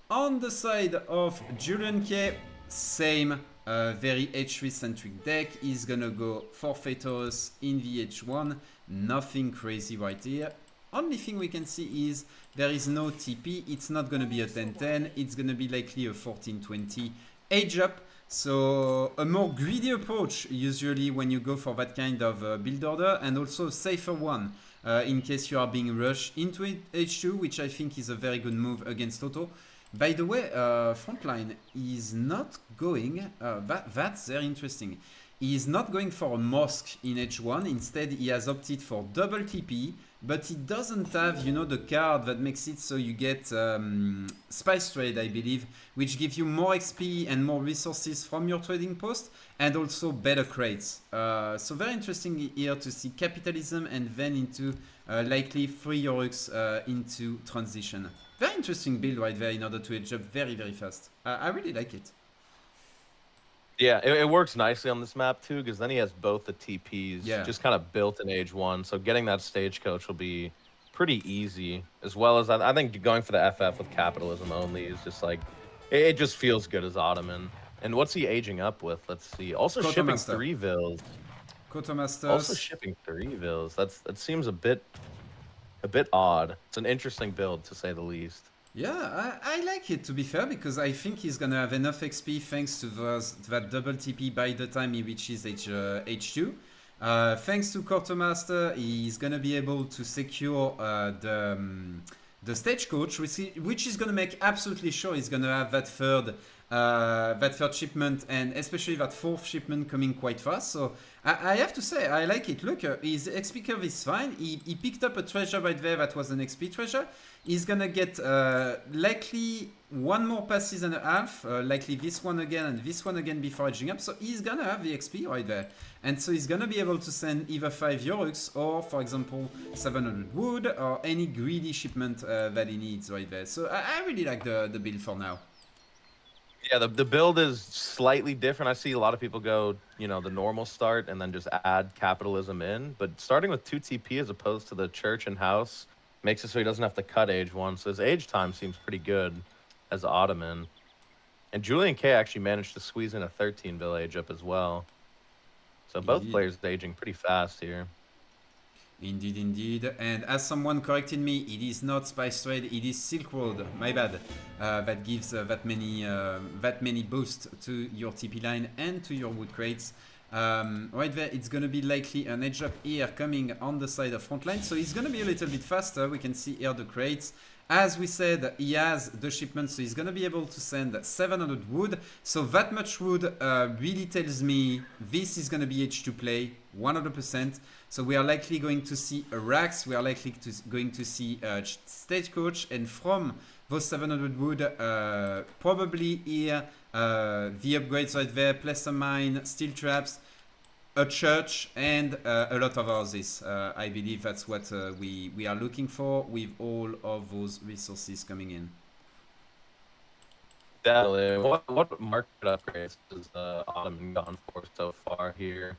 Speaker 2: On the side of JulianK, same. Very H3 centric deck. Is gonna go for Phaetos in the H1. Nothing crazy right here. Only thing we can see is there is no TP. It's not gonna be a 10-10. It's gonna be likely a 14-20 age up. So a more greedy approach usually when you go for that kind of build order, and also a safer one in case you are being rushed into H2, which I think is a very good move against Otto. By the way, Frontline is not going, that's very interesting. He is not going for a mosque in H1, instead he has opted for double TP, but he doesn't have, you know, the card that makes it so you get Spice Trade, I believe, which gives you more XP and more resources from your trading post, and also better crates. So very interesting here to see capitalism and then into likely 3 Yorux into transition. Very interesting build right there in order to edge up very, very fast. I really like it.
Speaker 3: Yeah, it works nicely on this map too, because then he has both the TPs
Speaker 2: Yeah.
Speaker 3: just kind of built in age 1. So getting that stagecoach will be pretty easy, as well as I think going for the FF with capitalism only is just like, it just feels good as Ottoman. And what's he aging up with? Let's see. Also shipping
Speaker 2: Quartermaster.
Speaker 3: 3 vills.
Speaker 2: Quartermasters.
Speaker 3: Also shipping 3 vills. That seems a bit odd. It's an interesting build to say the least.
Speaker 2: Yeah, I like it, to be fair, because I think he's gonna have enough XP thanks to that double TP by the time he reaches H2. Thanks to Quartermaster, he's gonna be able to secure the stagecoach, which is gonna make absolutely sure he's gonna have that third shipment, and especially that fourth shipment coming quite fast. So I have to say, I like it. Look, his XP curve is fine. He picked up a treasure right there that was an XP treasure. He's gonna get likely one more passes and a half, likely this one again and this one again before edging up. So he's gonna have the XP right there. And so he's gonna be able to send either 5 Yorux or, for example, 700 wood or any greedy shipment that he needs right there. So I really like the build for now.
Speaker 3: Yeah, the build is slightly different. I see a lot of people go, you know, the normal start and then just add capitalism in. But starting with 2 TP as opposed to the church and house makes it so he doesn't have to cut age 1. So his age time seems pretty good as Ottoman. And JulianK actually managed to squeeze in a 13 vill age up as well. So both players aging pretty fast here.
Speaker 2: Indeed, indeed. And as someone corrected me, it is not Spice Trade, it is Silk Road. My bad. That gives that many boosts to your TP line and to your wood crates. Right there, it's going to be likely an edge up here coming on the side of Frontline. So it's going to be a little bit faster. We can see here the crates. As we said, he has the shipment, so he's going to be able to send 700 wood. So that much wood really tells me this is going to be H2 play, 100%. So we are likely going to see a Rax, we are likely going to see a stagecoach, and from those 700 wood, probably here, the upgrades right there, placer mine, steel traps, a church, and a lot of houses. I believe that's what we are looking for with all of those resources coming in.
Speaker 3: Definitely. What market upgrades has Ottoman gone for so far here?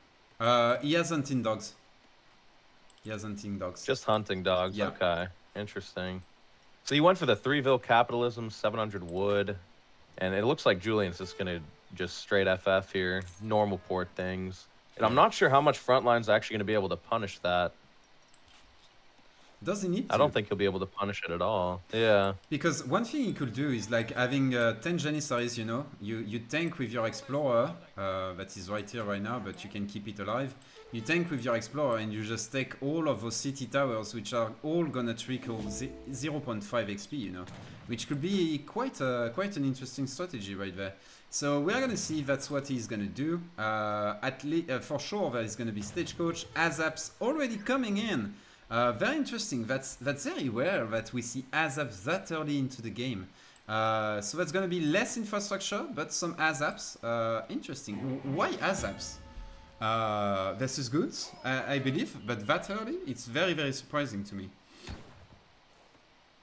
Speaker 2: He has hunting dogs.
Speaker 3: Just hunting dogs.
Speaker 2: Yeah.
Speaker 3: Okay, interesting. So you went for the 3 vill capitalism, 700 wood, and it looks like Julian's just gonna just straight FF here, normal port things. And I'm not sure how much Frontline's actually going to be able to punish that.
Speaker 2: Does he need to?
Speaker 3: I don't think he'll be able to punish it at all. Yeah.
Speaker 2: Because one thing he could do is like having 10 Janissaries, you know, you tank with your Explorer, that is right here right now, but you can keep it alive. You tank with your Explorer and you just take all of those city towers, which are all gonna trickle 0.5 XP, you know, which could be quite an interesting strategy right there. So we are gonna see if that's what he's gonna do. For sure, there is gonna be stagecoach, ASAPs already coming in. Very interesting. That's very rare that we see ASAPs that early into the game. So that's gonna be less infrastructure, but some ASAPs. Interesting. Why ASAPs? Versus goods, I believe, but that early, it's very, very surprising to me.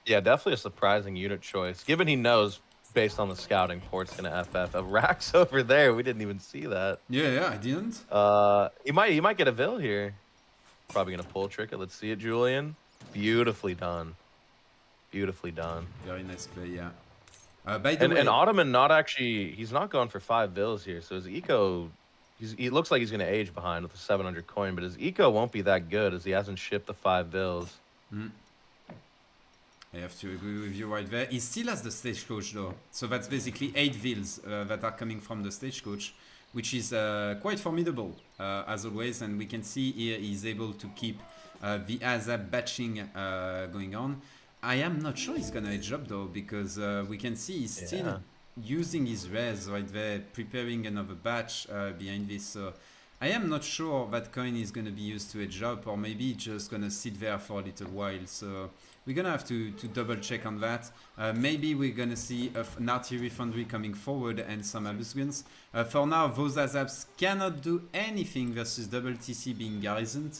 Speaker 3: Yeah, definitely a surprising unit choice, given he knows based on the scouting port's gonna FF. A Rax over there, we didn't even see that.
Speaker 2: Yeah, I didn't.
Speaker 3: He might get a vill here. Probably gonna pull trick it. Let's see it, Julian. Beautifully done. Beautifully done.
Speaker 2: Very nice play, yeah. By the way,
Speaker 3: and Ottoman he's not going for 5 vills here, so his eco, he looks like he's gonna age behind with a 700 coin, but his eco won't be that good as he hasn't shipped the 5 vills.
Speaker 2: I have to agree with you right there. He still has the stagecoach though, so that's basically 8 vills that are coming from the stagecoach, which is quite formidable as always. And we can see here he's able to keep the ASAP batching going on. I am not sure he's gonna edge up though, because we can see he's still using his res right there, preparing another batch behind this. So I am not sure that coin is gonna be used to edge up, or maybe just gonna sit there for a little while. So we're gonna have to double check on that. Maybe we're gonna see an artillery foundry coming forward and some Abus guns. For now, those ASAPs cannot do anything versus double TC being garrisoned.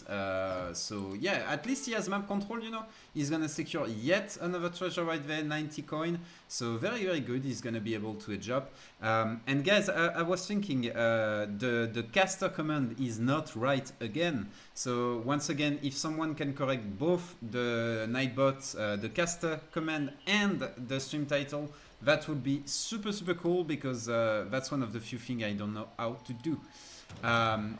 Speaker 2: So yeah, at least he has map control, you know. He's gonna secure yet another treasure right there, 90 coin. So very, very good. He's gonna be able to edge up. And guys, I was thinking the caster command is not right again. So once again, if someone can correct both the Nightbot, the caster command, and the stream title, that would be super, super cool, because that's one of the few things I don't know how to do.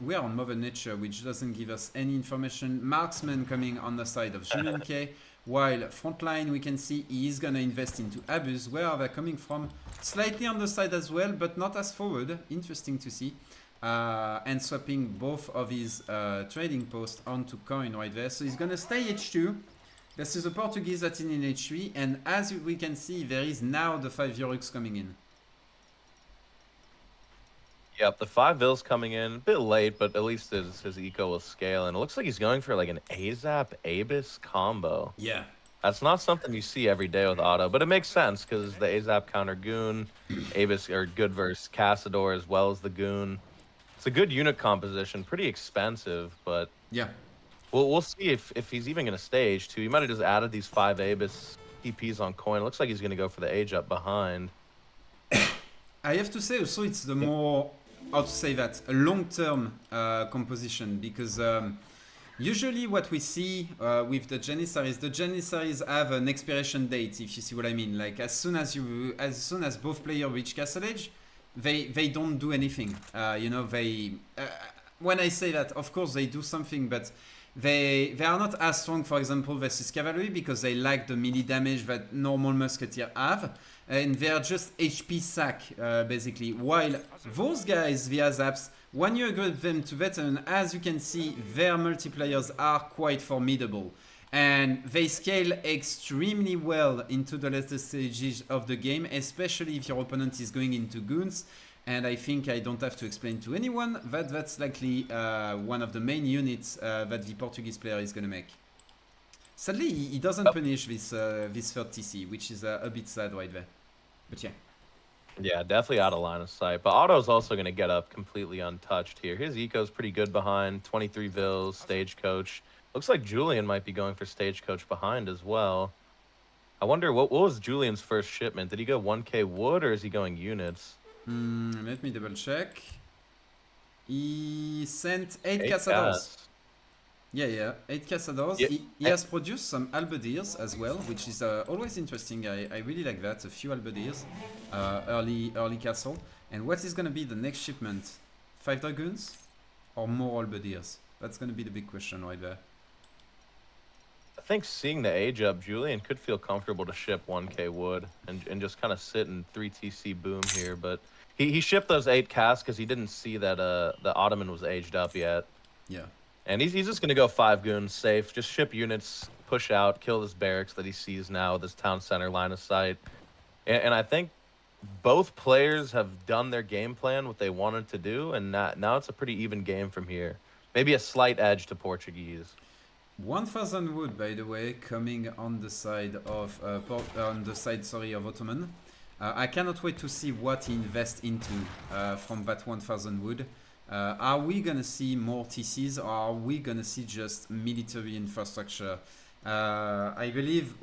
Speaker 2: We are on Mother Nature, which doesn't give us any information. Marksman coming on the side of JulianK, while Frontline, we can see he is going to invest into Abus. Where are they coming from? Slightly on the side as well, but not as forward. Interesting to see. And swapping both of his trading posts onto coin right there. So he's going to stay H2. This is a Portuguese that's in H3. And as we can see, there is now the 5 Yorux coming in.
Speaker 3: Yep, the 5 vills coming in a bit late, but at least his eco will scale. And it looks like he's going for like an ASAP Abus combo.
Speaker 2: Yeah.
Speaker 3: That's not something you see every day with Otto, but it makes sense because the ASAP counter Goon, Abus are good versus Cassador as well as the Goon. It's a good unit composition, pretty expensive, but
Speaker 2: yeah,
Speaker 3: we'll see if he's even going to stage too. He might have just added these 5 Abus TPs on coin. It looks like he's going to go for the age up behind.
Speaker 2: I have to say also it's the more, how to say that, a long-term composition, because usually what we see with the Janissaries have an expiration date, if you see what I mean. Like as soon as both players reach Castle Age, they don't do anything. You know, when I say that, of course they do something, but they are not as strong, for example, versus cavalry, because they lack the melee damage that normal musketeer have, and they are just HP sack basically. While those guys, the ASAPs, when you upgrade them to veteran, as you can see, their multipliers are quite formidable. And they scale extremely well into the later stages of the game, especially if your opponent is going into goons. And I think I don't have to explain to anyone that that's likely one of the main units that the Portuguese player is going to make. Sadly, he doesn't punish this third TC, which is a bit sad right there. But yeah.
Speaker 3: Yeah, definitely out of line of sight. But Otto's also going to get up completely untouched here. His eco's pretty good behind, 23 vills, stagecoach. Looks like Julian might be going for stagecoach behind as well. I wonder, what was Julian's first shipment? Did he go 1k wood, or is he going units?
Speaker 2: Let me double check. He sent 8 Cassadors. Yeah, 8 Cassadors.
Speaker 3: Yeah.
Speaker 2: He has produced some Halberdiers as well, which is always interesting. I really like that. A few Halberdiers, early castle. And what is going to be the next shipment? 5 Dragoons or more Halberdiers? That's going to be the big question right there.
Speaker 3: I think seeing the age up, Julian could feel comfortable to ship 1k wood and just kind of sit in 3 TC boom here. But he shipped those 8 casts because he didn't see that the Ottoman was aged up yet.
Speaker 2: Yeah.
Speaker 3: And he's just going to go 5 goons safe. Just ship units, push out, kill this barracks that he sees now with his town center line of sight. And I think both players have done their game plan, what they wanted to do, and now it's a pretty even game from here. Maybe a slight edge to Portuguese.
Speaker 2: 1,000 wood, by the way, coming on the side of of Ottoman. I cannot wait to see what he invests into from that 1,000 wood. Are we gonna see more TCs, or are we gonna see just military infrastructure? I believe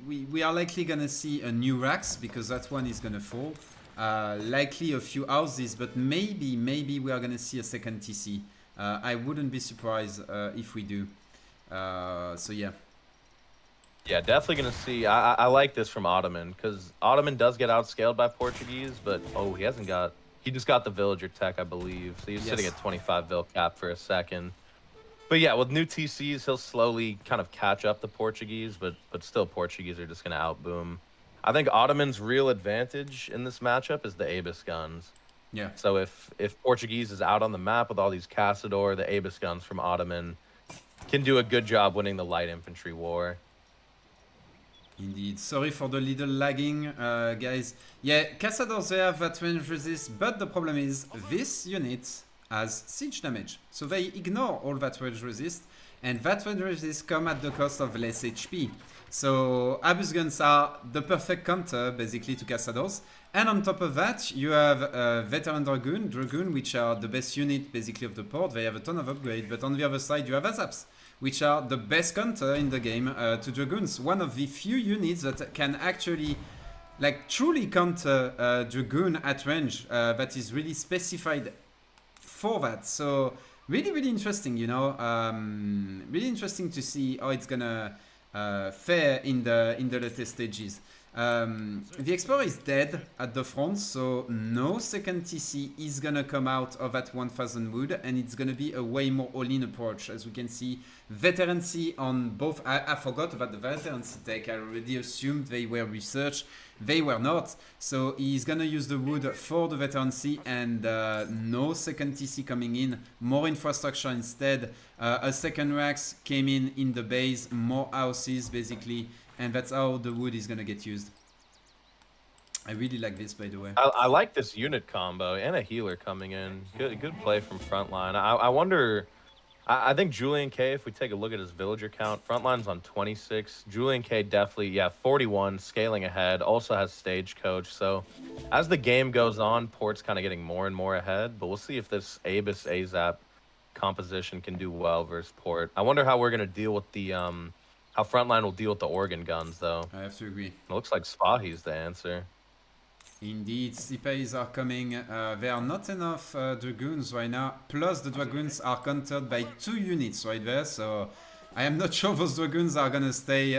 Speaker 2: we are likely gonna see a new racks, because that one is gonna fall. Likely a few houses, but maybe we are gonna see a second TC. I wouldn't be surprised if we do. So yeah.
Speaker 3: Yeah, definitely going to see. I like this from Ottoman, because Ottoman does get outscaled by Portuguese, but he just got the villager tech, I believe. So he's sitting at 25 vil cap for a second. But yeah, with new TCs, he'll slowly kind of catch up the Portuguese, but still Portuguese are just going to outboom. I think Ottoman's real advantage in this matchup is the Abus guns.
Speaker 2: Yeah.
Speaker 3: So if Portuguese is out on the map with all these Castador, the Abus guns from Ottoman can do a good job winning the light infantry war.
Speaker 2: Indeed. Sorry for the little lagging, guys. Yeah, Castadors, they have that range resist, but the problem is this unit has siege damage. So they ignore all that range resist, and that range resist come at the cost of less HP. So Abus guns are the perfect counter, basically, to Castadors. And on top of that, you have Veteran Dragoon, which are the best unit, basically, of the port. They have a ton of upgrade, but on the other side, you have Azaps, which are the best counter in the game to Dragoons. One of the few units that can actually, like, truly counter Dragoon at range, that is really specified for that. So really, really interesting, you know. Really interesting to see how it's gonna fare in the latest stages. The Explorer is dead at the front, so no second TC is gonna come out of that 1000 wood, and it's gonna be a way more all-in approach. As we can see, veterancy on both. I forgot about the veterancy tech. I already assumed they were researched. They were not. So he's gonna use the wood for the veterancy, and no second TC coming in. More infrastructure instead. A second Rax came in the base, more houses basically. And that's how the wood is gonna get used. I really like this, by the way.
Speaker 3: I like this unit combo and a healer coming in. Good play from Frontline. I wonder. I think JulianK, if we take a look at his villager count, Frontline's on 26. JulianK definitely, yeah, 41, scaling ahead. Also has Stagecoach. So as the game goes on, Port's kind of getting more and more ahead. But we'll see if this Abus AZAP composition can do well versus Port. I wonder how we're gonna deal with the how Frontline will deal with the organ guns, though.
Speaker 2: I have to agree.
Speaker 3: It looks like Spahi's the answer.
Speaker 2: Indeed, Sipays are coming. There are not enough Dragoons right now. Plus, the Dragoons are countered by 2 units right there. So, I am not sure those Dragoons are gonna stay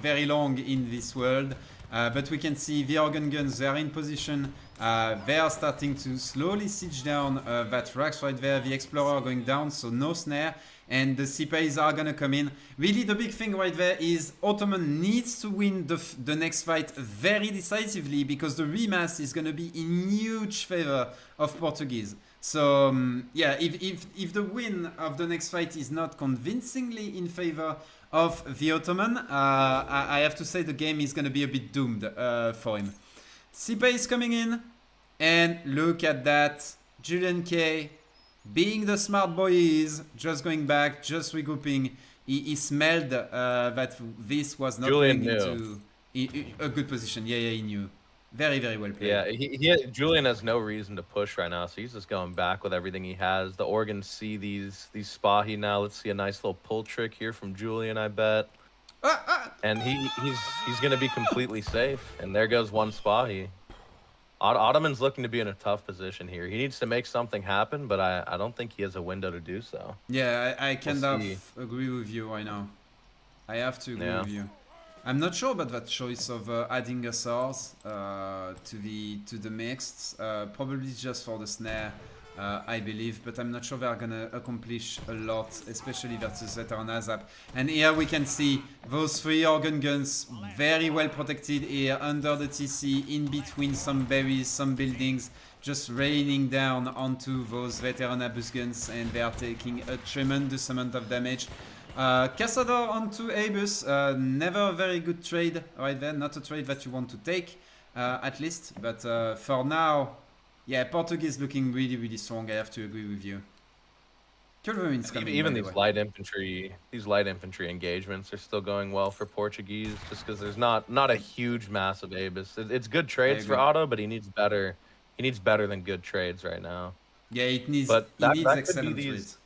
Speaker 2: very long in this world. But we can see the organ guns, they are in position. They are starting to slowly siege down that Rax right there. The Explorer going down, so no snare. And the Sipays are gonna come in. Really, the big thing right there is Ottoman needs to win the next fight very decisively, because the remass is gonna be in huge favor of Portuguese. So yeah, if the win of the next fight is not convincingly in favor of the Ottoman, I have to say the game is gonna be a bit doomed for him. Sipay is coming in, and look at that, JulianK, being the smart boy he is, just going back, just regrouping. He smelled that this was not
Speaker 3: Julian
Speaker 2: going into a good position. Yeah, he knew. Very, very well played.
Speaker 3: Yeah, Julian has no reason to push right now, so he's just going back with everything he has. The organs see these Spahi now. Let's see a nice little pull trick here from Julian, I bet. And he's gonna be completely safe. And there goes one Spahi. Ottoman's looking to be in a tough position here. He needs to make something happen, but I don't think he has a window to do so.
Speaker 2: Yeah, I kind of agree with you right now. I have to agree with you. I'm not sure about that choice of adding Hussars to the mixed. Probably just for the snare, I believe, but I'm not sure they're gonna accomplish a lot, especially versus Veteran AZAP. And here we can see those 3 organ guns very well protected here under the TC, in between some berries, some buildings, just raining down onto those Veteran Abus guns, and they are taking a tremendous amount of damage. Castador onto Abus, never a very good trade right there, not a trade that you want to take, at least, but for now, yeah, Portuguese looking really, really strong. I have to agree with you. Culverin's coming.
Speaker 3: Even these light infantry engagements are still going well for Portuguese, just because there's not a huge massive Abus. It's good trades for Otto, but he needs better. He needs better than good trades right now.
Speaker 2: Yeah, it needs. But that needs excellent trades.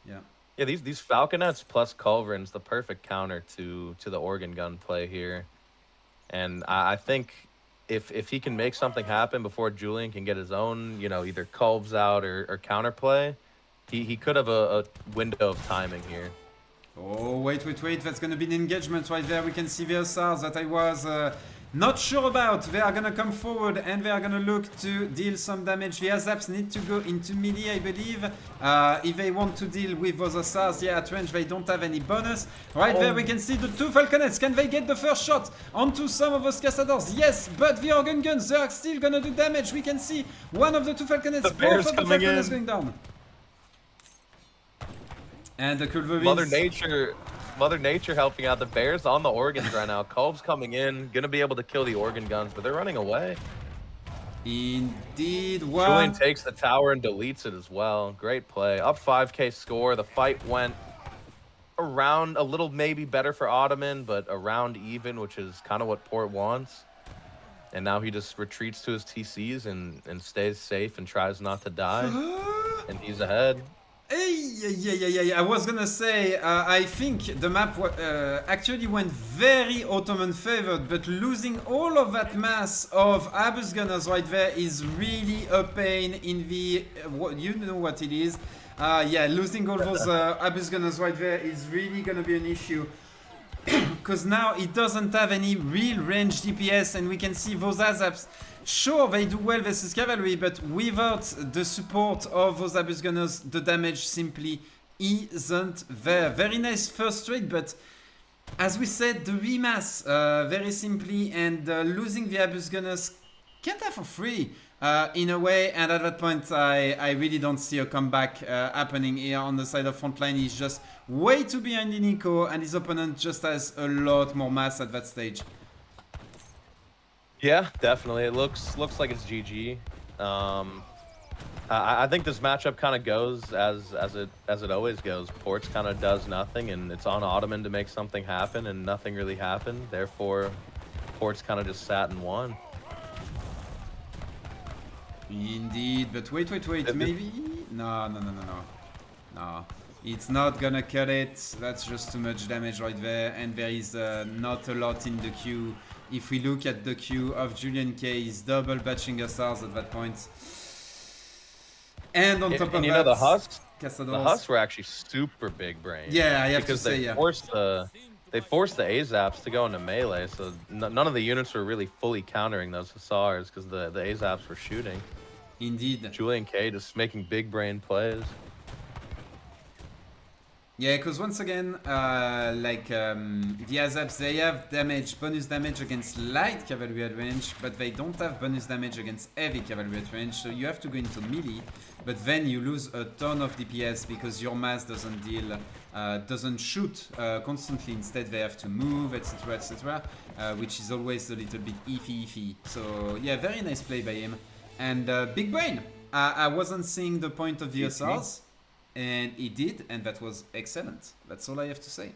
Speaker 2: Yeah.
Speaker 3: Yeah, these Falconets plus Culverin's the perfect counter to the organ gun play here, and I think. If he can make something happen before Julian can get his own, either Culves out or counterplay, he could have a window of timing here.
Speaker 2: Oh, wait. That's going to be an engagement right there. We can see the Hussars that I was Not sure about. They are gonna come forward and they are gonna look to deal some damage. The Azaps need to go into melee, I believe. If they want to deal with other SARs, yeah, at range they don't have any bonus. Right there we can see the two Falconets. Can they get the first shot onto some of those Cazadors? Yes, but the Organ Guns, they are still gonna do damage. We can see one of the two Falconets, both of the Falconets going down. And the Culverins.
Speaker 3: Mother Nature helping out the Bears on the organs right now. Culve's coming in, gonna be able to kill the organ guns, but they're running away.
Speaker 2: Indeed,
Speaker 3: Julian takes the tower and deletes it as well. Great play. Up 5k score. The fight went around a little maybe better for Ottoman, but around even, which is kind of what Port wants. And now he just retreats to his TCs and stays safe and tries not to die. And he's ahead.
Speaker 2: Yeah. I was gonna say, I think the map actually went very Ottoman favored, but losing all of that mass of Abus Gunners right there is really a pain in the... you know what it is. Yeah, losing all those Abus Gunners right there is really gonna be an issue. Because now it doesn't have any real range DPS, and we can see those Azaps. Sure, they do well versus cavalry, but without the support of those Abus Gunners, the damage simply isn't there. Very nice first trade, but as we said, the remass, very simply, and losing the Abus Gunners can't have for free in a way, and at that point, I really don't see a comeback happening here on the side of Frontline. He's just way too behind in eco, and his opponent just has a lot more mass at that stage.
Speaker 3: Yeah, definitely. It looks like it's GG. I think this matchup kind of goes as it always goes. Ports kind of does nothing, and it's on Ottoman to make something happen, and nothing really happened. Therefore, Ports kind of just sat and won.
Speaker 2: Indeed, but wait, maybe? No. It's not gonna cut it. That's just too much damage right there, and there is not a lot in the queue. If we look at the queue of JulianK, he's double batching SRs at that point. And on top of
Speaker 3: you
Speaker 2: that,
Speaker 3: know, the Husks were actually super big brain.
Speaker 2: Yeah, I have
Speaker 3: because
Speaker 2: to say,
Speaker 3: they forced the Azaps to go into melee, so none of the units were really fully countering those Hussars because the Azaps were shooting.
Speaker 2: Indeed.
Speaker 3: JulianK just making big brain plays.
Speaker 2: Yeah, because once again, the Azaps, they have bonus damage against light cavalry at range, but they don't have bonus damage against heavy cavalry at range, so you have to go into melee, but then you lose a ton of DPS because your mass doesn't deal, doesn't shoot constantly. Instead, they have to move, etc., which is always a little bit iffy. So yeah, very nice play by him. And big brain. I wasn't seeing the point of the SRs. And he did, and that was excellent. That's all I have to say.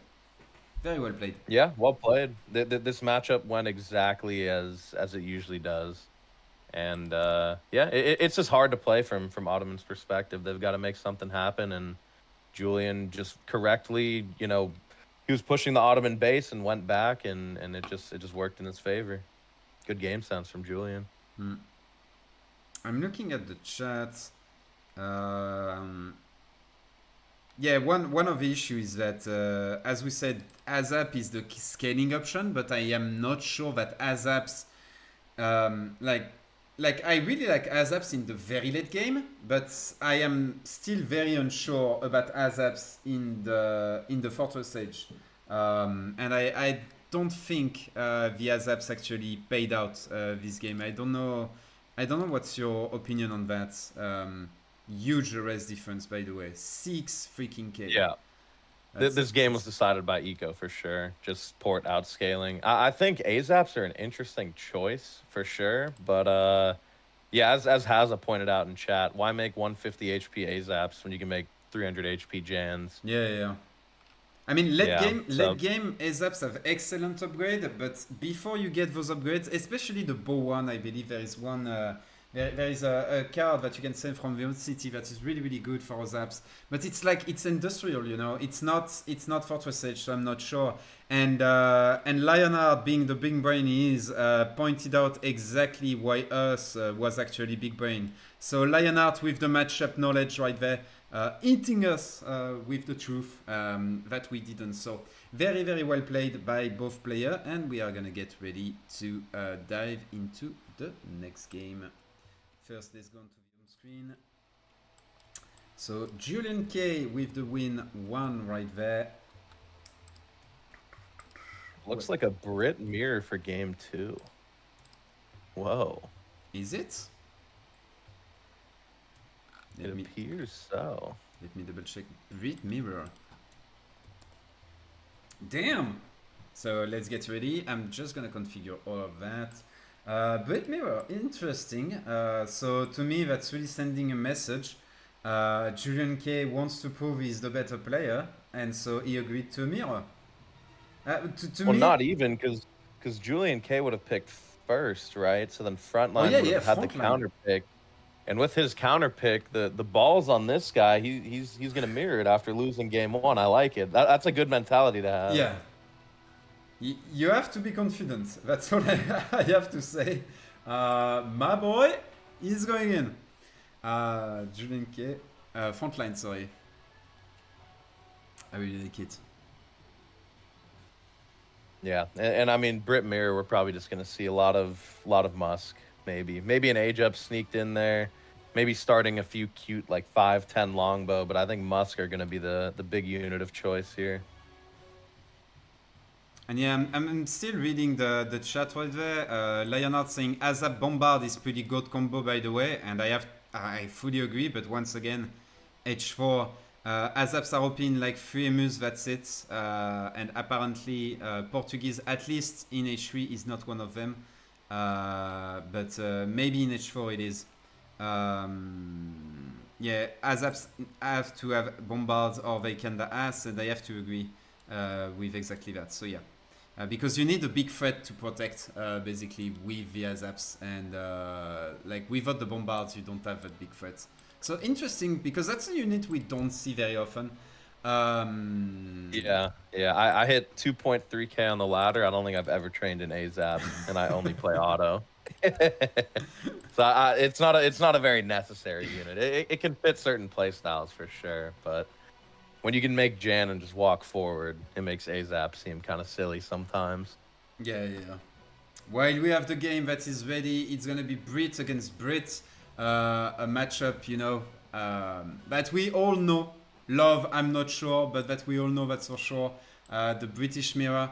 Speaker 2: Very well played.
Speaker 3: Yeah, well played. This matchup went exactly as it usually does. And yeah, it's just hard to play from Ottoman's perspective. They've got to make something happen, and Julian just correctly, you know, he was pushing the Ottoman base and went back, and it just worked in his favor. Good game sense from Julian.
Speaker 2: I'm looking at the chat. Yeah, one of the issues is that, as we said, ASAP is the scaling option, but I am not sure that ASAPs, like I really like ASAPs in the very late game, but I am still very unsure about ASAPs in the Fortress stage, and I don't think the ASAPs actually paid out this game. I don't know what's your opinion on that. Huge res difference, by the way. 6 freaking K.
Speaker 3: Yeah. This game was decided by Eco for sure. Just port outscaling. I think Azaps are an interesting choice for sure. But yeah, as Haza pointed out in chat, why make 150 HP Azaps when you can make 300 HP Jans?
Speaker 2: Yeah. I mean, late game Azaps have excellent upgrade, but before you get those upgrades, especially the bow one, I believe there is one... There is a card that you can send from the old city that is really good for Azaps, but it's like it's industrial, you know. It's not Fortress Age, so I'm not sure. And Lionheart, being the big brain he is, pointed out exactly why Earth was actually big brain. So Lionheart with the matchup knowledge right there, hinting us with the truth that we didn't. So very, very well played by both players, and we are gonna get ready to dive into the next game. First, let's go on to the home screen. So JulianK with the win 1 right there.
Speaker 3: Looks like a Brit mirror for game 2. Whoa.
Speaker 2: Is it?
Speaker 3: It appears so.
Speaker 2: Let me double check. Brit mirror. Damn! So let's get ready. I'm just gonna configure all of that. Brit mirror, interesting. So to me, that's really sending a message. JulianK wants to prove he's the better player, and so he agreed to mirror. To
Speaker 3: Well,
Speaker 2: me,
Speaker 3: not even, because JulianK would have picked first, right? So then Frontline would have had the counter pick. And with his counter pick, the balls on this guy, he's going to mirror it after losing game 1. I like it. That's a good mentality to have.
Speaker 2: Yeah. You have to be confident. That's all I have to say. My boy is going in. JulianK, Frontline, sorry. I really like it.
Speaker 3: Yeah, and I mean, Brit mirror, we're probably just going to see a lot of Musk, maybe an age up sneaked in there, maybe starting a few cute like 5-10 longbow, but I think Musk are going to be the big unit of choice here.
Speaker 2: And yeah, I'm still reading the chat right there. Lionheart saying Azap Bombard is pretty good combo, by the way, and I fully agree. But once again, H4 Azap Saropin like 3 emus, that's it. And apparently Portuguese, at least in H3, is not one of them. But maybe in H4 it is. Yeah, Azaps have to have bombards or they can the ass, and I have to agree with exactly that. So yeah. Because you need a big threat to protect, basically, with the Azaps, and like without the bombards, you don't have that big threat. So interesting, because that's a unit we don't see very often.
Speaker 3: Yeah, I hit 2.3k on the ladder. I don't think I've ever trained an Azap, and I only play auto. So it's not a very necessary unit. It can fit certain playstyles for sure, but when you can make Jan and just walk forward, it makes Azap seem kind of silly sometimes.
Speaker 2: Yeah. While we have the game that is ready, it's gonna be Brit against Brit, a matchup, you know, that we all know, love, I'm not sure, but that we all know, that's for sure. The British Mirror.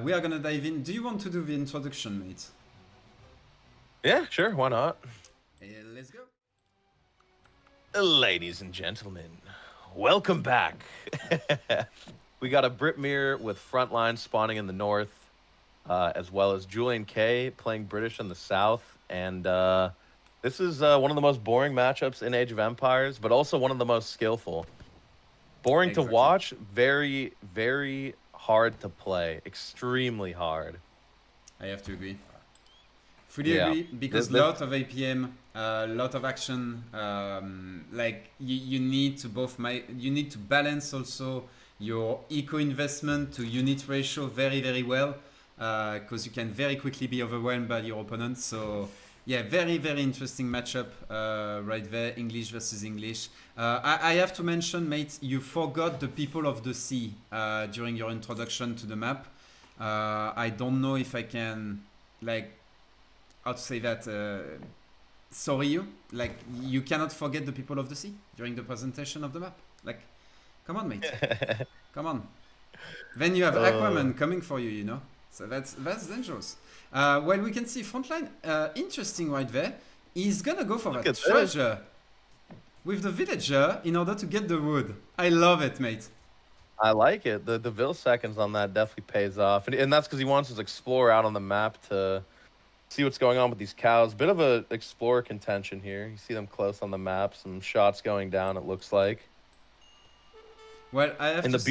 Speaker 2: We are gonna dive in. Do you want to do the introduction, mate?
Speaker 3: Yeah, sure, why not?
Speaker 2: Let's go.
Speaker 3: Ladies and gentlemen, welcome back. We got a Brit mirror with Frontline spawning in the north, as well as JulianK playing British in the south. And this is one of the most boring matchups in Age of Empires, but also one of the most skillful. Boring to watch, very, very hard to play. Extremely hard.
Speaker 2: I have to agree. Fully agree, because a lot of APM, a lot of action. Like you need to balance also your eco investment to unit ratio very, very well, because you can very quickly be overwhelmed by your opponent. So yeah, very, very interesting matchup right there, English versus English. I have to mention, mate, you forgot the people of the sea during your introduction to the map. I don't know if I can, like, how to say that, sorry you, like, you cannot forget the people of the sea during the presentation of the map. Like, come on, mate. Come on. Then you have Aquaman coming for you, you know? So that's dangerous. Well, we can see Frontline, interesting right there. He's gonna go for that treasure with the villager in order to get the wood. I love it, mate.
Speaker 3: I like it. The Vil seconds on that definitely pays off. And that's because he wants to explore out on the map to see what's going on with these cows. Bit of a explorer contention here. You see them close on the map. Some shots going down, it looks like.
Speaker 2: Well, I have
Speaker 3: and
Speaker 2: to
Speaker 3: the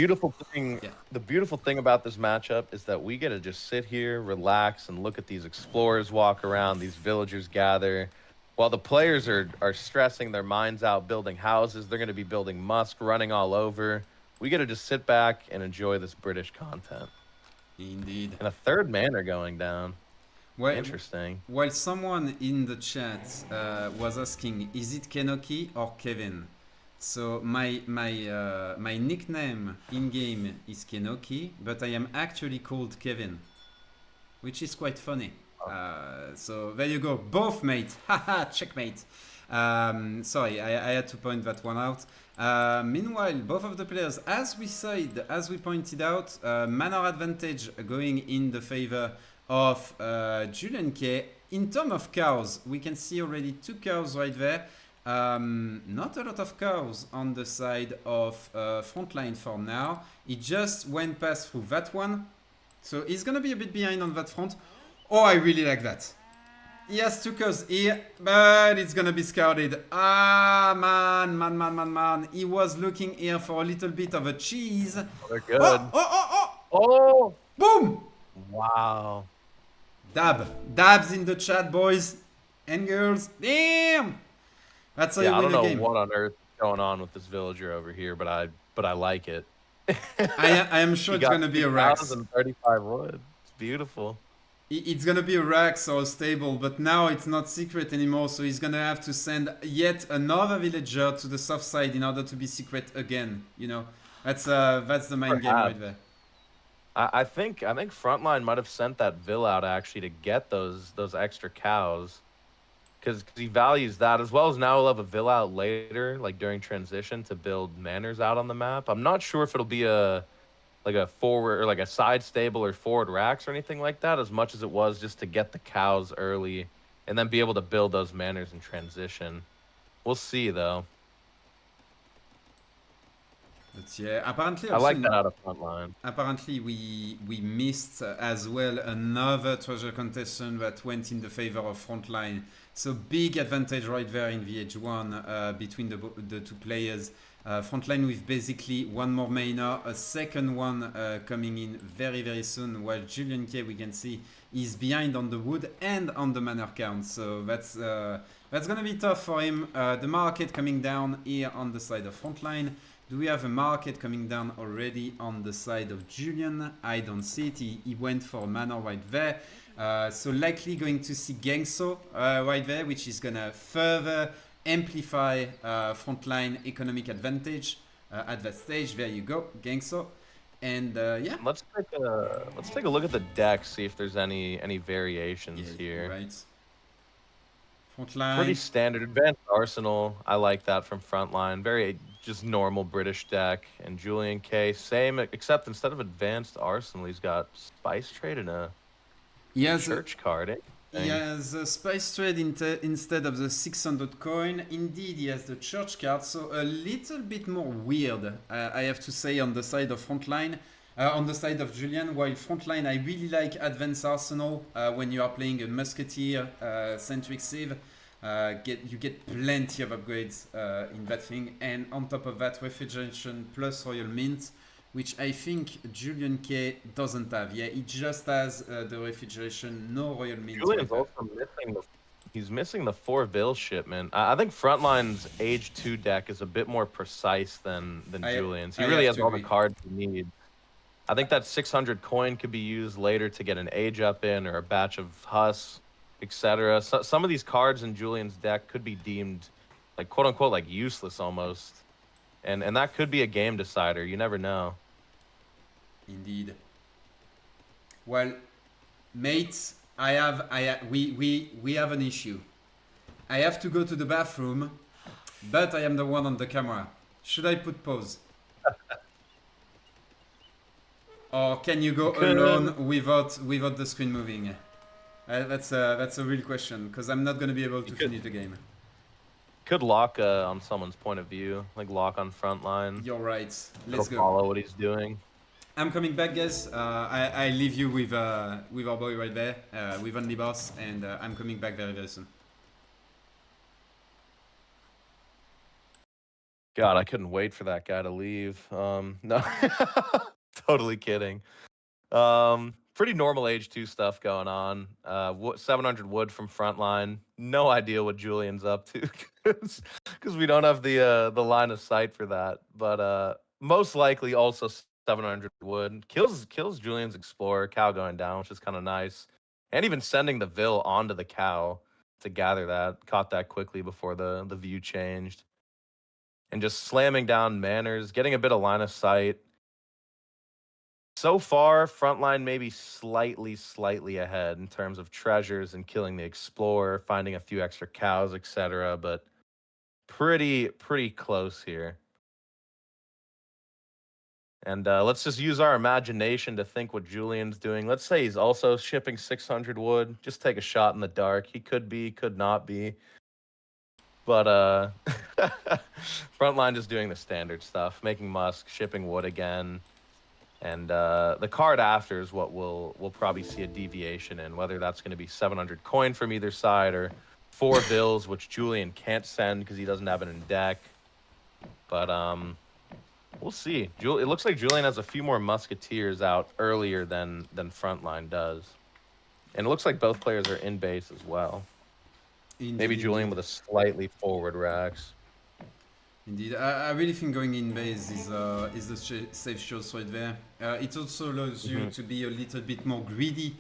Speaker 3: beautiful thing about this matchup is that we get to just sit here, relax, and look at these explorers walk around, these villagers gather. While the players are stressing their minds out building houses, they're going to be building musk, running all over. We get to just sit back and enjoy this British content.
Speaker 2: Indeed.
Speaker 3: And a third manor going down.
Speaker 2: Well,
Speaker 3: Interesting.
Speaker 2: while someone in the chat was asking, is it Kenoki or Kevin? So my nickname in game is Kenoki, but I am actually called Kevin, which is quite funny. So there you go, both mate. Haha, checkmate. Sorry, I had to point that one out. Meanwhile, both of the players, as we pointed out, manner advantage going in the favor of JulianK. In terms of cows, we can see already 2 cows right there. Not a lot of cows on the side of Frontline for now. He just went past through that one. So he's gonna be a bit behind on that front. Oh, I really like that. He has 2 cows here, but it's gonna be scouted. Ah, man. He was looking here for a little bit of a cheese.
Speaker 3: They're good.
Speaker 2: Oh! Boom!
Speaker 3: Wow.
Speaker 2: Dabs in the chat, boys and girls. Damn! That's how you win a game.
Speaker 3: I don't know what on earth is going on with this villager over here, but I like it.
Speaker 2: I am sure it's gonna be a Rax.
Speaker 3: 35 wood. It's beautiful.
Speaker 2: It's gonna be a Rax or a stable, but now it's not secret anymore, so he's gonna have to send yet another villager to the soft side in order to be secret again. You know, that's the main game right there.
Speaker 3: I think Frontline might have sent that Vill out actually to get those extra cows, because he values that, as well as now he'll have a Vill out later, like during transition, to build manors out on the map. I'm not sure if it'll be a forward or like a side stable or forward racks or anything like that, as much as it was just to get the cows early and then be able to build those manors in transition. We'll see though.
Speaker 2: But yeah, apparently
Speaker 3: I like that out of Frontline.
Speaker 2: Apparently we missed as well another treasure contestant that went in the favor of Frontline. So big advantage right there in VH1 between the 2 players. Frontline with basically 1 more manor, a second one coming in very, very soon, while JulianK, we can see, is behind on the wood and on the manor count. So that's gonna be tough for him. The market coming down here on the side of Frontline. Do we have a market coming down already on the side of Julian? I don't see it. He went for a manor right there. So likely going to see Gangso right there, which is gonna further amplify Frontline economic advantage at that stage. There you go, Gangso. And yeah,
Speaker 3: let's take a look at the deck, see if there's any variations here.
Speaker 2: Right. Frontline.
Speaker 3: Pretty standard advanced arsenal. I like that from Frontline. Very just normal British deck. And JulianK, same, except instead of advanced arsenal, he's got spice trade and a church card.
Speaker 2: He has a spice trade instead of the 600 coin. Indeed, he has the church card, so a little bit more weird, I have to say, on the side of Frontline. On the side of Julian, while Frontline, I really like Advanced Arsenal when you are playing a Musketeer centric Civ. You get plenty of upgrades in that thing, and on top of that, Refrigeration plus Royal Mint, which I think JulianK doesn't have. Yeah, he just has the Refrigeration, no Royal Mint.
Speaker 3: Julian's also missing the 4 Vill shipment. I think Frontline's Age 2 deck is a bit more precise than Julian's. He really has all the cards he needs. I think that 600 coin could be used later to get an Age Up in, or a batch of Huss, etc. So, some of these cards in Julian's deck could be deemed, like, quote-unquote, like, useless almost. And that could be a game decider. You never know.
Speaker 2: Indeed. Well, mates, we have an issue. I have to go to the bathroom, but I am the one on the camera. Should I put pause? Or can you go alone without the screen moving? That's a real question, because I'm not going to be able to finish the game.
Speaker 3: Could lock on someone's point of view, like lock on Frontline.
Speaker 2: You're right. Let's go.
Speaker 3: Follow what he's doing.
Speaker 2: I'm coming back, guys. I leave you with our boy right there, with Only Boss, and I'm coming back very, very soon.
Speaker 3: God, I couldn't wait for that guy to leave. No, totally kidding. Pretty normal Age 2 stuff going on. 700 wood from Frontline. No idea what Julian's up to, because we don't have the line of sight for that. But most likely also 700 wood. Kills Julian's Explorer. Cow going down, which is kind of nice. And even sending the Vil onto the cow to gather that. Caught that quickly before the view changed. And just slamming down Manners, getting a bit of line of sight. So far, Frontline maybe slightly ahead in terms of treasures and killing the Explorer, finding a few extra cows, etc. But pretty close here. And let's just use our imagination to think what Julian's doing. Let's say he's also shipping 600 wood. Just take a shot in the dark. He could be, could not be. But Frontline just doing the standard stuff, making musk, shipping wood again. And the card after is what we'll probably see a deviation in, whether that's going to be 700 coin from either side or 4 bills, which Julian can't send because he doesn't have it in deck. But we'll see. It looks like Julian has a few more musketeers out earlier than Frontline does. And it looks like both players are in base as well.
Speaker 2: Indeed,
Speaker 3: maybe Julian with a slightly forward Rax.
Speaker 2: Indeed, I really think going in base is the safe choice right there. It also allows you to be a little bit more greedy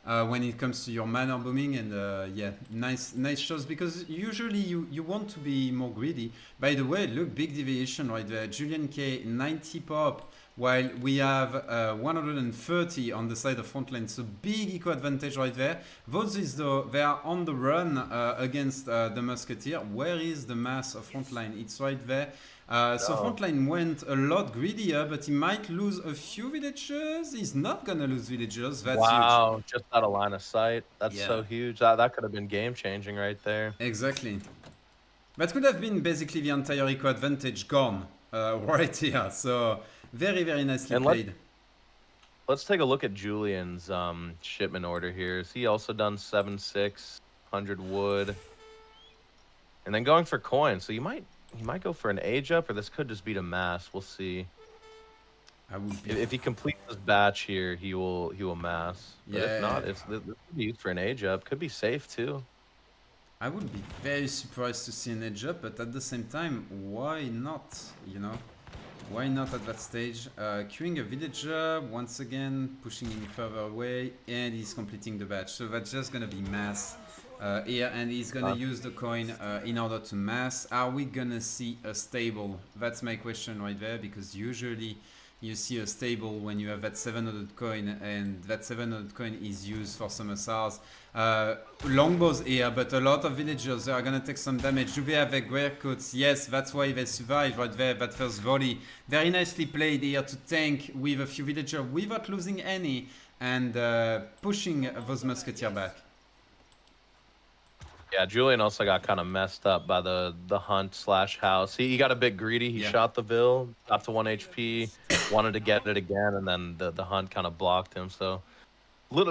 Speaker 2: when it comes to your mana booming, and yeah, nice shots, because usually you want to be more greedy. By the way, look, big deviation right there. JulianK 90 pop, while we have 130 on the side of Frontline, so big eco advantage right there. Vozis though, they are on the run against the Musketeer. Where is the mass of Frontline? It's right there. So Frontline went a lot greedier, but he might lose a few villagers. He's not gonna lose villagers. That's
Speaker 3: wow,
Speaker 2: huge.
Speaker 3: just out of line of sight. That's so huge. That could have been game changing right there.
Speaker 2: Exactly. That could have been basically the entire eco advantage gone right here. So very nicely played.
Speaker 3: Let's take a look at Julian's shipment order here. Is he also done 7-6, 100 wood, and then going for coin? So he might go for an age up, or this could just be to mass. We'll see. If he completes this batch here, he will mass. But if not, this could be used for an age up. Could be safe too.
Speaker 2: I would be very surprised to see an edge up, but at the same time, why not? You know, why not at that stage? Queuing a villager, once again, pushing him further away, and he's completing the batch. So that's just gonna be mass here, and he's gonna use the coin in order to mass. Are we gonna see a stable? That's my question right there, because usually you see a stable when you have that 700 coin, and that 700 coin is used for some SRs. Longbows here, but a lot of villagers are gonna take some damage. Do they have their Greercoats? Yes, that's why they survive right there, that first volley. Very nicely played here to tank with a few villagers without losing any, and pushing those musketeers back.
Speaker 3: Yeah, Julian also got kind of messed up by the hunt/house. He got a bit greedy. He shot the Vil, got to 1 HP, wanted to get it again, and then the hunt kind of blocked him. So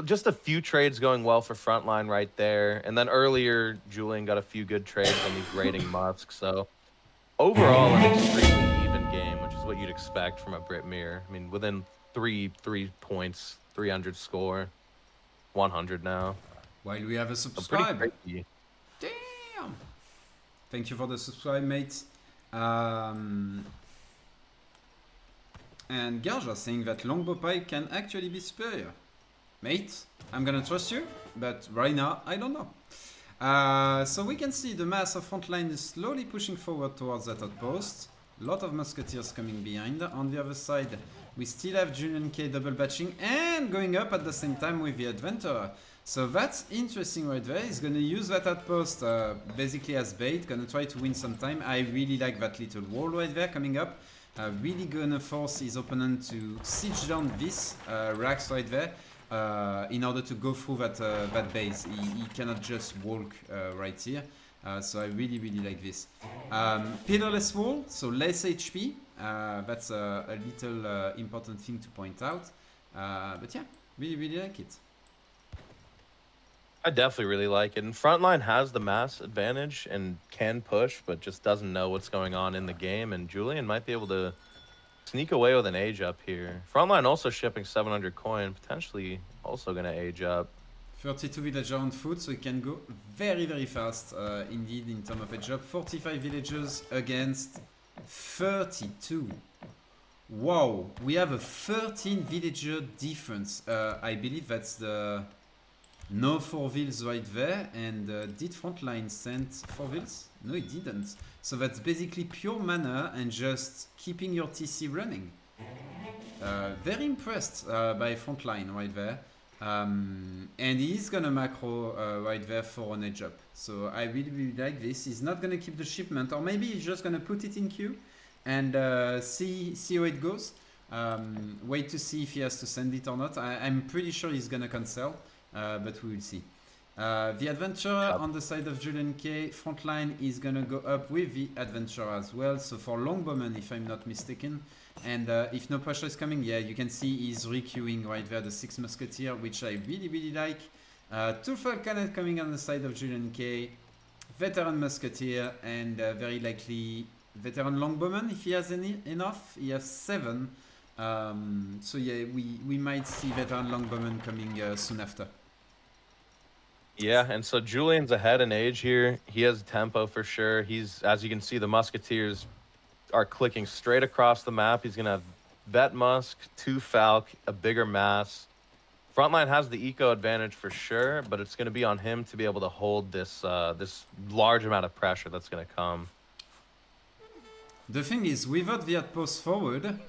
Speaker 3: just a few trades going well for Frontline right there. And then earlier, Julian got a few good trades and he's raiding Musk. So overall, an extremely even game, which is what you'd expect from a Brit Mir. I mean, within three points, 300 score, 100 now.
Speaker 2: While we have a subscribe. Damn! Thank you for the subscribe, mate. And Garja saying that longbow pike can actually be superior. Mate, I'm gonna trust you, but right now, I don't know. So we can see the mass of Frontline is slowly pushing forward towards that outpost. A lot of musketeers coming behind. On the other side, we still have JulianK double batching and going up at the same time with the Adventurer. So that's interesting right there. He's gonna use that outpost basically as bait, gonna try to win some time. I really like that little wall right there coming up. Really gonna force his opponent to siege down this Rax right there in order to go through that base. He cannot just walk right here. So I really like this. Pillarless wall, so less HP. That's a little important thing to point out. But yeah, really like it.
Speaker 3: I definitely really like it. And Frontline has the mass advantage and can push, but just doesn't know what's going on in the game. And Julian might be able to sneak away with an age up here. Frontline also shipping 700 coin, potentially also going to age up.
Speaker 2: 32 villagers on foot, so it can go very fast indeed in terms of age up. 45 villagers against 32. Wow, we have a 13 villager difference. I believe that's the No 4-wheels right there. And did Frontline send 4-wheels? No, it didn't. So that's basically pure mana and just keeping your TC running. Very impressed by Frontline right there. And he's gonna macro right there for an edge up. So I really like this. He's not gonna keep the shipment, or maybe he's just gonna put it in queue and see how it goes. Wait to see if he has to send it or not. I'm pretty sure he's gonna cancel, but we will see. The adventurer on the side of JulianK, Frontline is gonna go up with the adventurer as well. So for Longbowman, if I'm not mistaken. And if no pressure is coming, yeah, you can see he's requeuing right there the 6 Musketeer, which I really like. 2 Falconet coming on the side of JulianK, Veteran Musketeer, and very likely Veteran Longbowman if he has enough. He has 7. So yeah, we might see Veteran Longbowman coming soon after.
Speaker 3: Yeah, and so Julian's ahead in age here. He has tempo for sure. He's, as you can see, the Musketeers are clicking straight across the map. He's going to have Vet Musk, 2 Falc, a bigger mass. Frontline has the eco advantage for sure, but it's going to be on him to be able to hold this this large amount of pressure that's going to come.
Speaker 2: The thing is, without the outpost forward,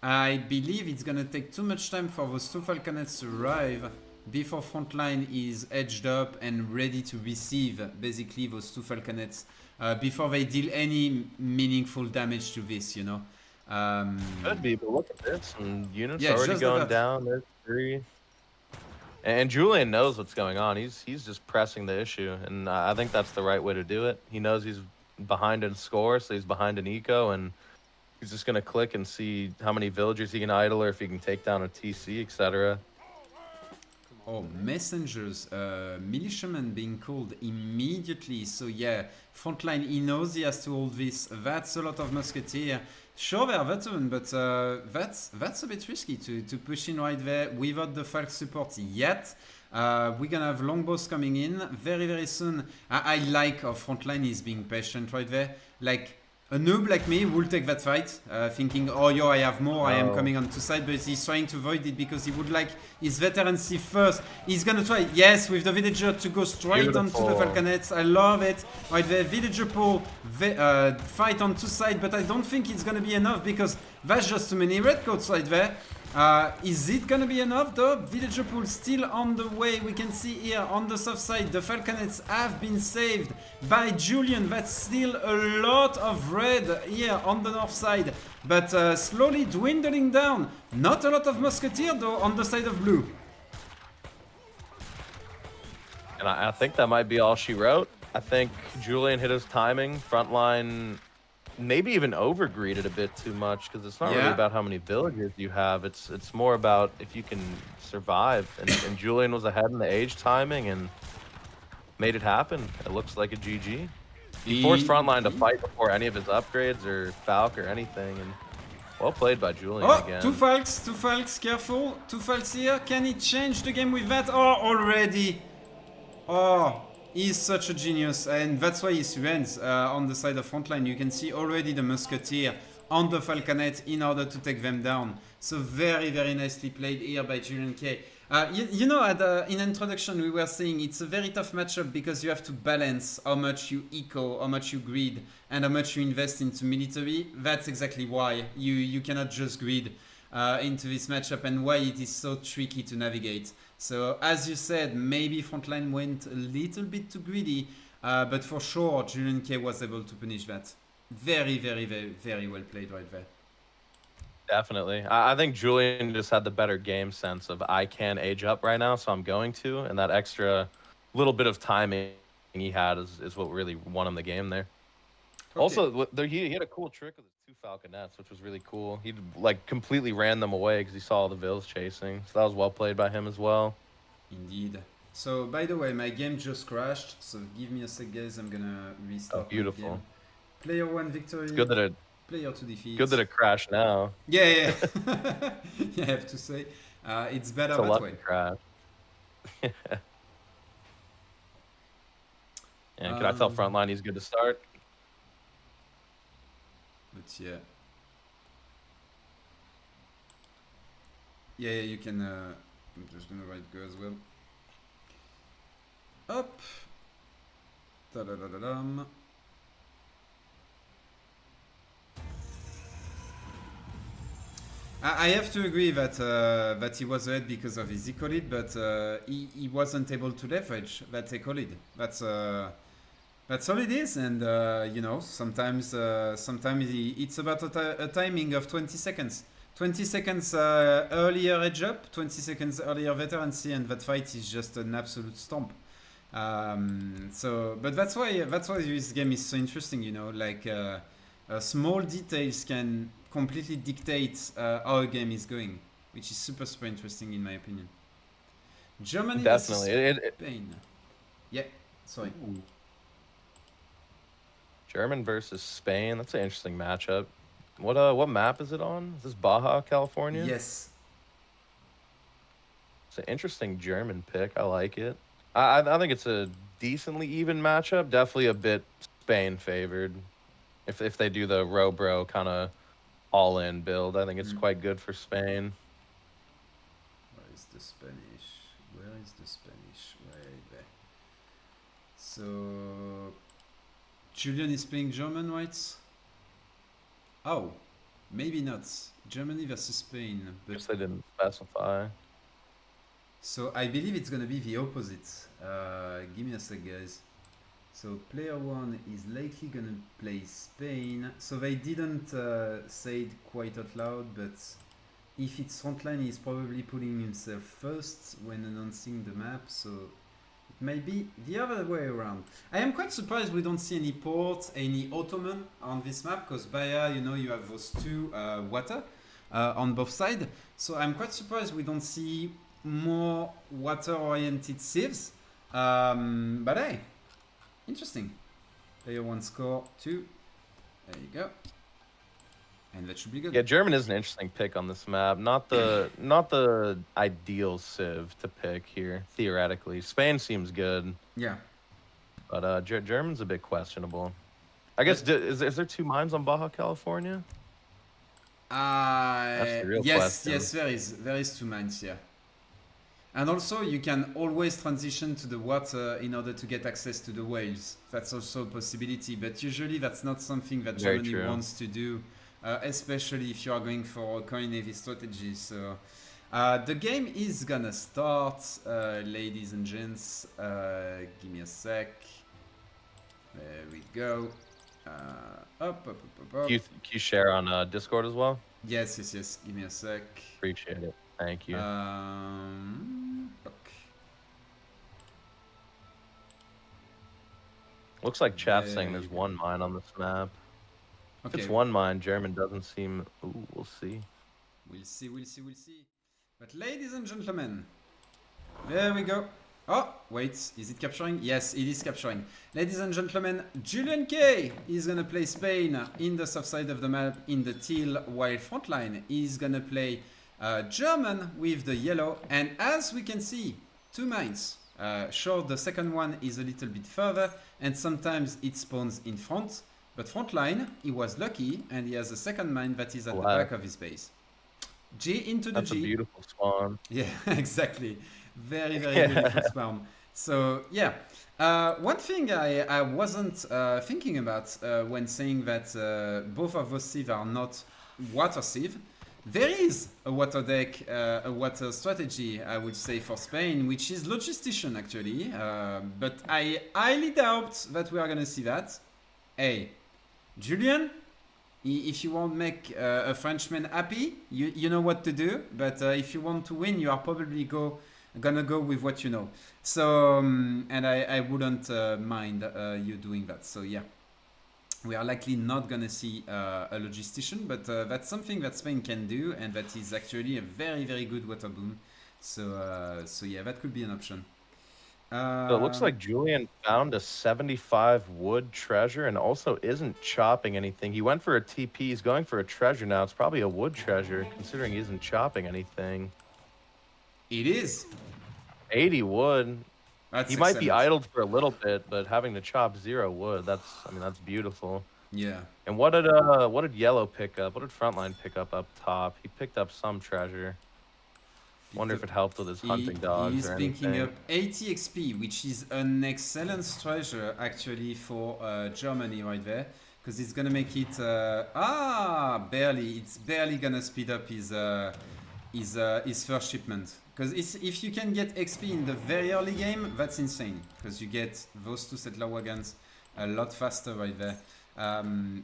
Speaker 2: I believe it's going to take too much time for those 2 Falconets to arrive before Frontline is edged up and ready to receive basically those 2 Falconets before they deal any meaningful damage to this, you know.
Speaker 3: Could be, but look at this. And units
Speaker 2: Yeah,
Speaker 3: already
Speaker 2: just
Speaker 3: going
Speaker 2: that.
Speaker 3: down. There's 3. And Julian knows what's going on. He's just pressing the issue, and I think that's the right way to do it. He knows he's behind in score, so he's behind in eco, and he's just gonna click and see how many villagers he can idle, or if he can take down a TC, etc.
Speaker 2: Oh, messengers, militiamen being called immediately. So yeah, Frontline, he knows he has to hold this. That's a lot of musketeer. Sure, they are veteran, but that's a bit risky to push in right there without the Falk support yet. We're gonna have longbows coming in very soon. I like how Frontline is being patient right there. Like, a noob like me will take that fight, thinking, oh yo, I have more, I am coming on 2 sides, but he's trying to avoid it because he would like his veterancy first. He's gonna try, yes, with the villager to go straight onto the Falconets. I love it. Right there, villager pull, fight on 2 sides, but I don't think it's gonna be enough because that's just too many redcoats right there. Is it gonna be enough though? Villager pool still on the way. We can see here on the soft side the Falconets have been saved by Julian. That's still a lot of red here on the north side, but slowly dwindling down. Not a lot of musketeer though on the side of blue.
Speaker 3: And I think that might be all she wrote. I think Julian hit his timing. Frontline maybe even overgreeded a bit too much because it's not really about how many villagers you have. It's more about if you can survive. And Julian was ahead in the age timing and made it happen. It looks like a GG. He forced Frontline to fight before any of his upgrades or Falc or anything. And well played by Julian again.
Speaker 2: 2 Falcs, careful. 2 Falcs here. Can he change the game with that? Oh, already. Oh. He's such a genius, and that's why he surrenders on the side of Frontline. You can see already the Musketeer on the Falconet in order to take them down. So very nicely played here by JulianK. You know, in introduction we were saying it's a very tough matchup because you have to balance how much you eco, how much you greed, and how much you invest into military. That's exactly why you cannot just greed into this matchup and why it is so tricky to navigate. So as you said, maybe Frontline went a little bit too greedy, but for sure JulianK was able to punish that. Very well played right there.
Speaker 3: Definitely. I think Julian just had the better game sense of I can age up right now, so I'm going to, and that extra little bit of timing he had is what really won him the game there. Okay. Also, he had a cool trick with his 2 Falconets, which was really cool. He like completely ran them away because he saw all the vills chasing. So that was well played by him as well.
Speaker 2: Indeed. So by the way, my game just crashed. So give me a sec, guys. I'm gonna restart.
Speaker 3: Oh, beautiful.
Speaker 2: Player 1 victory.
Speaker 3: It's good that it.
Speaker 2: Player 2 defeat.
Speaker 3: Good that it crashed now.
Speaker 2: Yeah. Yeah, I have to say, it's better that way.
Speaker 3: Crash. And can I tell Frontline he's good to start?
Speaker 2: But yeah. Yeah, you can. I'm just gonna write go as well. Up. Da-da-da-da-dum. I have to agree that that he was ahead because of his eco lead, but he wasn't able to leverage that eco lead. That's all it is, and you know, sometimes it's about a timing of 20 seconds. 20 seconds earlier edge up, 20 seconds earlier veterancy, and that fight is just an absolute stomp. But that's why this game is so interesting. You know, like small details can completely dictate how a game is going, which is super interesting in my opinion. Germany versus
Speaker 3: Definitely.
Speaker 2: Spain. Yeah, sorry.
Speaker 3: Ooh. German versus Spain. That's an interesting matchup. What map is it on? Is this Baja, California?
Speaker 2: Yes.
Speaker 3: It's an interesting German pick. I like it. I think it's a decently even matchup. Definitely a bit Spain favored. If they do the Robro kind of all-in build, I think it's quite good for Spain.
Speaker 2: Where is the Spanish? Right there. So Julian is playing German, right? Oh, maybe not. Germany versus Spain. But
Speaker 3: Guess they didn't specify.
Speaker 2: so I believe it's gonna be the opposite. Give me a sec, guys. So player one is likely gonna play Spain. So they didn't say it quite out loud, but if it's Frontline, he's probably putting himself first when announcing the map. So it might be the other way around. I am quite surprised we don't see any port, any Ottoman on this map, because Baya, you know, you have those two water on both sides. So I'm quite surprised we don't see more water-oriented civs. But hey, interesting. Player one score 2. There you go. And that should be good.
Speaker 3: Yeah, German is an interesting pick on this map. Not the ideal civ to pick here, theoretically. Spain seems good.
Speaker 2: Yeah.
Speaker 3: But German's a bit questionable. I guess, is there 2 mines on Baja, California? That's the real question.
Speaker 2: Yes, there is 2 mines, yeah. And also, you can always transition to the water in order to get access to the whales. That's also a possibility, but usually that's not something that Germany wants to do, especially if you are going for a coin-heavy strategy. So the game is gonna start, ladies and gents. Give me a sec. There we go. Up.
Speaker 3: Can you share on Discord as well?
Speaker 2: Yes. Give me a sec.
Speaker 3: Appreciate it. Thank you.
Speaker 2: Okay.
Speaker 3: Looks like chat's saying there's 1 mine on this map. If it's 1 mine, German doesn't seem... Ooh, we'll see.
Speaker 2: We'll see. But ladies and gentlemen, there we go. Oh, wait, is it capturing? Yes, it is capturing. Ladies and gentlemen, JulianK is gonna play Spain in the south side of the map in the teal, while Frontline is gonna play German with the yellow. And as we can see, 2 mines. Sure, the second one is a little bit further, and sometimes it spawns in front. But Frontline, he was lucky, and he has a second mine that is at the back of his base. G into the
Speaker 3: That's
Speaker 2: G.
Speaker 3: a beautiful spawn.
Speaker 2: Yeah, exactly. Very beautiful spawn. So yeah, one thing I wasn't thinking about when saying that both of those civs are not water civ, there is a water deck, a water strategy, I would say, for Spain, which is logistician actually, but I highly doubt that we are gonna see that. Hey, Julian, if you want to make a Frenchman happy, you know what to do. But if you want to win, you are probably gonna go with what you know. So, and I wouldn't mind you doing that. So yeah, we are likely not gonna see a logistician, but that's something that Spain can do, and that is actually a very good water boom. So yeah, that could be an option.
Speaker 3: So it looks like Julian found a 75 wood treasure and also isn't chopping anything. He went for a TP. He's going for a treasure now. It's probably a wood treasure, considering he isn't chopping anything.
Speaker 2: It is
Speaker 3: 80 wood.
Speaker 2: That's
Speaker 3: he might be idled for a little bit, but having to chop 0 wood, that's beautiful.
Speaker 2: Yeah.
Speaker 3: And what did yellow pick up? What did Frontline pick up top? He picked up some treasure. Wonder if it helped with his hunting dogs
Speaker 2: He's
Speaker 3: or
Speaker 2: picking
Speaker 3: anything.
Speaker 2: up 80 XP, which is an excellent treasure actually for Germany right there, because it's gonna make it barely. It's barely gonna speed up his first shipment. Because if you can get XP in the very early game, that's insane. Because you get those two settler wagons a lot faster right there.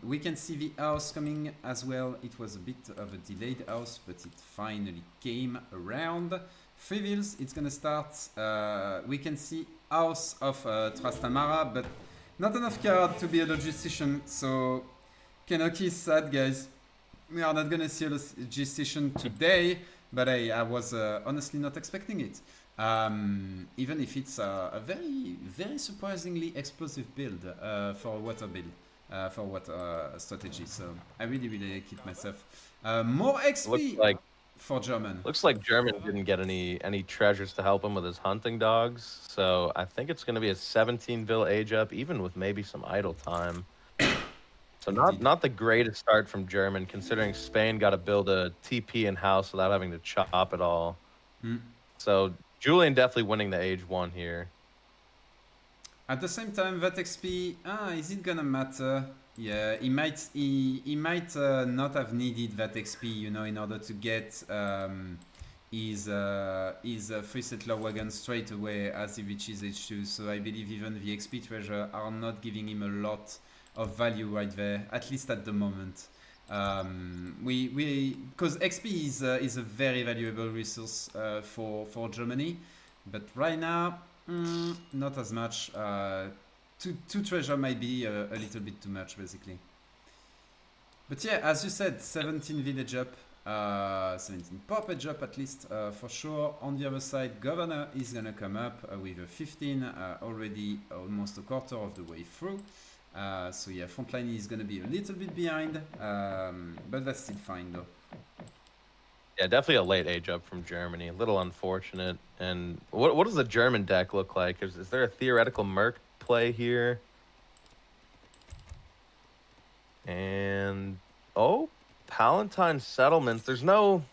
Speaker 2: We can see the house coming as well. It was a bit of a delayed house, but it finally came around. 3 wheels, it's gonna start. We can see house of Trastamara, but not enough card to be a logistician. So Kenoki is sad, guys. We are not gonna see a logistician today, but hey, I was honestly not expecting it. Even if it's a very, very surprisingly explosive build for a water build. For what strategy, so I really like it myself. More XP for German.
Speaker 3: Looks like German didn't get any treasures to help him with his hunting dogs, so I think it's going to be a 17-ville age up, even with maybe some idle time. So not the greatest start from German, considering Spain got to build a TP in house without having to chop it all. So Julian definitely winning the age 1 here.
Speaker 2: At the same time, that XP, is it gonna matter? Yeah, he might not have needed that XP, you know, in order to get his 3 settler wagon straight away as he reaches H2. So I believe even the XP treasure are not giving him a lot of value right there, at least at the moment. Because XP is a very valuable resource for Germany, but right now. Not as much. Two treasure might be a little bit too much, basically. But yeah, as you said, 17 village up, 17 poppage up at least, for sure. On the other side, governor is gonna come up with a 15, already almost a quarter of the way through. So yeah, Frontline is gonna be a little bit behind, but that's still fine though.
Speaker 3: Yeah, definitely a late age up from Germany. A little unfortunate. And what does the German deck look like? Is there a theoretical Merc play here? And Palatine Settlements. There's no.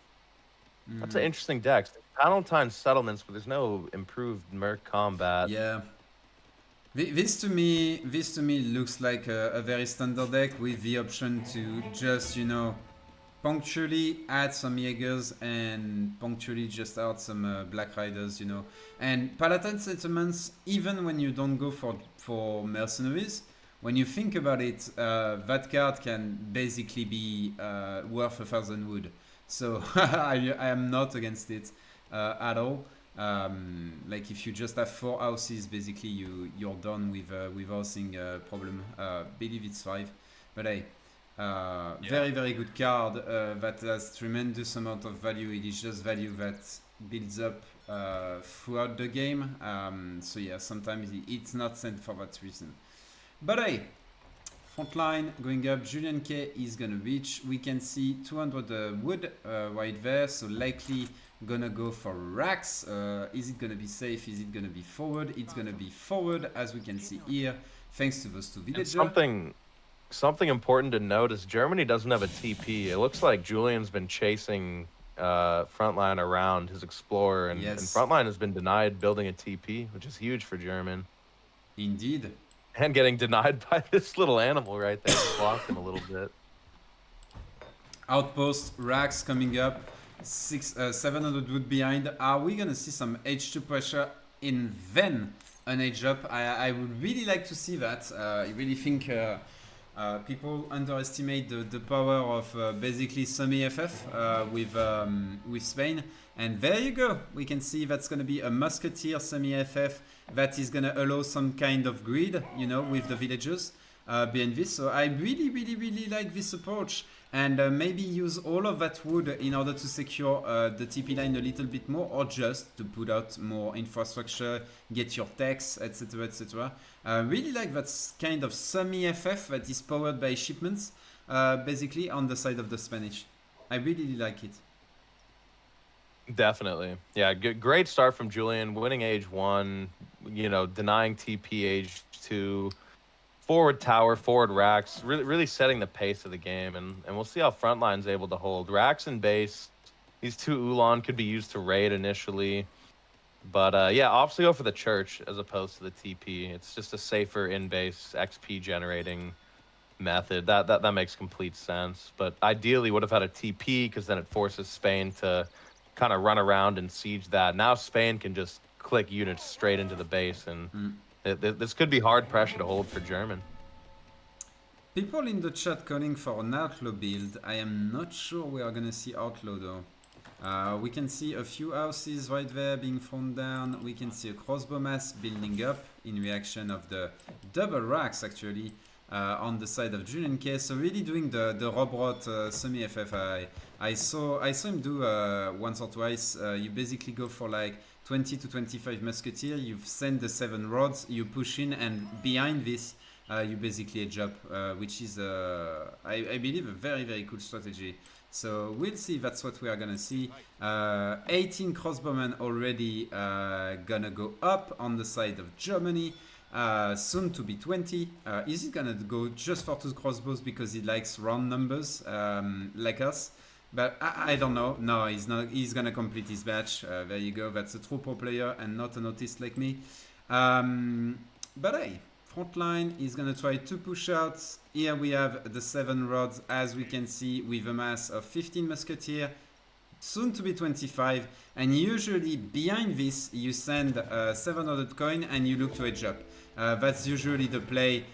Speaker 3: That's an interesting deck. Palatine Settlements, but there's no improved Merc combat.
Speaker 2: Yeah. This to me looks like a very standard deck with the option to just, you know, punctually add some Jaegers and punctually just add some Black Riders, you know. And Palatine Settlements, even when you don't go for mercenaries, when you think about it, that card can basically be worth 1,000 wood. So I am not against it at all. Like if you just have 4 houses, basically you're done with housing problem. Believe it's 5, but hey. Very, very good card that has tremendous amount of value. It is just value that builds up throughout the game. So yeah, sometimes it's not sent for that reason. But hey, Frontline going up. JulianK is gonna reach. We can see 200 wood right there. So likely gonna go for racks. Is it gonna be safe? Is it gonna be forward? It's gonna be forward, as we can see here, thanks to those 2 villagers.
Speaker 3: Something important to note is Germany doesn't have a TP. It looks like Julian's been chasing Frontline around his Explorer, and Frontline has been denied building a TP, which is huge for German.
Speaker 2: Indeed.
Speaker 3: And getting denied by this little animal right there. Blocked him a little bit.
Speaker 2: Outpost, racks coming up. 700 wood behind. Are we gonna see some H2 pressure in then an age up? I would really like to see that. I really think people underestimate the power of basically semi-FF with Spain. And there you go. We can see that's going to be a musketeer semi-FF that is going to allow some kind of grid, you know, with the villagers behind this. So I really like this approach. And maybe use all of that wood in order to secure the TP line a little bit more, or just to put out more infrastructure, get your techs, etc, etc. Really like that kind of semi-FF that is powered by shipments, basically on the side of the Spanish. I really like it.
Speaker 3: Definitely. Yeah, great start from Julian, winning age 1, you know, denying TP age 2. Forward tower, forward racks, really setting the pace of the game, and we'll see how Frontline's able to hold. Racks and base, these two Ulan could be used to raid initially. But yeah, opts to go for the church as opposed to the TP. It's just a safer in-base XP generating method. That makes complete sense. But ideally would have had a TP because then it forces Spain to kind of run around and siege that. Now Spain can just click units straight into the base, and this could be hard pressure to hold for German.
Speaker 2: People in the chat calling for an outlaw build. I am not sure we are gonna see outlaw though. We can see a few houses right there being thrown down. We can see a crossbow mass building up in reaction of the double racks actually on the side of JulianK. So really doing the Robrot semi-FF. I saw him do once or twice. You basically go for like 20 to 25 musketeer. You send the 7 rods, you push in, and behind this you basically edge up, which is I believe a very, very cool strategy. So we'll see if that's what we are gonna see. 18 crossbowmen already gonna go up on the side of Germany. Soon to be 20. Is it gonna go just for 2 crossbows because he likes round numbers like us? But I don't know. No, he's not. He's gonna complete his batch. There you go. That's a true pro player and not an autist like me. But hey, Frontline is gonna try 2 push-outs. Here we have the 7 rods, as we can see, with a mass of 15 musketeer, soon to be 25. And usually behind this, you send 700 coin and you look to edge up. That's usually the play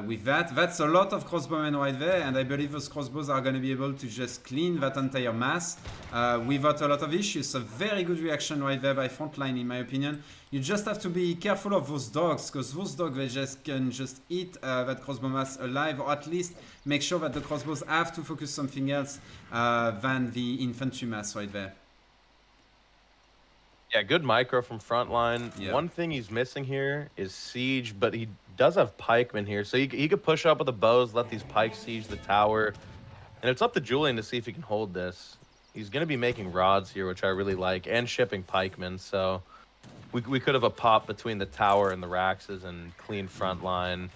Speaker 2: with that. That's a lot of crossbowmen right there, and I believe those crossbows are going to be able to just clean that entire mass without a lot of issues. So very good reaction right there by Frontline, in my opinion. You just have to be careful of those dogs, because those dogs, they just can just eat that crossbow mass alive, or at least make sure that the crossbows have to focus something else than the infantry mass right there.
Speaker 3: Yeah, good micro from Frontline.
Speaker 2: Yeah.
Speaker 3: One thing he's missing here is siege, but he does have pikemen here. So he could push up with the bows, let these pikes siege the tower. And it's up to Julian to see if he can hold this. He's going to be making rods here, which I really like, and shipping pikemen. So we could have a pop between the tower and the Raxes and clean Frontline.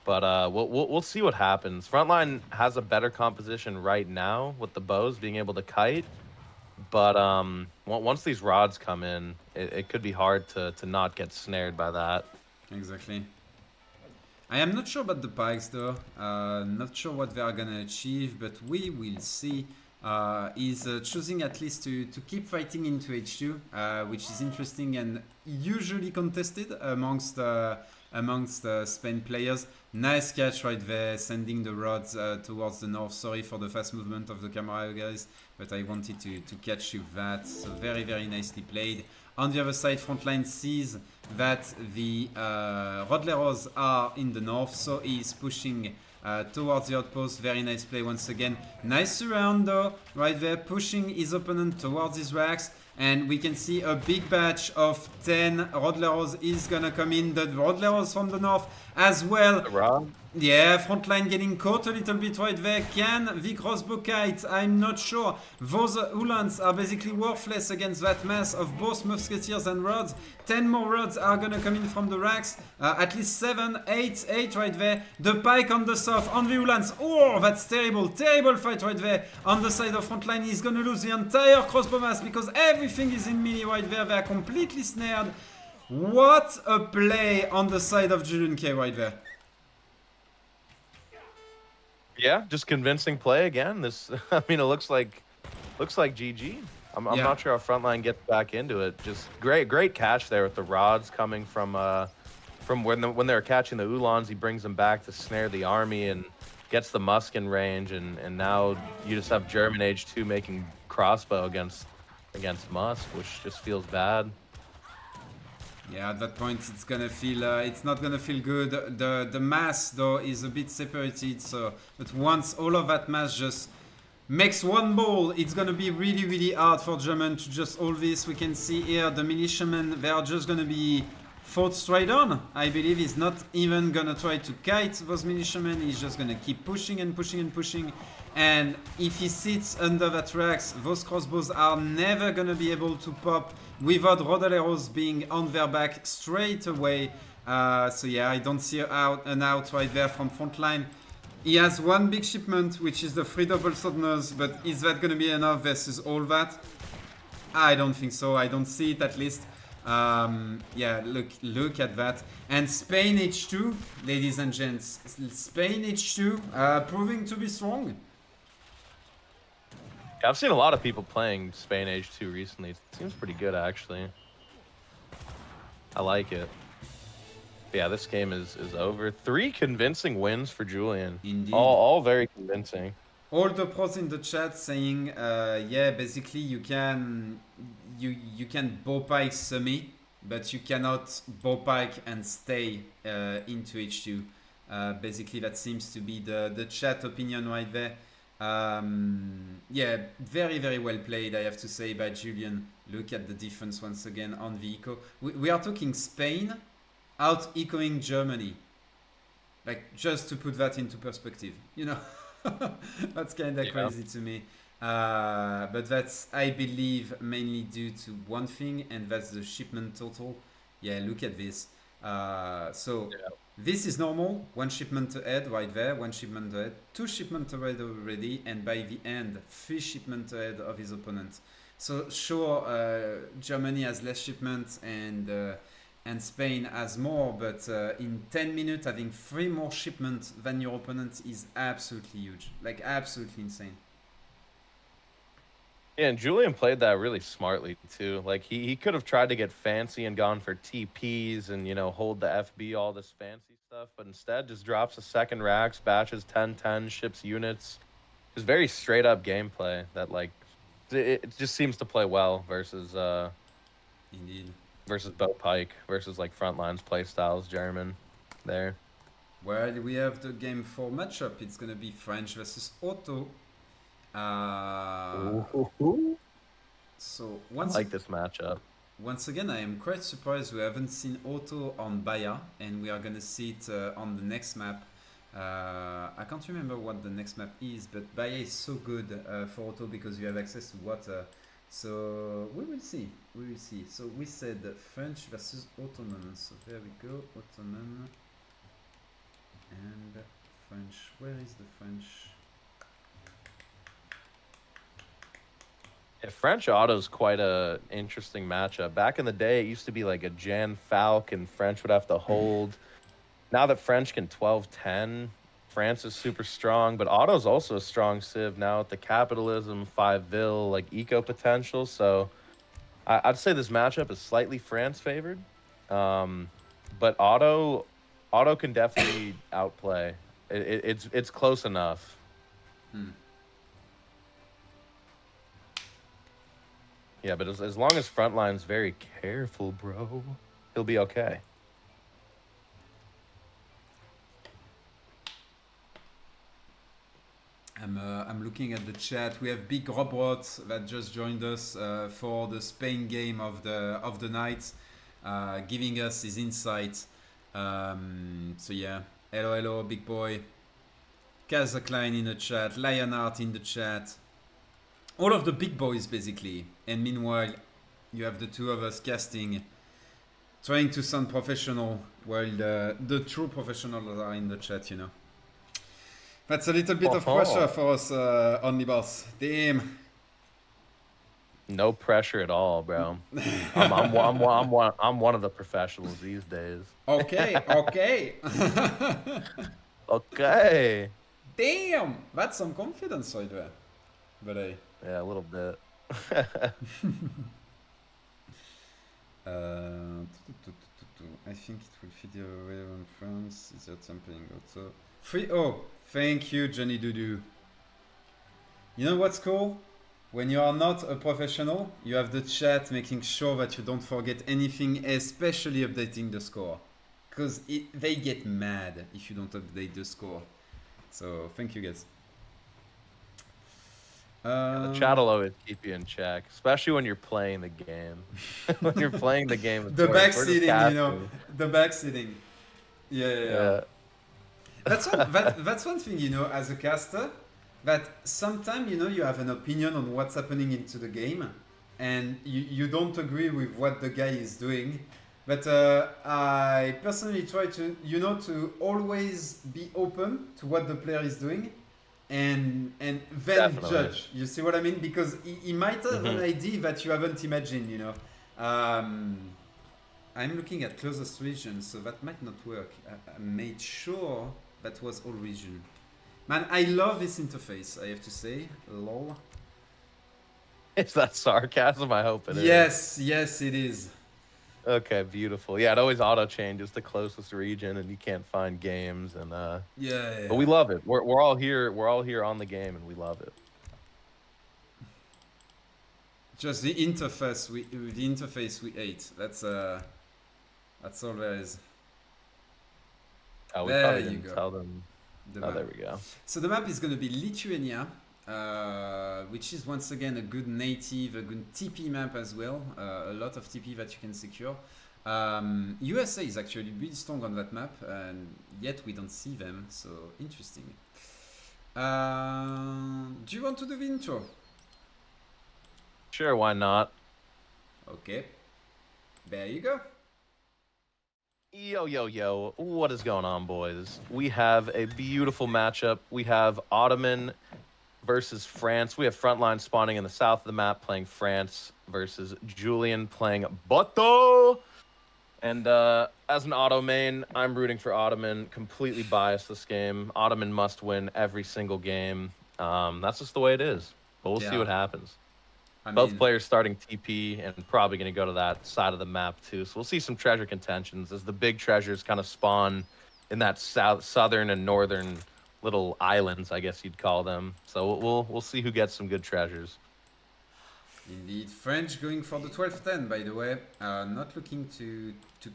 Speaker 3: But we'll see what happens. Frontline has a better composition right now with the bows being able to kite. But once these rods come in, it could be hard to not get snared by that.
Speaker 2: Exactly. I am not sure about the pikes though. Not sure what they are gonna achieve, but we will see. He's choosing at least to keep fighting into H2, which is interesting and usually contested amongst Spain players. Nice catch right there, sending the rods towards the north. Sorry for the fast movement of the camera, guys, but I wanted to catch you that. So very, very nicely played. On the other side, Frontline sees that the Rodleros are in the north, so he's pushing towards the outpost. Very nice play once again. Nice surround though, right there, pushing his opponent towards his racks. And we can see a big batch of 10 Rodleros is gonna come in. The Rodleros from the north as well. Yeah, Frontline getting caught a little bit right there. Can the crossbow kite? I'm not sure. Those Ulans are basically worthless against that mass of both musketeers and rods. 10 more rods are gonna come in from the racks. At least 7, 8 right there. The pike on the south, on the Ulans. Oh, that's terrible. Terrible fight right there. On the side of Frontline, he's gonna lose the entire crossbow mass because everything is in melee right there. They are completely snared. What a play on the side of JulianK right there.
Speaker 3: Yeah, just convincing play again. This, I mean, it looks like GG. I'm not sure how Frontline gets back into it. Just great catch there with the rods coming from when they're catching the Ulans. He brings them back to snare the army and gets the musk in range. And now you just have German H2 making crossbow against musk, which just feels bad.
Speaker 2: Yeah, at that point it's gonna feel it's not gonna feel good. The mass though is a bit separated, so but once all of that mass just makes one ball, it's gonna be really, really hard for German to just hold this. We can see here the militiamen, they are just gonna be fought straight on. I believe he's not even gonna try to kite those militiamen, he's just gonna keep pushing and pushing and pushing. And if he sits under that racks, those crossbows are never gonna be able to pop without Rodaleros being on their back straight away. So yeah, I don't see an out right there from Frontline. He has one big shipment, which is the 3 double Southerners, but is that going to be enough versus all that? I don't think so. I don't see it at least. Yeah, look at that. And Spain H2, ladies and gents. Spain H2, proving to be strong.
Speaker 3: I've seen a lot of people playing Spain H2 recently. It seems pretty good, actually. I like it. But yeah, this game is over. 3 convincing wins for Julian.
Speaker 2: Indeed.
Speaker 3: All very convincing.
Speaker 2: All the pros in the chat saying, yeah, basically you can bow pike semi, but you cannot bow pike and stay into H2. Basically, that seems to be the chat opinion right there. Yeah, very well played, I have to say, by Julian. Look at the difference once again on the eco. We are talking Spain out ecoing Germany. Like, just to put that into perspective, you know. That's kind of crazy to me. But that's, I believe, mainly due to one thing, and that's the shipment total. Yeah, look at this. This is normal. 1 shipment ahead right there, 1 shipment ahead, 2 shipment ahead already, and by the end, 3 shipment ahead of his opponent. So sure, Germany has less shipments and Spain has more, but in 10 minutes having 3 more shipments than your opponent is absolutely huge. Like, absolutely insane.
Speaker 3: Yeah, and Julian played that really smartly too. Like he could have tried to get fancy and gone for TPs and, you know, hold the FB, all this fancy stuff, but instead just drops a second racks, batches 10-10, ships units. Just very straight up gameplay that, like, it just seems to play well versus
Speaker 2: Indeed.
Speaker 3: Versus bow pike versus like Frontline's play styles German there.
Speaker 2: Well, we have the game 4 matchup. It's gonna be French versus Otto. So
Speaker 3: I like this matchup.
Speaker 2: Once again, I am quite surprised we haven't seen Otto on Baya, and we are gonna see it on the next map. I can't remember what the next map is, but Baya is so good for Otto because you have access to water. So we will see. We will see. So we said French versus Ottoman. So there we go. Ottoman and French. Where is the French?
Speaker 3: Yeah, French Otto's quite a interesting matchup. Back in the day, it used to be like a Jan Falk and French would have to hold. Now that French can 12-10, France is super strong, but Otto's also a strong civ now with the capitalism, 5-vil, like eco potential. So I'd say this matchup is slightly France favored, but Otto can definitely outplay. It's close enough. Yeah, but as long as Frontline's very careful, bro, he'll be okay.
Speaker 2: I'm looking at the chat. We have Big Robot that just joined us for the Spain game of the night, giving us his insights. So yeah, hello, big boy. Kazakline in the chat, Lionheart in the chat. All of the big boys basically. And meanwhile, you have the 2 of us casting, trying to sound professional, while the true professionals are in the chat, you know. That's a little bit of pressure for us, Only Boss. Damn.
Speaker 3: No pressure at all, bro. I'm one of the professionals these days.
Speaker 2: Okay.
Speaker 3: Okay.
Speaker 2: Damn, that's some confidence right there. But hey.
Speaker 3: Yeah, a little bit.
Speaker 2: I think it will fit your way on France. Is there something also? 3-0. Thank you, Johnny Doodoo. You know what's cool? When you are not a professional, you have the chat making sure that you don't forget anything, especially updating the score. Because they get mad if you don't update the score. So, thank you guys.
Speaker 3: The chat will always keep you in check, especially when you're playing the game. When you're playing the game.
Speaker 2: The backseating, you know. The backseating. Yeah. That's one thing, you know, as a caster, that sometimes, you know, you have an opinion on what's happening into the game, and you don't agree with what the guy is doing, But I personally try to, you know, to always be open to what the player is doing, and then
Speaker 3: Definitely.
Speaker 2: judge. You see what I mean? Because he might have an
Speaker 3: Mhm.
Speaker 2: idea that you haven't imagined. You know, I'm looking at closest region, so that might not work. I made sure that was all region. Man, I love this interface. I have to say, lol.
Speaker 3: Is that sarcasm? I hope it is.
Speaker 2: Yes, yes, it is.
Speaker 3: Okay, beautiful. Yeah, it always auto changes the closest region, and you can't find games, and
Speaker 2: Yeah.
Speaker 3: but we love it. We're all here. We're all here on the game, and we love it.
Speaker 2: Just the interface we ate. That's all there is.
Speaker 3: Oh, we
Speaker 2: There
Speaker 3: probably
Speaker 2: you
Speaker 3: didn't
Speaker 2: go.
Speaker 3: tell them.
Speaker 2: The
Speaker 3: Oh,
Speaker 2: map.
Speaker 3: there we go.
Speaker 2: So the map is going to be Lithuania, which is once again a good native, a good TP map as well. A lot of TP that you can secure. USA is actually really strong on that map, and yet we don't see them. So interesting. Do you want to do the intro?
Speaker 3: Sure, why not?
Speaker 2: Okay. There you go.
Speaker 3: Yo, yo, yo. What is going on, boys? We have a beautiful matchup. We have Ottoman versus France. We have Frontline spawning in the south of the map playing France versus Julian playing Botto. And as an Otto main, I'm rooting for Ottoman. Completely biased this game. Ottoman must win every single game. That's just the way it is. But we'll see
Speaker 2: Yeah.
Speaker 3: what happens.
Speaker 2: I
Speaker 3: Both
Speaker 2: mean,
Speaker 3: players starting TP and probably going to go to that side of the map too. So we'll see some treasure contentions as the big treasures kind of spawn in that southern and northern little islands, I guess you'd call them. So we'll see who gets some good treasures.
Speaker 2: indeed, French going for the 12-10, by the way. Not looking to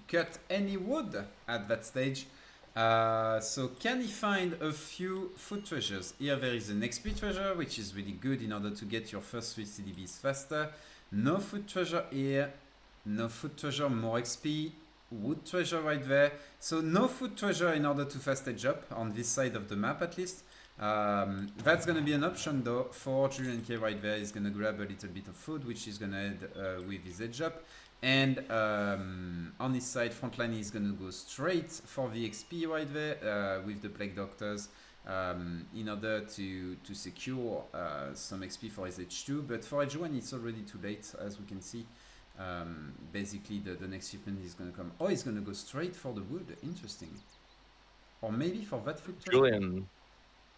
Speaker 2: cut any wood at that stage. So can he find a few food treasures? Here there is an XP treasure, which is really good in order to get your first 3 CDBs faster. No food treasure here. No food treasure, more XP. Wood treasure right there. So no food treasure in order to fast edge up on this side of the map at least. That's going to be an option though for JulianK right there. He's going to grab a little bit of food, which is going to add with his edge up. And on his side, Frontline is going to go straight for the XP right there with the Plague Doctors in order to secure some XP for his H2. But for H1, it's already too late, as we can see. Basically, the next shipment is going to come. Oh, he's going to go straight for the wood. Interesting. Or maybe for that food treasure.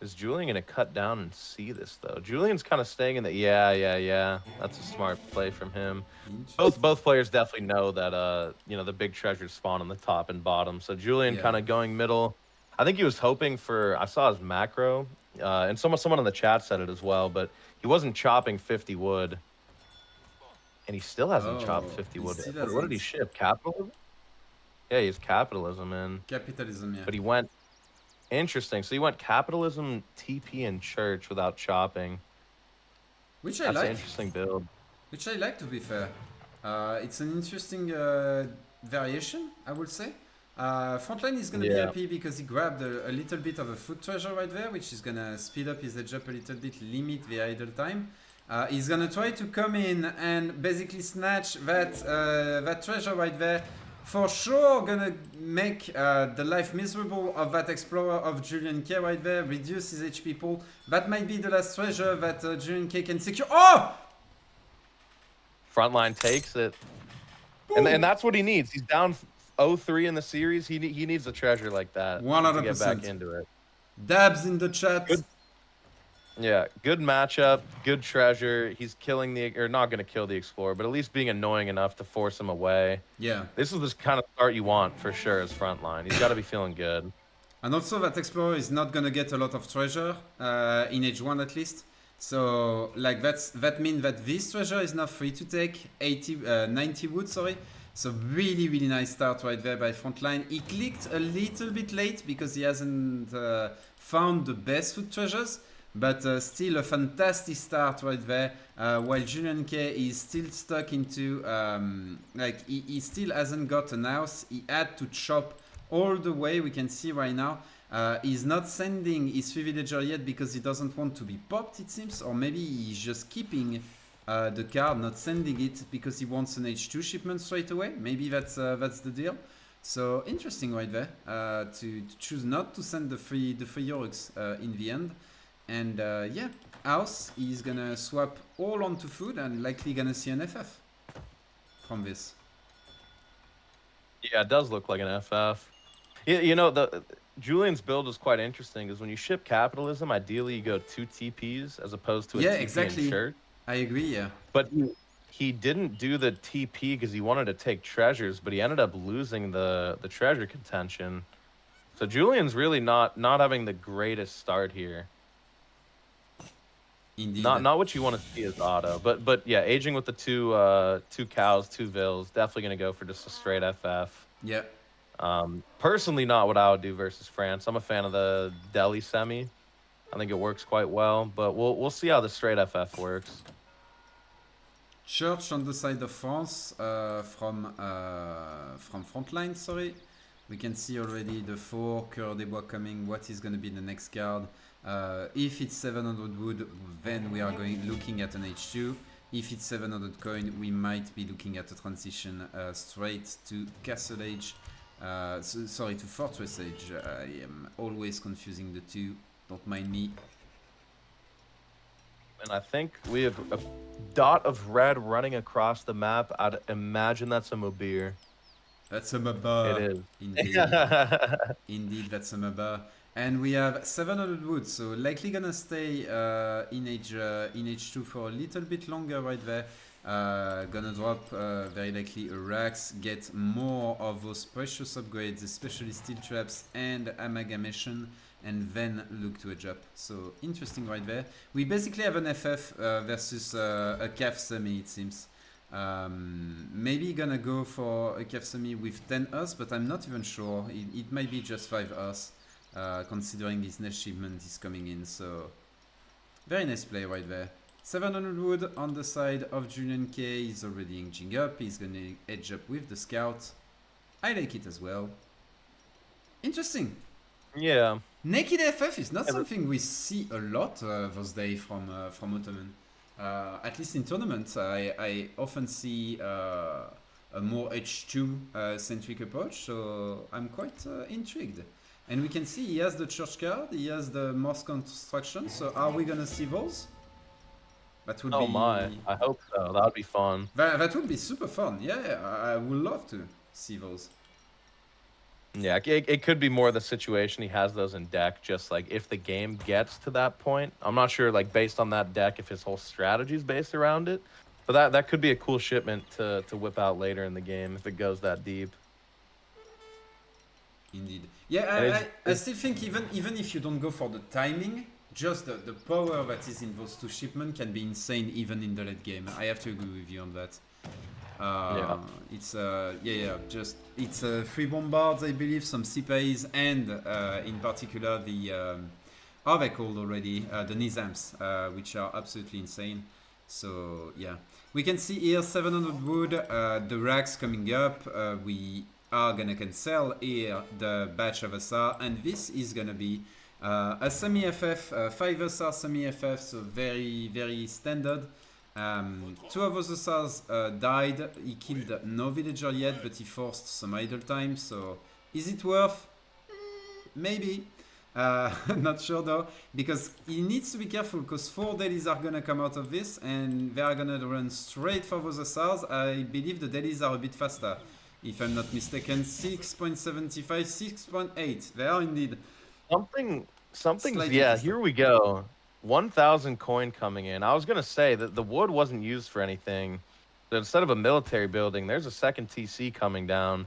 Speaker 3: Is Julian going to cut down and see this, though? Julian's kind of staying in the... Yeah. That's a smart play from him. Both players definitely know that, you know, the big treasures spawn on the top and bottom. So Julian kind of going middle. I think he was hoping for... I saw his macro, and someone in the chat said it as well, but he wasn't chopping 50 wood. And he still hasn't chopped 50 wood. What did he ship? Capitalism? Yeah, he's capitalism, and...
Speaker 2: Capitalism, yeah.
Speaker 3: But he went... Interesting. So you went capitalism, TP, and church without chopping.
Speaker 2: Which I
Speaker 3: That's
Speaker 2: like.
Speaker 3: an interesting build.
Speaker 2: Which I like, to be fair. It's an interesting variation, I would say. Frontline is going to be happy because he grabbed a little bit of a food treasure right there, which is going to speed up his edge up a little bit, limit the idle time. He's going to try to come in and basically snatch that treasure right there. For sure, gonna make the life miserable of that explorer of JulianK right there, reduce his HP pool. That might be the last treasure that JulianK can secure. Oh!
Speaker 3: Frontline takes it. And that's what he needs. He's down 0-3 in the series. He needs a treasure like that
Speaker 2: 100%.
Speaker 3: to get back into it.
Speaker 2: Dabs in the chat.
Speaker 3: Good. Yeah, good matchup, good treasure. He's killing or not going to kill the explorer, but at least being annoying enough to force him away.
Speaker 2: Yeah.
Speaker 3: This is the kind of start you want for sure as Frontline. He's got to be feeling good.
Speaker 2: And also that explorer is not going to get a lot of treasure in H1 at least. So like that means that this treasure is now free to take 90 wood, sorry. So really nice start right there by Frontline. He clicked a little bit late because he hasn't found the best food treasures. But still a fantastic start right there, while JulianK is still stuck into, like he still hasn't got an house. He had to chop all the way, we can see right now. He's not sending his 3 villager yet because he doesn't want to be popped, it seems, or maybe he's just keeping the card, not sending it because he wants an H2 shipment straight away. Maybe that's the deal. So interesting right there to choose not to send the free Yorks in the end. And yeah, House is gonna swap all onto food and likely gonna see an FF from this.
Speaker 3: Yeah, it does look like an FF. You know, the Julian's build is quite interesting because when you ship capitalism, ideally you go 2 TPs as opposed to a TP
Speaker 2: exactly.
Speaker 3: and shirt.
Speaker 2: I agree, yeah.
Speaker 3: But he didn't do the TP because he wanted to take treasures, but he ended up losing the treasure contention. So Julian's really not having the greatest start here.
Speaker 2: Indeed.
Speaker 3: Not what you want to see as Otto, but yeah, aging with the two cows, 2 vills, definitely gonna go for just a straight FF.
Speaker 2: Yeah.
Speaker 3: Personally, not what I would do versus France. I'm a fan of the Delhi semi. I think it works quite well, but we'll see how the straight FF works.
Speaker 2: Church on the side of France from Frontline, sorry. We can see already the 4 Cœur des Bois coming. What is going to be the next card? If it's 700 wood, then we are looking at an H2. If it's 700 coin, we might be looking at a transition straight to Castle Age. Sorry, to Fortress Age. I am always confusing the two. Don't mind me.
Speaker 3: And I think we have a dot of red running across the map. I'd imagine that's a Mobir.
Speaker 2: That's a Maba.
Speaker 3: It is.
Speaker 2: Indeed. Indeed, that's a Maba. And we have 700 wood, so likely gonna stay in H2 for a little bit longer right there. Gonna drop very likely a Rax, get more of those precious upgrades, especially steel traps and amalgamation, and then look to edge up. So interesting right there. We basically have an FF versus a CAF semi, it seems. Maybe gonna go for a CAF semi with 10 us, but I'm not even sure. It might be just 5 us, considering this next shipment is coming in. So very nice play right there. 700 wood on the side of JulianK. He's already inching up. He's gonna edge up with the scout. I like it as well. Interesting.
Speaker 3: Yeah.
Speaker 2: Naked FF is not something we see a lot those days from Ottoman. At least in tournaments, I often see a more H2 centric approach, so I'm quite intrigued. And we can see he has the church card, he has the Morse construction, so are we gonna see those? That would be...
Speaker 3: my, I hope so. That would be fun.
Speaker 2: That would be super fun, yeah, I would love to see those.
Speaker 3: Yeah, it could be more the situation he has those in deck, just like if the game gets to that point. I'm not sure, like, based on that deck, if his whole strategy is based around it. But that could be a cool shipment to whip out later in the game if it goes that deep.
Speaker 2: Indeed. Yeah, I still think even if you don't go for the timing, just the power that is in those 2 shipments can be insane even in the late game. I have to agree with you on that. It's just it's 3 bombards, I believe, some CPAs, and in particular the how are they called already? The Nizams, which are absolutely insane. So yeah, we can see here 700 wood, the racks coming up. We are gonna cancel here the batch of SR, and this is gonna be a semi-FF, 5 SR semi-FF, so very, very standard. 2 of those SRs died. He killed no villager yet, but he forced some idle time, so is it worth? Maybe. Not sure though, because he needs to be careful, because 4 dailies are gonna come out of this, and they are gonna run straight for those SRs. I believe the dailies are a bit faster, if I'm not mistaken. 6.75, 6.8. They are indeed.
Speaker 3: Something. Yeah, here we go. 1,000 coin coming in. I was gonna say that the wood wasn't used for anything. So instead of a military building, there's a second TC coming down.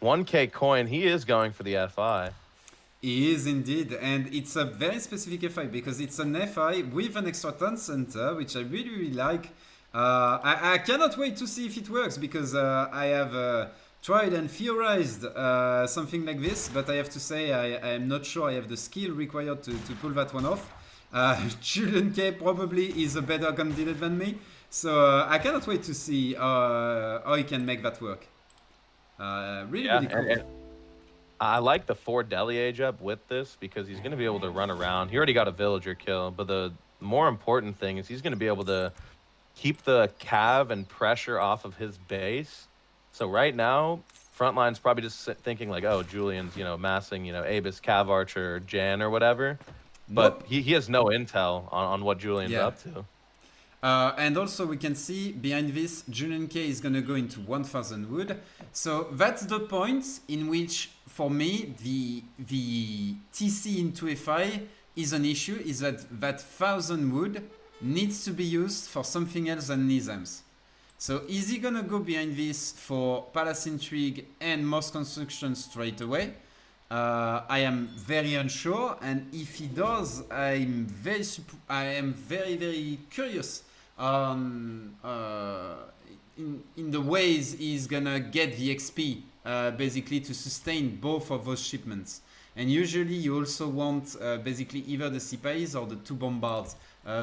Speaker 3: 1K coin. He is going for the FI.
Speaker 2: He is indeed, and it's a very specific FI because it's an FI with an extra town center, which I really, really like. I cannot wait to see if it works, because I have tried and theorized something like this, but I have to say I am not sure I have the skill required to pull that one off. JulianK probably is a better candidate than me, so I cannot wait to see how he can make that work. Really cool.
Speaker 3: And I like the 4 Delhi age up with this, because he's going to be able to run around. He already got a villager kill, but the more important thing is he's going to be able to keep the cav and pressure off of his base. So right now, Frontline's probably just thinking like, oh, Julian's, you know, massing, you know, Abus, Cav Archer, Jan or whatever. But
Speaker 2: Nope.
Speaker 3: he has no intel on what Julian's
Speaker 2: Yeah.
Speaker 3: up to.
Speaker 2: And also we can see behind this, JulianK is gonna go into 1000 wood. So that's the point in which, for me, the TC into FI is an issue, is that 1000 wood needs to be used for something else than Nizams. So is he gonna go behind this for Palace Intrigue and Most Construction straight away? I am very unsure, and if he does, I am very curious on in the ways he's gonna get the XP basically to sustain both of those shipments. And usually you also want basically either the Sipais or the 2 bombards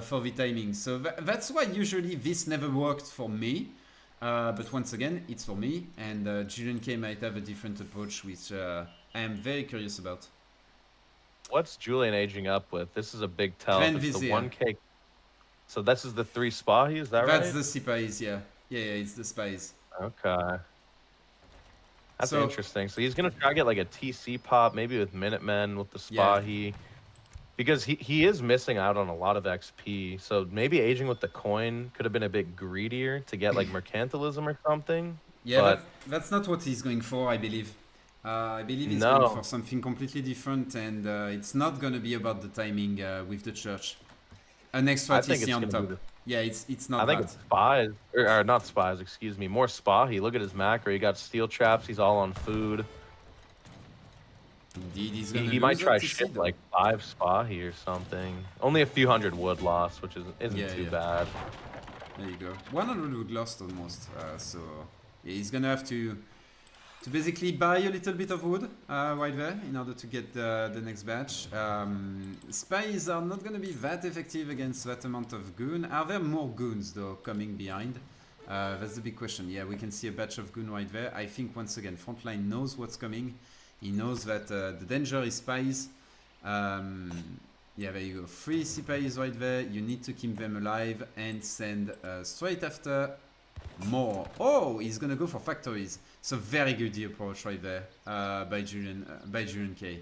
Speaker 2: for the timing. So that's why usually this never worked for me. But once again, it's for me, and JulianK might have a different approach, which I am very curious about.
Speaker 3: What's Julian aging up with? This is a big tell.
Speaker 2: Grand
Speaker 3: It's the
Speaker 2: Vizier.
Speaker 3: 1K. So this is the 3 Spahi, is that
Speaker 2: That's
Speaker 3: right?
Speaker 2: the Sipais, yeah. Yeah, it's the spies.
Speaker 3: Okay. That's
Speaker 2: So-
Speaker 3: interesting. So he's gonna try to get like a TC pop, maybe with Minutemen, with the
Speaker 2: Yeah.
Speaker 3: Spahi. Because he is missing out on a lot of XP. So maybe aging with the coin could have been a bit greedier to get like mercantilism or something.
Speaker 2: Yeah,
Speaker 3: But-
Speaker 2: that's not what he's going for, I believe. I believe he's
Speaker 3: No.
Speaker 2: going for something completely different, and it's not going to be about the timing with the church. An extra
Speaker 3: I think
Speaker 2: TC
Speaker 3: it's
Speaker 2: on
Speaker 3: gonna
Speaker 2: top.
Speaker 3: be the-
Speaker 2: Yeah, it's not
Speaker 3: I think
Speaker 2: that.
Speaker 3: it's spies, or not spies, excuse me, more Spahi. Look at his macro. He got steel traps. He's all on food.
Speaker 2: Indeed, he's
Speaker 3: He,
Speaker 2: going
Speaker 3: he
Speaker 2: to
Speaker 3: might try
Speaker 2: TC,
Speaker 3: ship
Speaker 2: though.
Speaker 3: like 5 Spahi or something. Only a few hundred wood lost, which isn't
Speaker 2: Yeah,
Speaker 3: too
Speaker 2: yeah.
Speaker 3: bad.
Speaker 2: There you go. 100 would lost almost. So yeah, he's gonna have to basically buy a little bit of wood right there in order to get the next batch. Spies are not gonna be that effective against that amount of goon. Are there more goons though coming behind? That's the big question. Yeah, we can see a batch of goon right there. I think once again, Frontline knows what's coming. He knows that the danger is spies. Yeah, there you go. 3 Sipais right there. You need to keep them alive and send straight after more. Oh, he's gonna go for factories. So very greedy approach right there by JulianK.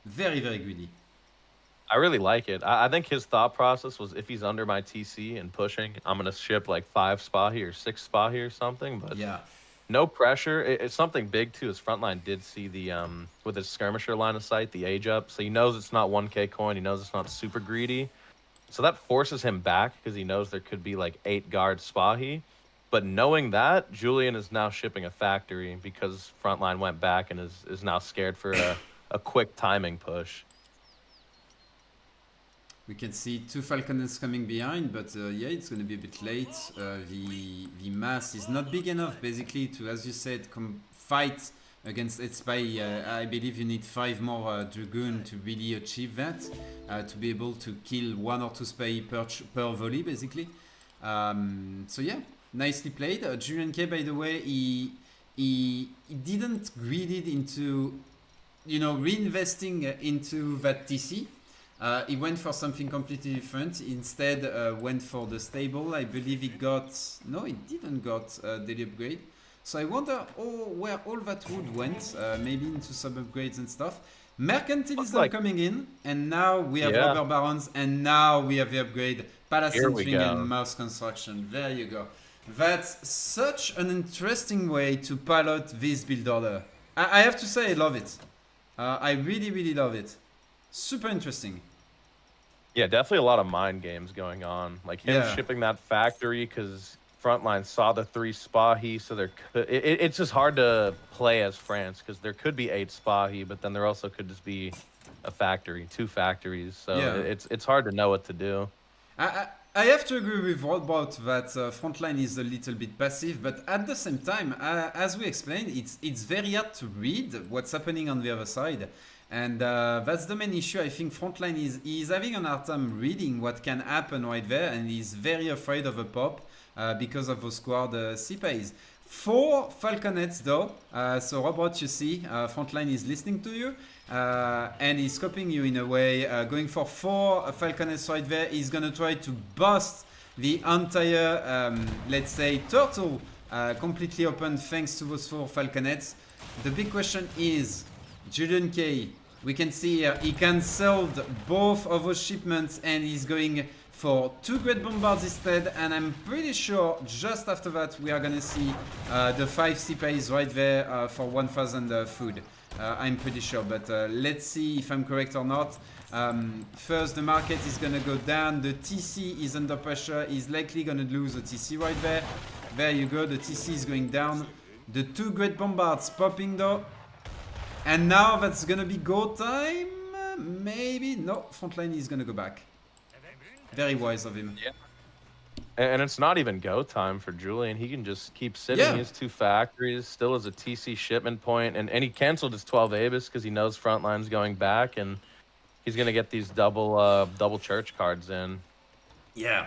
Speaker 2: Very greedy.
Speaker 3: I really like it. I think his thought process was if he's under my TC and pushing, I'm going to ship like 5 Spahi or 6 Spahi or something. But
Speaker 2: Yeah.
Speaker 3: no pressure. It's something big too. His Frontline did see the with his skirmisher line of sight, the age up, so he knows it's not 1K coin. He knows it's not super greedy, so that forces him back because he knows there could be like 8 guard Spahi. But knowing that, Julian is now shipping a factory because Frontline went back and is now scared for a quick timing push.
Speaker 2: We can see 2 Falconets coming behind, but yeah, it's going to be a bit late. The mass is not big enough, basically, to, as you said, fight against 8 spy. I believe you need 5 more Dragoon to really achieve that, to be able to kill 1 or 2 spy per volley, basically. So yeah, nicely played. JulianK, by the way, he didn't greed it into, reinvesting into that TC. He went for something completely different. Instead, went for the stable. I believe he got... No, he didn't got daily upgrade. So I wonder where all that wood went. Maybe into sub-upgrades and stuff. Mercantilism coming in. And now we have rubber barons. And now we have the upgrade. Palace Intrigue and Mouse Construction. There you go. That's such an interesting way to pilot this build order. I have to say I love it. I really love it. Super interesting.
Speaker 3: Yeah, definitely a lot of mind games going on. Like him shipping that factory because Frontline saw the 3 Spahi, so there could. It's just hard to play as France because there could be 8 Spahi, but then there also could just be a factory, 2 factories. So it's hard to know what to do.
Speaker 2: I have to agree with Robot that Frontline is a little bit passive, but at the same time, as we explained, it's very hard to read what's happening on the other side. And that's the main issue. I think Frontline is having an hard time reading what can happen right there, and he's very afraid of a pop because of those squad Sipais. 4 Falconets though, so Robot, you see, Frontline is listening to you, and he's copying you in a way, going for 4 Falconets right there. He's gonna try to bust the entire, let's say, turtle completely open thanks to those 4 falconets. The big question is, JulianK, we can see here, he cancelled both of those shipments and he's going for 2 Great Bombards instead, and I'm pretty sure just after that we are gonna see the 5 CPAs right there for 1000 food. I'm pretty sure, but let's see if I'm correct or not. First, the market is gonna go down. The TC is under pressure. He's likely gonna lose the TC right there. There you go. The TC is going down. The 2 Great Bombards popping though. And now that's gonna be go time. Maybe no. Frontline is gonna go back. Very wise of him.
Speaker 3: Yeah. And it's not even go time for Julian. He can just keep sitting.
Speaker 2: Yeah.
Speaker 3: He has 2 factories, still has a TC shipment point, and he canceled his 12 Abyss because he knows Frontline's going back, and he's gonna get these double church cards in.
Speaker 2: Yeah.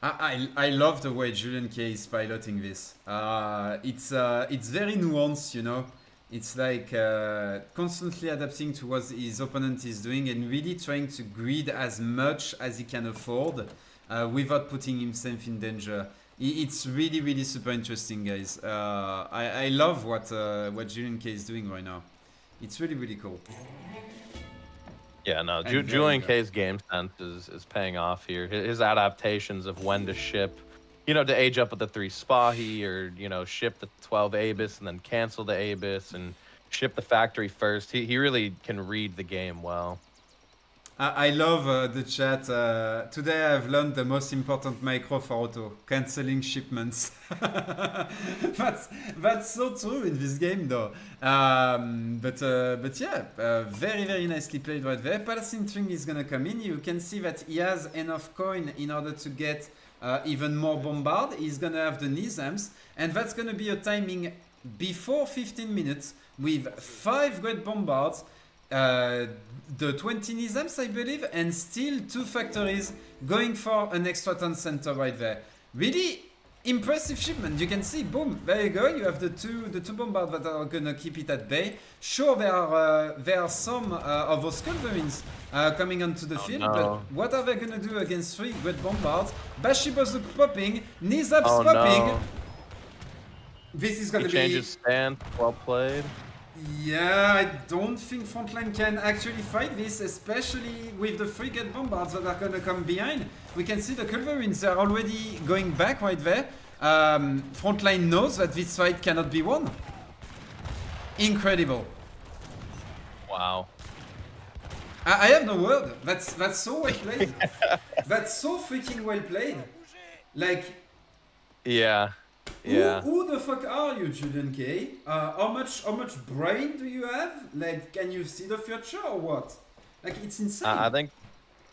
Speaker 2: I love the way JulianK is piloting this. It's very nuanced, you know. It's like constantly adapting to what his opponent is doing and really trying to greed as much as he can afford without putting himself in danger. It's really, really super interesting, guys. I love what JulianK is doing right now. It's really, really cool.
Speaker 3: Yeah, no, JulianK's game sense is paying off here. His adaptations of when to ship, you know, to age up with the 3 Spahi, or, you know, ship the 12 Abyss and then cancel the Abyss and ship the factory first. He really can read the game well.
Speaker 2: I love the chat. Today I've learned the most important micro for Otto, cancelling shipments. that's so true in this game though. But yeah, very, very nicely played right there. Palestine String is gonna come in. You can see that he has enough coin in order to get even more bombard. He's gonna have the Nizams, and that's gonna be a timing before 15 minutes with 5 great bombards, the 20 Nizams, I believe, and still 2 factories going for an extra ton center right there. Really impressive shipment. You can see, boom, there you go. You have the two bombards that are gonna keep it at bay. Sure, there are some of those culverins coming onto the field, but what are they gonna do against 3 great bombards? Bashibazuk popping, Nizams popping.
Speaker 3: No.
Speaker 2: This is gonna be.
Speaker 3: Changes stance. Well played.
Speaker 2: Yeah, I don't think Frontline can actually fight this, especially with the 3 great bombards that are gonna come behind. We can see the culverins are already going back right there. Frontline knows that this fight cannot be won. Incredible.
Speaker 3: Wow.
Speaker 2: I have no word. That's so well played. That's so freaking well played. Like.
Speaker 3: Yeah. Yeah.
Speaker 2: Who the fuck are you, JulianK? How much brain do you have? Like, can you see the future or what? Like, it's insane.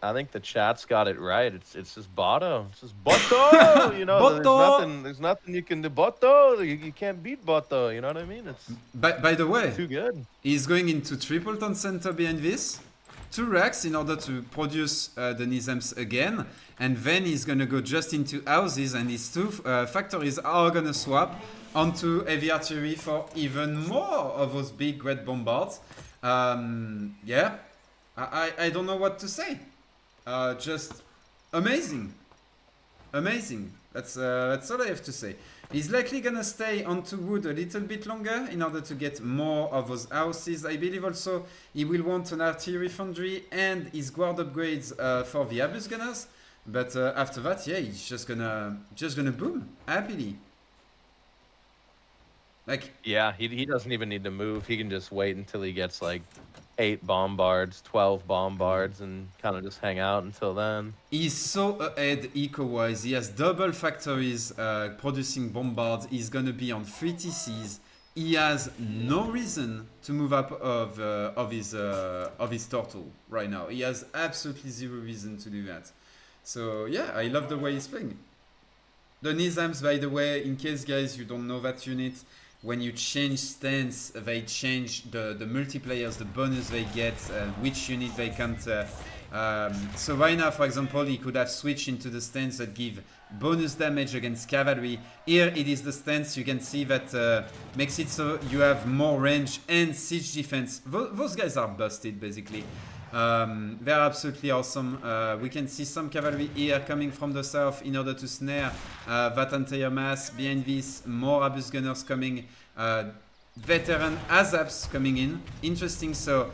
Speaker 3: I think the chat's got it right. It's just Botto. It's just Botto. You know,
Speaker 2: Botto.
Speaker 3: There's nothing you can do. Botto. You can't beat Botto. You know what I mean? It's
Speaker 2: by the way,
Speaker 3: too good.
Speaker 2: He's going into Tripleton Center behind this. 2 racks in order to produce the Nizams again, and then he's gonna go just into houses, and his 2 factories are gonna swap onto heavy artillery for even more of those big great bombards. Yeah, I don't know what to say. Just amazing. That's all I have to say. He's likely gonna stay onto wood a little bit longer in order to get more of those houses. I believe also he will want an artillery foundry and his guard upgrades for the Abus gunners. But after that, yeah, he's just gonna boom happily. Like,
Speaker 3: yeah, he doesn't even need to move. He can just wait until he gets like 8 bombards, 12 bombards, and kind of just hang out until then.
Speaker 2: He's so ahead eco-wise. He has double factories producing bombards. He's gonna be on 3 TCs. He has no reason to move up of his turtle right now. He has absolutely 0 reason to do that. So yeah, I love the way he's playing. The Nizams, by the way, in case guys you don't know that unit, when you change stance, they change the multipliers, the bonus they get, which unit they can't. So right now, for example, he could have switched into the stance that give bonus damage against cavalry. Here it is the stance, you can see that makes it so you have more range and siege defense. Those guys are busted basically. They're absolutely awesome. We can see some cavalry here coming from the south in order to snare that entire mass. Behind this, more Abus gunners coming. Veteran Azaps coming in. Interesting. So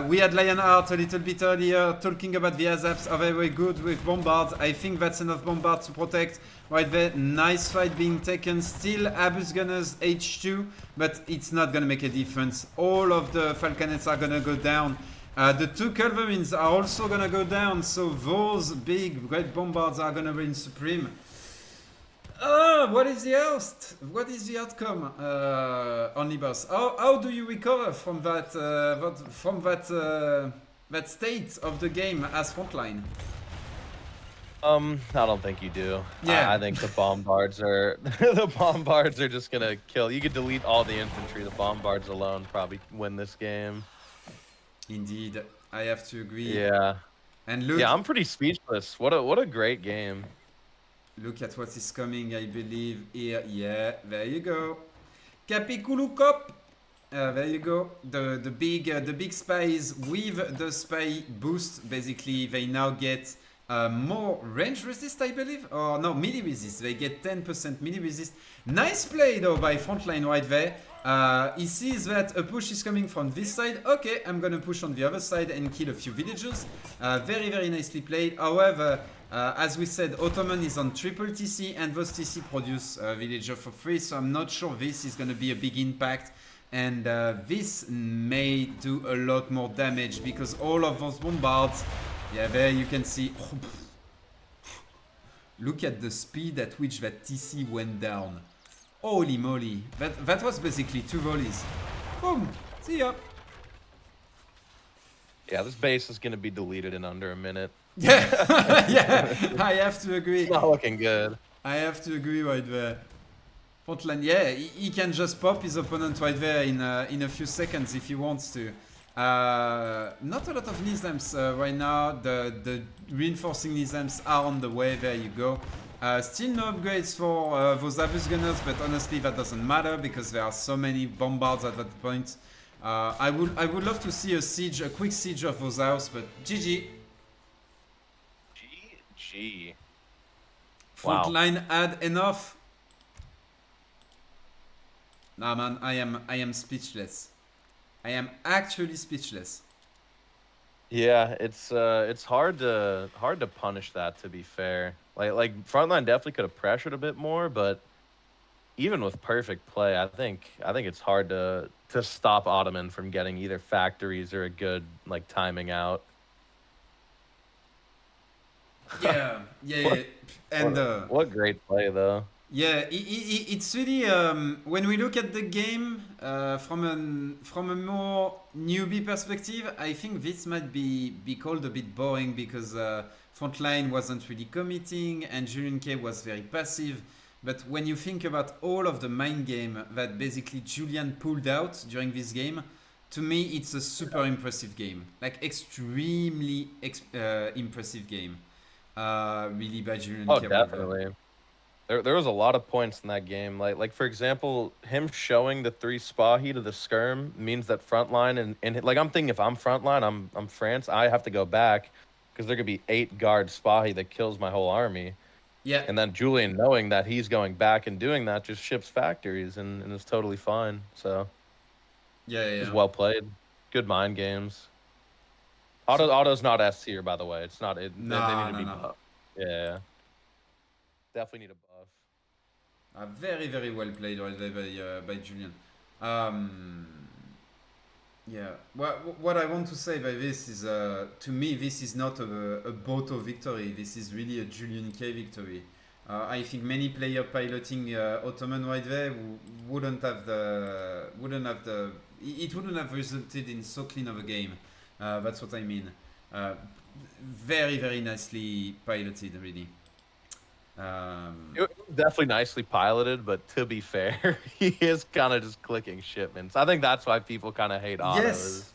Speaker 2: we had Lionheart a little bit earlier talking about the Azaps are very good with bombards. I think that's enough bombards to protect. Right there, nice fight being taken. Still Abus gunners H2, but it's not gonna make a difference. All of the Falconets are gonna go down. The two Culverins are also gonna go down, so those big red bombards are gonna reign supreme. What is the host? What is the outcome? Only boss. How do you recover from that that state of the game as Frontline?
Speaker 3: I don't think you do.
Speaker 2: Yeah.
Speaker 3: I think the bombards are the bombards are just gonna kill. You could delete all the infantry. The bombards alone probably win this game.
Speaker 2: Indeed, I have to agree.
Speaker 3: Yeah.
Speaker 2: And look,
Speaker 3: Yeah, I'm pretty speechless. What a great game.
Speaker 2: look at what is coming, I believe, here. Yeah, there you go. Capiculukop. There you go. The big spies with the spy boost. Basically, they now get more range resist, I believe. Or no, melee resist. They get 10% melee resist. Nice play though by Frontline right there. He sees that a push is coming from this side. Okay, I'm gonna push on the other side and kill a few villagers. Very, very nicely played. However, as we said, Ottoman is on triple TC and those TC produce villager for free. So I'm not sure this is gonna be a big impact. And this may do a lot more damage because all of those bombards, yeah, there you can see. Look at the speed at which that TC went down. Holy moly. That was basically 2 volleys. Boom. See ya.
Speaker 3: Yeah, this base is gonna be deleted in under a minute.
Speaker 2: Yeah. Yeah. I have to agree.
Speaker 3: It's not looking good.
Speaker 2: I have to agree right there. Frontline, yeah, he can just pop his opponent right there in a few seconds if he wants to. Not a lot of Nizams right now. The reinforcing Nizams are on the way. There you go. Still no upgrades for those Abus gunners, but honestly that doesn't matter because there are so many bombards at that point. I would love to see a quick siege of those houses, but GG.
Speaker 3: GG.
Speaker 2: Frontline had enough. Nah, man, I am speechless. I am actually speechless.
Speaker 3: Yeah, it's hard to punish that, to be fair. Like Frontline definitely could have pressured a bit more, but even with perfect play, I think it's hard to stop Ottoman from getting either factories or a good like timing out.
Speaker 2: Yeah, yeah, and
Speaker 3: what great play though.
Speaker 2: yeah, it's really when we look at the game from a more newbie perspective, I think this might be called a bit boring because Frontline wasn't really committing and JulianK was very passive. But when you think about all of the mind game that basically Julian pulled out during this game, to me it's a super impressive game, like extremely impressive game, really by JulianK.
Speaker 3: Oh, definitely. There was a lot of points in that game. Like for example, him showing the 3 Spahi to the skirm means that Frontline and like I'm thinking if I'm Frontline, I'm France, I have to go back because there could be 8 guard Spahi that kills my whole army.
Speaker 2: Yeah.
Speaker 3: And then Julian, knowing that he's going back and doing that, just ships factories and is totally fine. So
Speaker 2: yeah,
Speaker 3: it was well played. Good mind games. Otto's not S tier, by the way. It's not. They need to be buffed. Yeah. Definitely need a buff.
Speaker 2: Very, very well played right there by Julian. Yeah. What I want to say by this is, to me, this is not a Boto victory. This is really a JulianK victory. I think many players piloting Ottoman right there wouldn't have resulted in so clean of a game. That's what I mean. Very, very nicely piloted, really.
Speaker 3: It was definitely nicely piloted, but to be fair, he is kind of just clicking shipments. I think that's why people kind of hate Otto.
Speaker 2: Yes.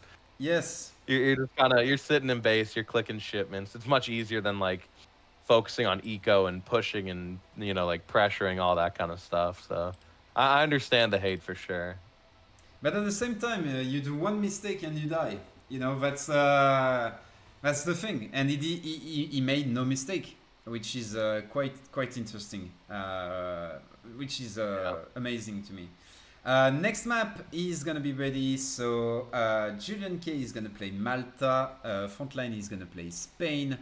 Speaker 3: You're just you're sitting in base, you're clicking shipments. It's much easier than like focusing on eco and pushing and like pressuring all that kind of stuff. So I understand the hate for sure.
Speaker 2: But at the same time, you do one mistake and you die. You know, that's the thing, and he made no mistake, which is quite interesting, which is amazing to me. Next map is gonna be ready. So JulianK is gonna play Malta. Frontline is gonna play Spain,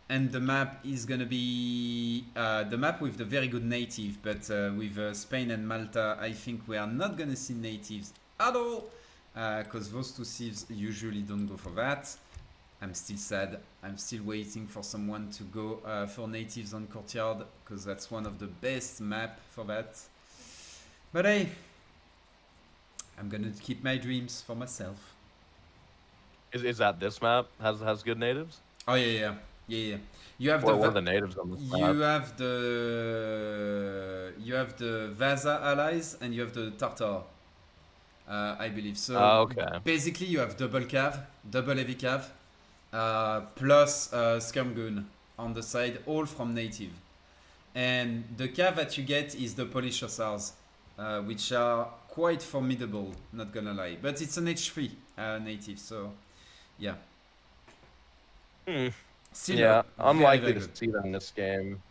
Speaker 2: and the map is gonna be the map with the very good native. But with Spain and Malta, I think we are not gonna see natives at all, because those two civs usually don't go for that. I'm still sad. I'm still waiting for someone to go for natives on Courtyard, because that's one of the best map for that. But hey, I'm gonna keep my dreams for myself.
Speaker 3: Is that this map has good natives?
Speaker 2: Oh yeah. You have
Speaker 3: What are the natives on this map?
Speaker 2: You have the Vaza allies and you have the Tartar. I believe so.
Speaker 3: Okay.
Speaker 2: Basically, you have double cav, double heavy cav, plus skirm gun on the side, all from native. And the cav that you get is the Polish hussars, which are quite formidable, not gonna lie. But it's an H3 native, so yeah. Still
Speaker 3: Yeah, unlikely
Speaker 2: very
Speaker 3: to see that in this game.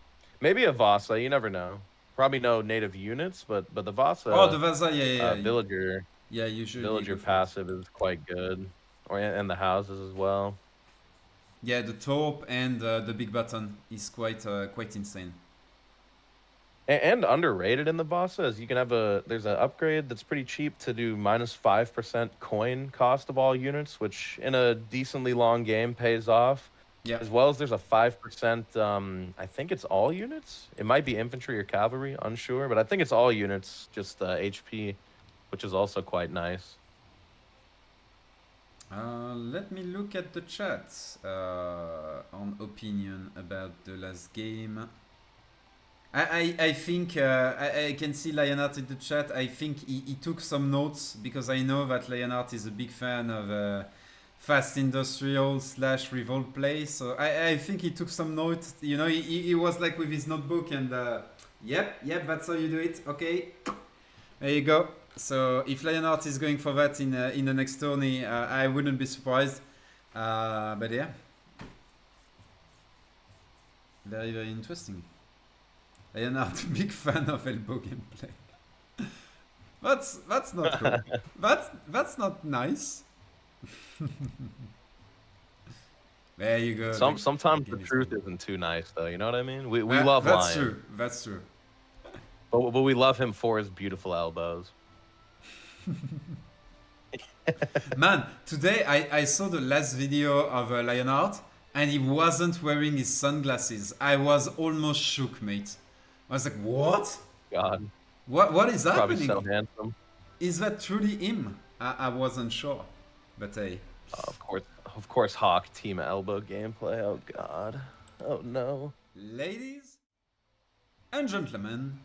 Speaker 3: Maybe a Vasa, you never know. Probably no native units, but the Vasa.
Speaker 2: Oh, the Vaza, yeah.
Speaker 3: Villager.
Speaker 2: Yeah, usually
Speaker 3: Villager passive is quite good, and the houses as well.
Speaker 2: Yeah, the Torp and the big button is quite insane.
Speaker 3: And underrated in the Vasa is you can have there's an upgrade that's pretty cheap to do -5% coin cost of all units, which in a decently long game pays off.
Speaker 2: Yeah.
Speaker 3: As well as there's a 5%, I think it's all units. It might be infantry or cavalry, unsure, but I think it's all units, just HP, which is also quite nice.
Speaker 2: Let me look at the chat on opinion about the last game. I think I can see Lionheart in the chat. I think he took some notes, because I know that Lionheart is a big fan of fast industrial / revolt play. So I think he took some notes. You know, he was like with his notebook and yep, that's how you do it. Okay, there you go. So if Lionheart is going for that in the next tourney, I wouldn't be surprised. But yeah, very interesting. Lionheart, big fan of elbow gameplay. That's not cool. that's not nice. There you go.
Speaker 3: Sometimes the truth isn't too nice, though. You know what I mean? We love Lion.
Speaker 2: That's true.
Speaker 3: But we love him for his beautiful elbows.
Speaker 2: Man, today I saw the last video of Lionheart, and he wasn't wearing his sunglasses. I was almost shook, mate. I was like, what?
Speaker 3: God.
Speaker 2: What is happening?
Speaker 3: Probably so handsome.
Speaker 2: Is that truly him? I wasn't sure. But hey.
Speaker 3: Of course, Hawk team elbow gameplay. Oh God. Oh no.
Speaker 2: Ladies and gentlemen,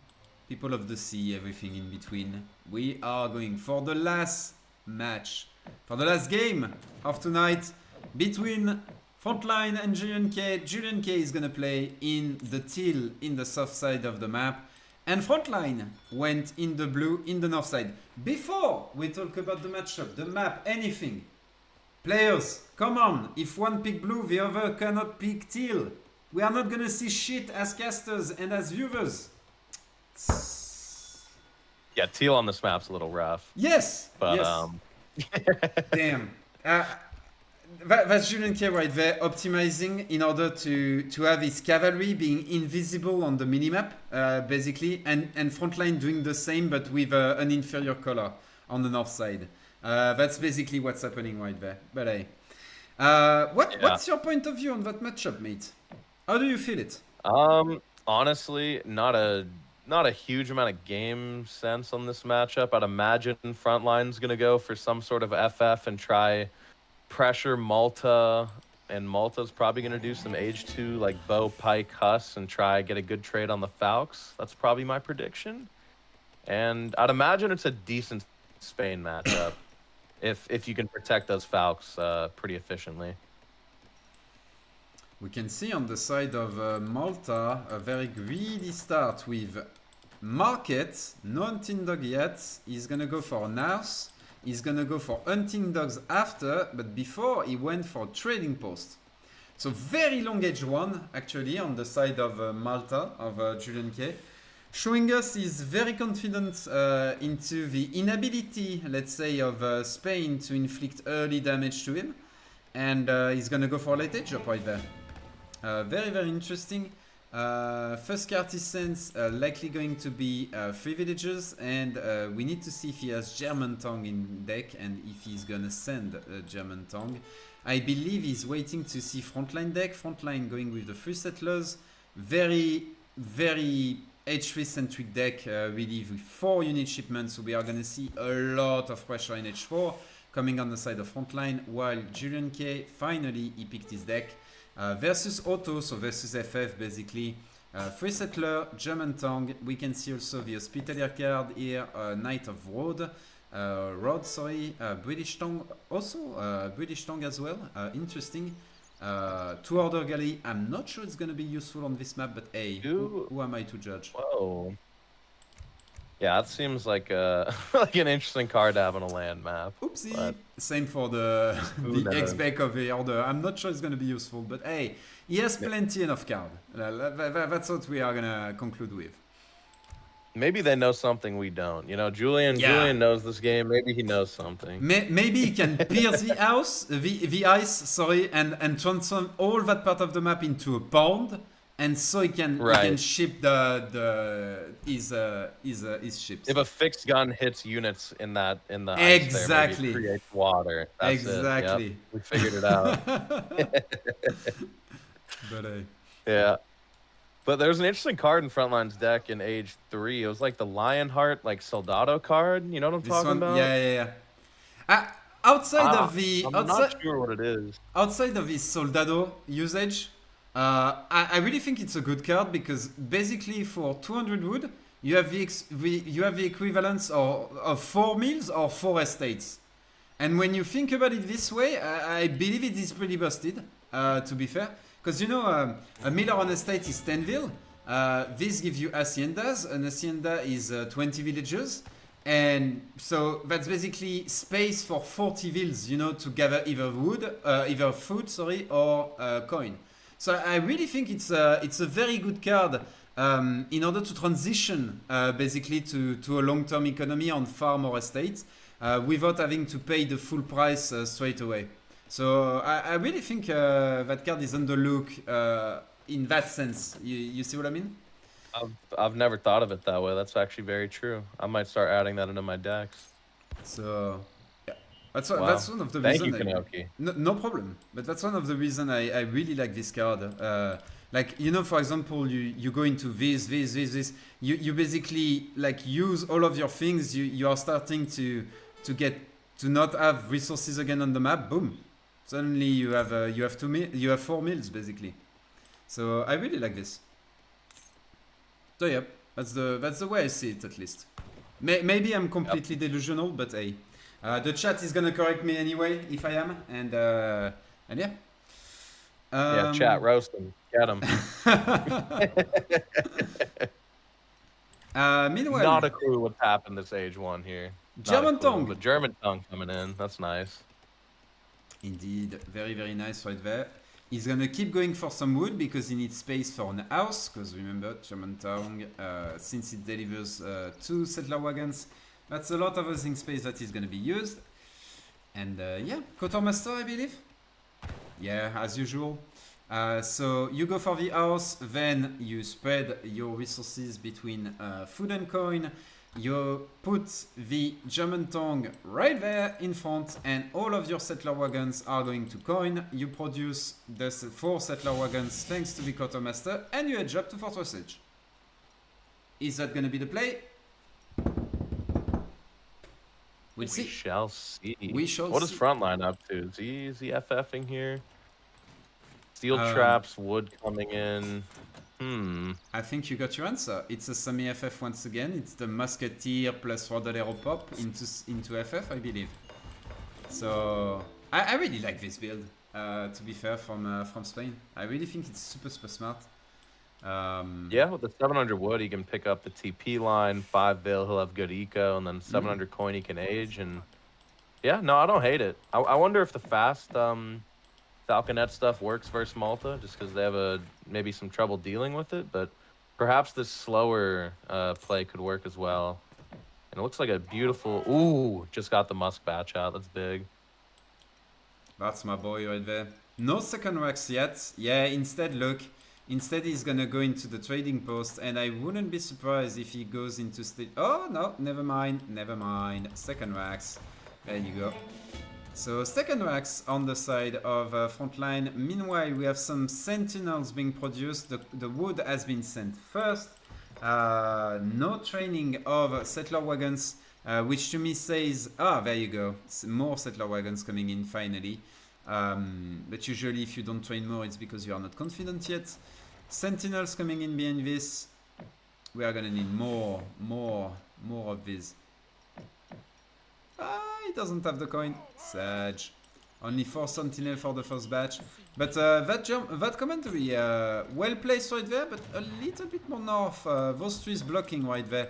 Speaker 2: people of the sea, everything in between, we are going for the last match, for the last game of tonight between Frontline and JulianK. JulianK is gonna play in the teal in the south side of the map, and Frontline went in the blue in the north side. Before we talk about the matchup, the map, anything, players, come on. If one pick blue, the other cannot pick teal. We are not gonna see shit as casters and as viewers.
Speaker 3: Yeah, teal on this map's a little rough.
Speaker 2: Yes.
Speaker 3: But
Speaker 2: yes. Damn. That's JulianK right there, optimizing in order to have his cavalry being invisible on the minimap, basically, and Frontline doing the same but with an inferior color on the north side. That's basically what's happening right there. But hey, what's your point of view on that matchup, mate? How do you feel it?
Speaker 3: Honestly, not a huge amount of game sense on this matchup. I'd imagine Frontline's gonna go for some sort of FF and try pressure Malta, and Malta's probably going to do some age 2 like bow, pike, huss and try get a good trade on the Falcons. That's probably my prediction, and I'd imagine it's a decent Spain matchup if you can protect those Falcons pretty efficiently.
Speaker 2: We can see on the side of Malta a very greedy start with Market, no hunting dog yet. He's gonna go for an house. He's gonna go for hunting dogs after, but before he went for trading post. So very long edge one actually on the side of Malta of JulianK, showing us he's very confident into the inability, let's say, of Spain to inflict early damage to him, and he's gonna go for late edge up right there. Very interesting. First card he sends likely going to be 3 villagers, and we need to see if he has German tongue in deck and if he's gonna send German tongue. I believe he's waiting to see Frontline deck. Frontline going with the 3 settlers. Very H3 centric deck, really, with 4 unit shipments. So we are gonna see a lot of pressure in H4 coming on the side of Frontline, while JulianK finally he picked his deck. Versus Otto, so versus FF basically. 3 settler, German tongue. We can see also the Hospitalier card here, Knight of British tongue also, British tongue as well. Interesting. 2 order galley. I'm not sure it's gonna be useful on this map, but hey, who am I to judge?
Speaker 3: Whoa. Yeah, it seems like like an interesting card to have on a land map.
Speaker 2: Oopsie.
Speaker 3: But
Speaker 2: same for the
Speaker 3: knows?
Speaker 2: X-Back of the order. I'm not sure it's going to be useful, but hey, he has plenty enough card. That's what we are going to conclude with.
Speaker 3: maybe they know something we don't. You know, Julian knows this game. Maybe he knows something.
Speaker 2: Maybe he can pierce the ice, sorry, and transform all that part of the map into a pond, and so he can ship his ships.
Speaker 3: If a fixed gun hits units in the
Speaker 2: exactly
Speaker 3: ice there, maybe it creates water. That's
Speaker 2: exactly.
Speaker 3: Yep. We figured it out.
Speaker 2: But
Speaker 3: yeah. But there's an interesting card in Frontline's deck in Age 3. It was like the Lionheart, like Soldado card. You know what I'm talking about?
Speaker 2: Yeah. Outside of
Speaker 3: I'm not sure what it is.
Speaker 2: Outside of his Soldado usage, I really think it's a good card because basically for 200 wood, you have the equivalence of 4 mills or 4 estates. And when you think about it this way, I believe it is pretty busted, to be fair. Because you know, a mill or an estate is 10 vil. This gives you haciendas. An hacienda is 20 villagers. And so that's basically space for 40 vils, you know, to gather either food, or coin. So I really think it's a very good card in order to transition basically to a long-term economy on farm or estates without having to pay the full price straight away. So I really think that card is underlooked in that sense. You see what I mean?
Speaker 3: I've never thought of it that way. That's actually very true. I might start adding that into my decks.
Speaker 2: So yeah, that's one of the reasons.
Speaker 3: Thank you, Kanoki.
Speaker 2: No problem. But that's one of the reasons I really like this card. Like, you know, for example, you go into this. You basically like use all of your things. You are starting to not have resources again on the map. Boom. Suddenly you have 4 mills basically. So I really like this. So yeah, that's the way I see it at least. Maybe I'm completely delusional, but hey, the chat is gonna correct me anyway if I am, and yeah.
Speaker 3: Yeah, chat roast him, get him.
Speaker 2: Meanwhile,
Speaker 3: not a clue what's happened this Age 1 here.
Speaker 2: German tongue,
Speaker 3: but German tongue coming in. That's nice.
Speaker 2: Indeed, very nice right there. He's gonna keep going for some wood because he needs space for an house. Because remember, German tongue, since it delivers 2 settler wagons, that's a lot of housing space that is gonna be used. And yeah, Quartermaster, I believe. Yeah, as usual. So you go for the house, then you spread your resources between food and coin. You put the German tongue right there in front, and all of your settler wagons are going to coin. You produce the 4 settler wagons thanks to the Quartermaster, and you edge up to Fortress Edge. Is that going to be the play? We'll see.
Speaker 3: We shall see.
Speaker 2: We shall
Speaker 3: What
Speaker 2: see.
Speaker 3: is Frontline up to? Is he FFing here? Steel traps, wood coming in.
Speaker 2: I think you got your answer. It's a semi-FF once again. It's the Musketeer plus Rodolero Pop into FF, I believe. So I really like this build. To be fair, from Spain, I really think it's super smart.
Speaker 3: Yeah, with the 700 wood, he can pick up the TP line. 5 vil, he'll have good eco, and then 700 coin he can age, and Yeah, no, I don't hate it. I wonder if the fast Falconet stuff works versus Malta, just because they have maybe some trouble dealing with it. But perhaps this slower play could work as well. And it looks like a beautiful. Ooh, just got the Musk batch out. That's big.
Speaker 2: That's my boy right there. No second wax yet. Yeah, instead, look. Instead, he's gonna go into the trading post, and I wouldn't be surprised if he goes into state. Oh, no, never mind. Never mind. Second wax. There you go. So, second wax on the side of Frontline. Meanwhile, we have some sentinels being produced. The wood has been sent first. No training of settler wagons, which to me says, there you go. More settler wagons coming in finally. But usually if you don't train more, it's because you are not confident yet. Sentinels coming in behind this. We are gonna need more of these. He doesn't have the coin. Sage. Only 4 sentinel for the first batch. But that commentary, well placed right there, but a little bit more north. Those trees blocking right there.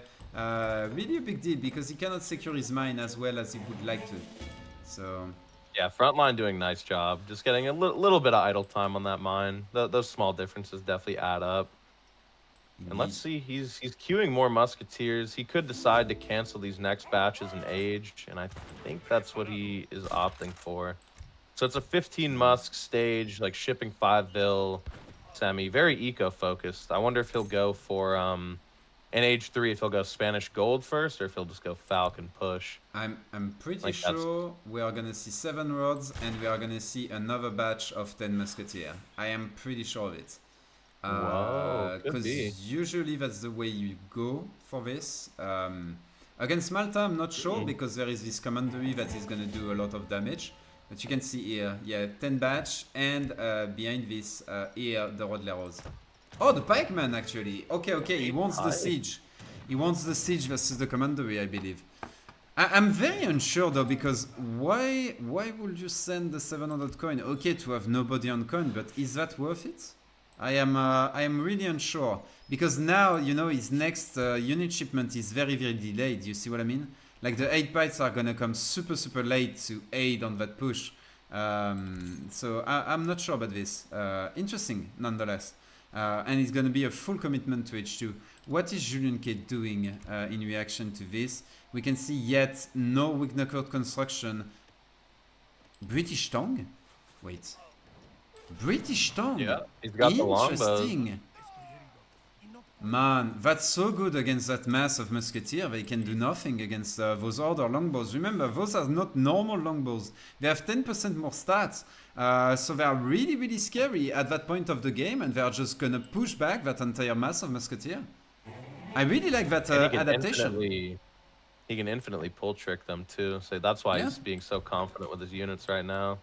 Speaker 2: Really a big deal because he cannot secure his mine as well as he would like to. So
Speaker 3: yeah, Frontline doing a nice job. Just getting a little bit of idle time on that mine. Those small differences definitely add up. And let's see, he's queuing more musketeers. He could decide to cancel these next batches and age, and I think that's what he is opting for. So it's a 15 musk stage, like shipping 5 vil semi, very eco-focused. I wonder if he'll go for in age 3, if he'll go Spanish gold first, or if he'll just go Falcon push.
Speaker 2: I'm pretty sure we are gonna see 7 rods, and we are gonna see another batch of 10 musketeer. I am pretty sure of it. Because usually that's the way you go for this. Against Malta, I'm not sure because there is this commandery that is going to do a lot of damage. But you can see here, yeah, 10 batch, and behind this, here, the Rodleros. Oh, the pikeman actually. Okay, he wants the siege. He wants the siege versus the commandery, I believe. I'm very unsure though, because why would you send the 700 coin? Okay, to have nobody on coin, but is that worth it? I am really unsure because now, you know, his next unit shipment is very delayed. You see what I mean? Like the 8 bytes are gonna come super late to aid on that push. So I'm not sure about this. Interesting nonetheless. And it's gonna be a full commitment to H2. What is JulianK doing in reaction to this? We can see yet no Wignacourt construction. British tongue? Wait. British tongue.
Speaker 3: Yeah, he's got the longbows.
Speaker 2: Interesting. Man, that's so good against that mass of musketeer. They can do nothing against those other longbows. Remember, those are not normal longbows. They have 10% more stats. So they are really scary at that point of the game, and they are just gonna push back that entire mass of musketeer. I really like that adaptation.
Speaker 3: He can infinitely pull trick them too. So that's why he's being so confident with his units right now.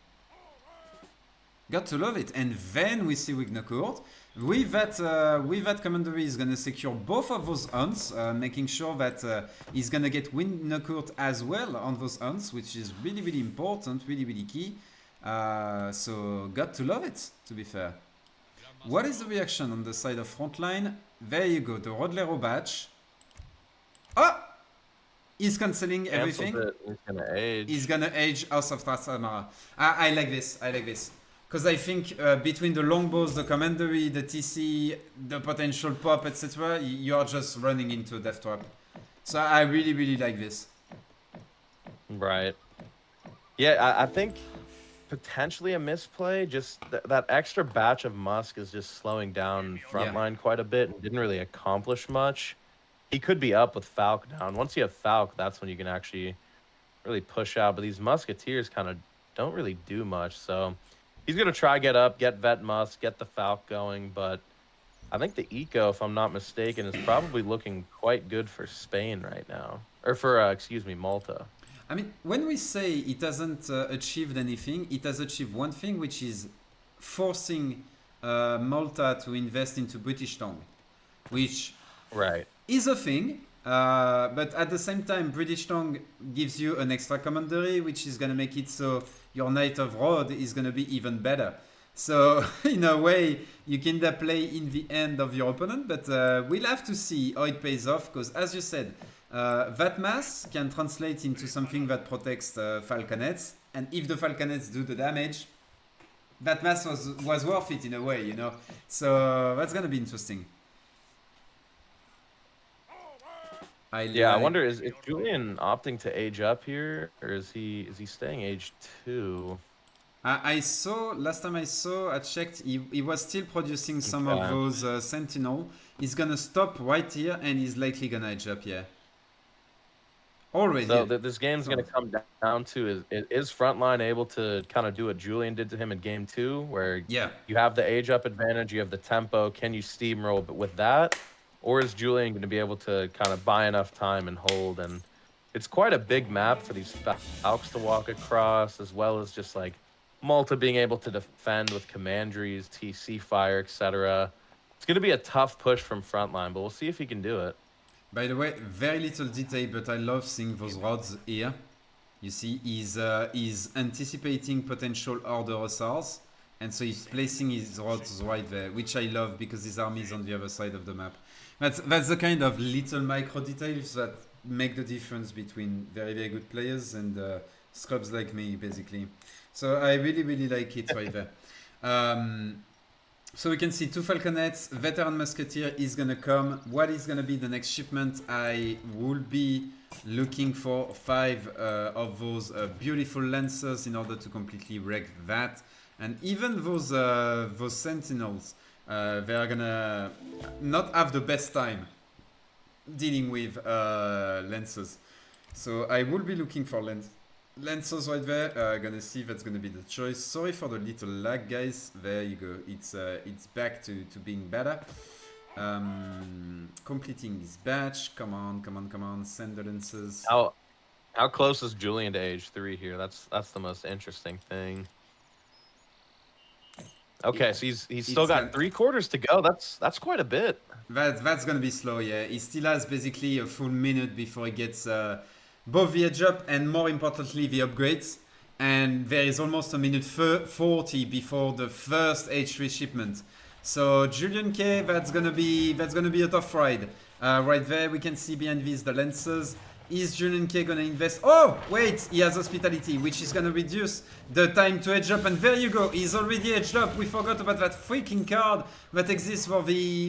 Speaker 2: Got to love it. And then we see Wignacourt. With that commandery, he's going to secure both of those hunts, making sure that he's going to get Wignacourt as well on those hunts, which is really important, really key. So got to love it, to be fair. What is the reaction on the side of Frontline? There you go, the Rodlero batch. Oh! He's cancelling everything.
Speaker 3: He's going to age.
Speaker 2: He's going to age House of Trastamara. I like this. Because I think between the longbows, the commandery, the TC, the potential pop, etc., you are just running into a death trap. So I really like this.
Speaker 3: Right. Yeah, I think potentially a misplay. Just that extra batch of Musk is just slowing down Frontline quite a bit and didn't really accomplish much. He could be up with Falk down. Once you have Falk, that's when you can actually really push out. But these Musketeers kind of don't really do much, so... He's going to try get up, get Vet Musk, get the Falk going, but I think the Eco, if I'm not mistaken, is probably looking quite good for Spain right now. Or for, excuse me, Malta.
Speaker 2: I mean, when we say it hasn't achieved anything, it has achieved one thing, which is forcing Malta to invest into British tongue, which is a thing. But at the same time, British tongue gives you an extra commandery, which is going to make it so your Knight of Rhodes is going to be even better. So, in a way, you can play in the end of your opponent, but we'll have to see how it pays off, because as you said, That mass can translate into something that protects falconets, and if the falconets do the damage, that mass was worth it in a way, you know. So that's gonna be interesting.
Speaker 3: I wonder is Julian opting to age up here, or is he staying age 2?
Speaker 2: I saw last time I checked, he was still producing some of those sentinel. He's gonna stop right here, and he's likely gonna age up, yeah. Already.
Speaker 3: So this game's gonna come down to is Frontline able to kind of do what Julian did to him in game 2, where you have the age up advantage, you have the tempo, can you steamroll with that? Or is Julian going to be able to kind of buy enough time and hold? And it's quite a big map for these Falcons to walk across, as well as just like Malta being able to defend with commanderies, TC fire, etc. It's going to be a tough push from Frontline, but we'll see if he can do it.
Speaker 2: By the way, very little detail, but I love seeing those rods here. You see, he's anticipating potential order SRs, and so he's placing his rods right there, which I love because his army is on the other side of the map. That's the kind of little micro details that make the difference between very, very good players and scrubs like me, basically. So I really, really like it right there. So we can see 2 falconets, veteran musketeer is gonna come. What is gonna be the next shipment? I will be looking for 5 of those beautiful lancers in order to completely wreck that. And even those sentinels, they are gonna not have the best time dealing with lancers. So I will be looking for lancers right there. Gonna see if that's gonna be the choice. Sorry for the little lag, guys. There you go. It's back to being better. Completing this batch. Come on. Send the lancers.
Speaker 3: How close is Julian to age 3 here? That's the most interesting thing. Okay, so he's still got 3/4 to go. That's quite a bit.
Speaker 2: That's gonna be slow, yeah. He still has basically a full minute before he gets both the edge up and, more importantly, the upgrades. And there is almost a minute 40 before the first H3 shipment. So JulianK, that's gonna be a tough ride. Right there, we can see behind this the lancers. Is JulianK gonna invest? Oh, wait, he has hospitality, which is gonna reduce the time to edge up. And there you go, he's already edged up. We forgot about that freaking card that exists for the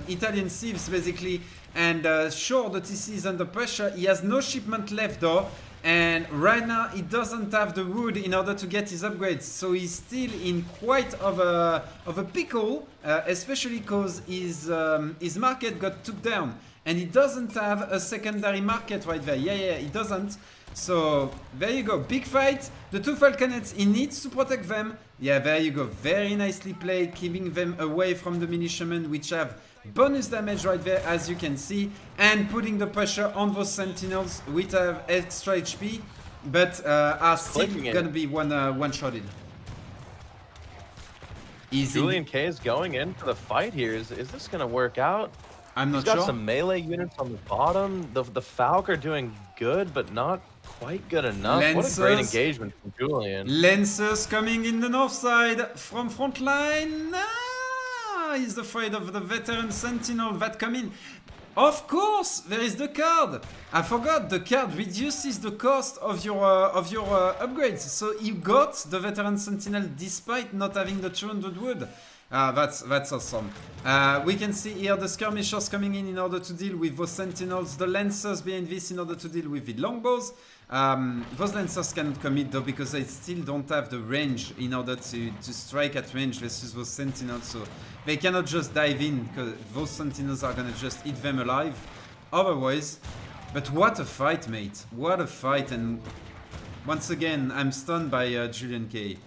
Speaker 2: Italian thieves, basically. And sure, the TC is under pressure. He has no shipment left though. And right now, he doesn't have the wood in order to get his upgrades. So he's still in quite of a pickle, especially because his market got took down. And he doesn't have a secondary market right there. Yeah, he doesn't. So there you go. Big fight. The 2 falconets, he needs to protect them. Yeah, there you go. Very nicely played, keeping them away from the militiamen, which have bonus damage right there, as you can see, and putting the pressure on those sentinels, which have extra HP, but are still gonna be one-shotted.
Speaker 3: JulianK is going in for the fight here. Is this gonna work out?
Speaker 2: I'm not
Speaker 3: sure. He's got
Speaker 2: sure.
Speaker 3: some melee units on the bottom. The Falcon are doing good, but not quite good enough.
Speaker 2: Lancers,
Speaker 3: what a great engagement from Julian.
Speaker 2: Lancers coming in the north side from Frontline. He's afraid of the veteran sentinel that come in. Of course, there is the card. I forgot, the card reduces the cost of your upgrades. So you got the veteran sentinel despite not having the 200 wood. That's awesome. We can see here the skirmishers coming in order to deal with those sentinels, the lancers behind this in order to deal with the longbows. Those lancers cannot commit though because they still don't have the range in order to strike at range versus those sentinels, so they cannot just dive in because those sentinels are gonna just eat them alive otherwise. But what a fight, mate. What a fight. And once again, I'm stunned by JulianK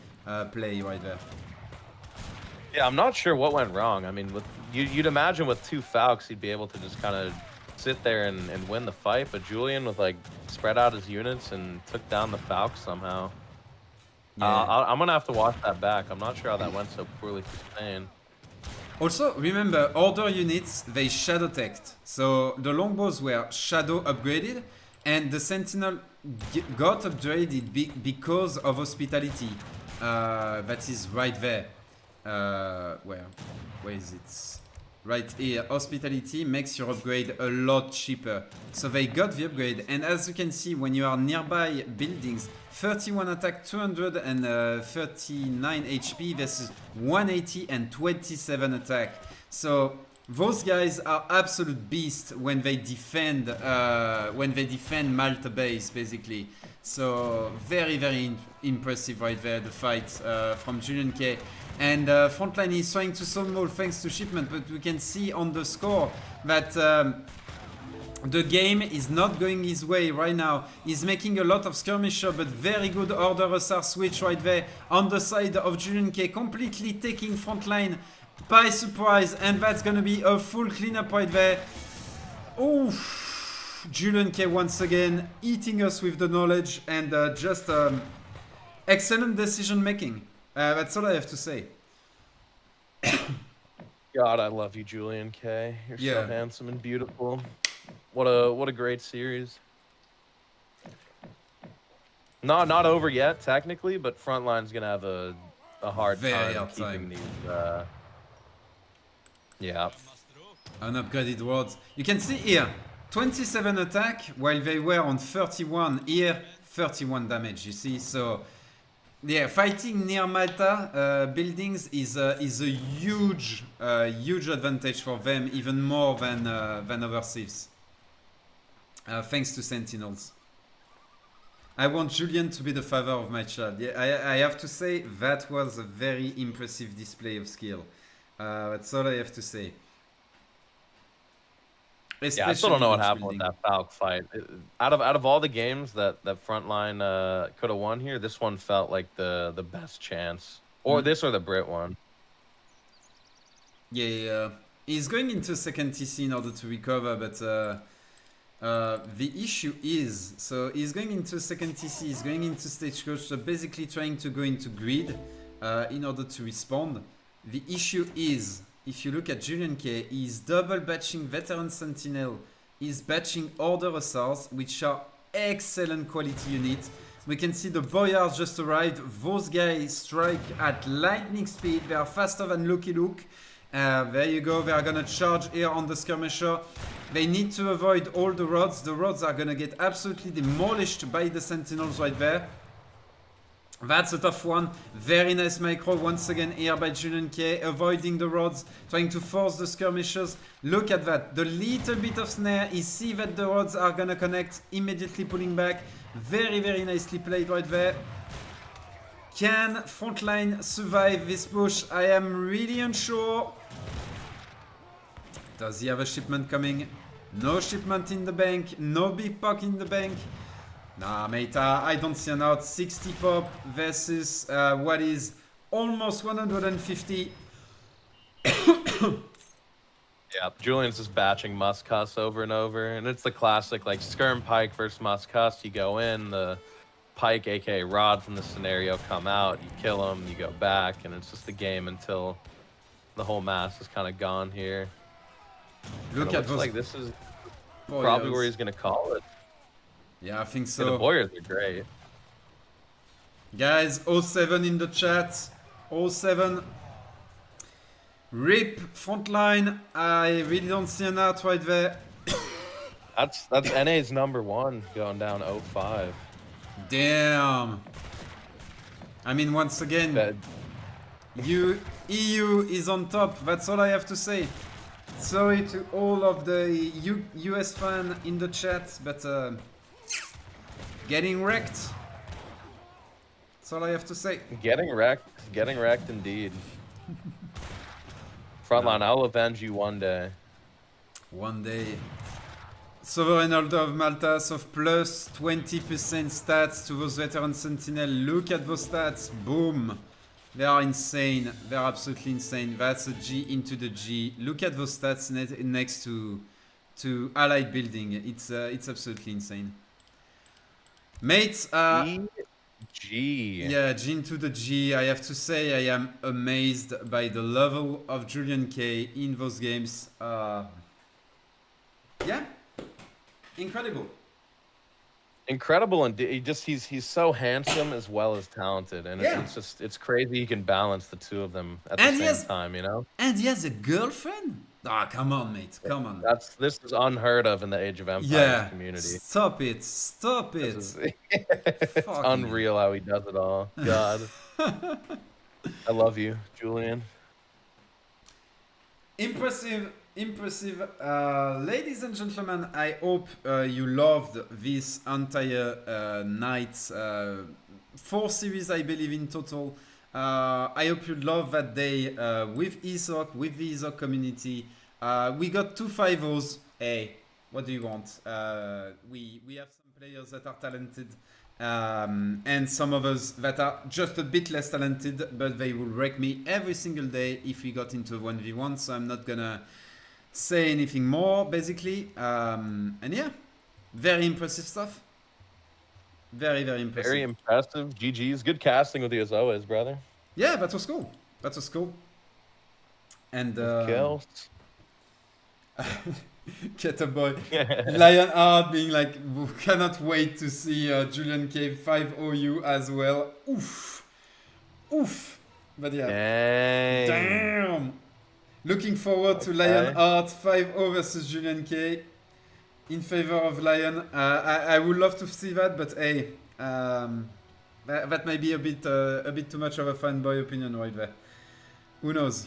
Speaker 2: play right there.
Speaker 3: Yeah, I'm not sure what went wrong. I mean, you'd imagine with 2 Falcons, he'd be able to just kind of sit there and win the fight. But Julian, with like spread out his units and took down the Falcons somehow. Yeah. I'm gonna have to watch that back. I'm not sure how that went so poorly for Spain.
Speaker 2: Also, remember, order units, they shadow teched. So the longbows were shadow upgraded, and the sentinel got upgraded because of hospitality. That is right there. Where is it? right here. Hospitality makes your upgrade a lot cheaper. So they got the upgrade, and as you can see, when you are nearby buildings, 31 attack, 239 HP versus 180 and 27 attack. So those guys are absolute beasts when they defend Malta base, basically. So very impressive right there, the fight from JulianK. And Frontline is trying to stumble thanks to shipment, but we can see on the score that the game is not going his way right now. He's making a lot of skirmisher, but very good order SR switch right there on the side of JulianK, completely taking Frontline by surprise, and that's gonna be a full cleanup right there. Oof. JulianK once again eating us with the knowledge and just excellent decision making. That's all I have to say.
Speaker 3: God, I love you, JulianK. You're so handsome and beautiful. What a great series. Not over yet technically, but Frontline's gonna have a hard time keeping these. Yeah.
Speaker 2: Unupgraded wards. You can see here 27 attack while they were on 31. Here 31 damage. You see, so yeah, fighting near Malta buildings is a huge advantage for them, even more than overseas. Thanks to Sentinels. I want Julian to be the father of my child. Yeah, I have to say that was a very impressive display of skill. That's all I have to say.
Speaker 3: Especially yeah, I still don't know what happened with that Falc fight. Out of all the games that Frontline could have won here, this one felt like the best chance. Or this or the Brit one.
Speaker 2: Yeah. He's going into second TC in order to recover, but the issue is, so he's going into second TC, he's going into Stagecoach, so basically trying to go into grid in order to respond. The issue is, if you look at JulianK, he's double batching Veteran Sentinel, he's batching Order Assaults, which are excellent quality units. We can see the Boyards just arrived. Those guys strike at lightning speed. They are faster than Lucky Luke. There you go, they are gonna charge here on the skirmisher. They need to avoid all the rods. The rods are gonna get absolutely demolished by the Sentinels right there. That's a tough one. Very nice micro once again here by JulianK, avoiding the rods, trying to force the skirmishers. Look at that. The little bit of snare. He see that the rods are gonna connect, immediately pulling back. Very nicely played right there. Can Frontline survive this push? I am really unsure. Does he have a shipment coming? No shipment in the bank. No big pock in the bank. Nah, mate, I don't see an out. 60 pop versus what is almost 150.
Speaker 3: Yeah, Julian's just batching Muscuss over and over. And it's the classic, like, Skirm Pike versus Muscuss. You go in, the Pike, aka Rod from the scenario, come out. You kill him, you go back. And it's just a game until the whole mass is kind of gone here.
Speaker 2: Look at those.
Speaker 3: Like this is probably where he's going to call it.
Speaker 2: Yeah, I think so.
Speaker 3: Yeah, the Boyars are great.
Speaker 2: Guys, 07 in the chat. 07. RIP Frontline. I really don't see an out right there.
Speaker 3: That's NA's #1 going down 05.
Speaker 2: Damn. I mean, once again, EU is on top. That's all I have to say. Sorry to all of the US fan in the chat, but getting wrecked. That's all I have to say.
Speaker 3: Getting wrecked indeed. Frontline, I'll avenge you one day.
Speaker 2: One day. Sovereign Order of Malta, of plus 20% stats to those Veteran Sentinel. Look at those stats. Boom. They are insane. They are absolutely insane. That's a G into the G. Look at those stats next to Allied Building. It's absolutely insane. Mates,
Speaker 3: G.
Speaker 2: Yeah, G into the G. I have to say I am amazed by the level of JulianK in those games. Yeah, incredible.
Speaker 3: incredible, and he's so handsome as well as talented, and
Speaker 2: Yeah.
Speaker 3: it's crazy he can balance the two of them at the
Speaker 2: And he
Speaker 3: same
Speaker 2: has
Speaker 3: time, you know.
Speaker 2: and he has a girlfriend. Ah, come on, mate. Come on.
Speaker 3: This is unheard of in the Age of Empires
Speaker 2: Yeah.
Speaker 3: community.
Speaker 2: Stop it. Stop
Speaker 3: This
Speaker 2: it.
Speaker 3: is it's
Speaker 2: Fucking
Speaker 3: unreal how he does it all. God, I love you, Julian.
Speaker 2: Impressive, impressive. Ladies and gentlemen, I hope you loved this entire night. 4 series, I believe, in total. I hope you love that day with ESOC, with the ESOC community. We got 2 5-0s. Hey, what do you want? We have some players that are talented. And some of us that are just a bit less talented, but they will wreck me every single day if we got into 1v1, so I'm not gonna say anything more, basically. And yeah, very impressive stuff. Very, very impressive.
Speaker 3: Very impressive. GG's. Good casting with you as always, brother.
Speaker 2: Yeah, that was cool. That was cool. And
Speaker 3: Kills.
Speaker 2: Keturboy, Lionheart being like, cannot wait to see JulianK 5-0 as well. Oof. Oof. But yeah.
Speaker 3: Dang.
Speaker 2: Damn. Looking forward to Lionheart 5-0 versus JulianK in favor of Lion. I would love to see that, but hey, that may be a bit too much of a fanboy opinion right there. Who knows?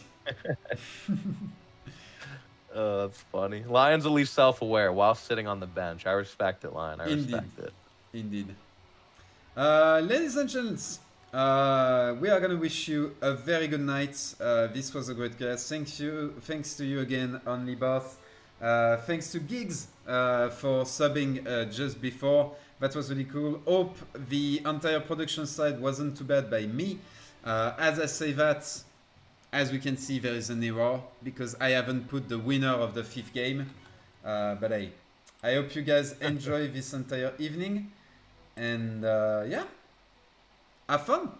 Speaker 3: Oh, that's funny. Lion's at least self-aware while sitting on the bench. I respect it, Lion. I respect it.
Speaker 2: Indeed. Ladies and gents, we are gonna wish you a very good night. This was a great guest. Thanks to you again, Only Boss. Thanks to Gigs for subbing just before. That was really cool. Hope the entire production side wasn't too bad by me. As I say that, as we can see, there is an error because I haven't put the winner of the 5th game. But hey, I hope you guys enjoy this entire evening. And yeah, have fun.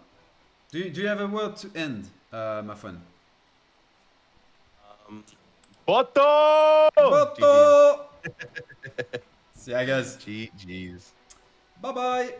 Speaker 2: Do you have a word to end, my friend?
Speaker 3: Boto!
Speaker 2: Boto! See ya, guys.
Speaker 3: GG's.
Speaker 2: Bye-bye.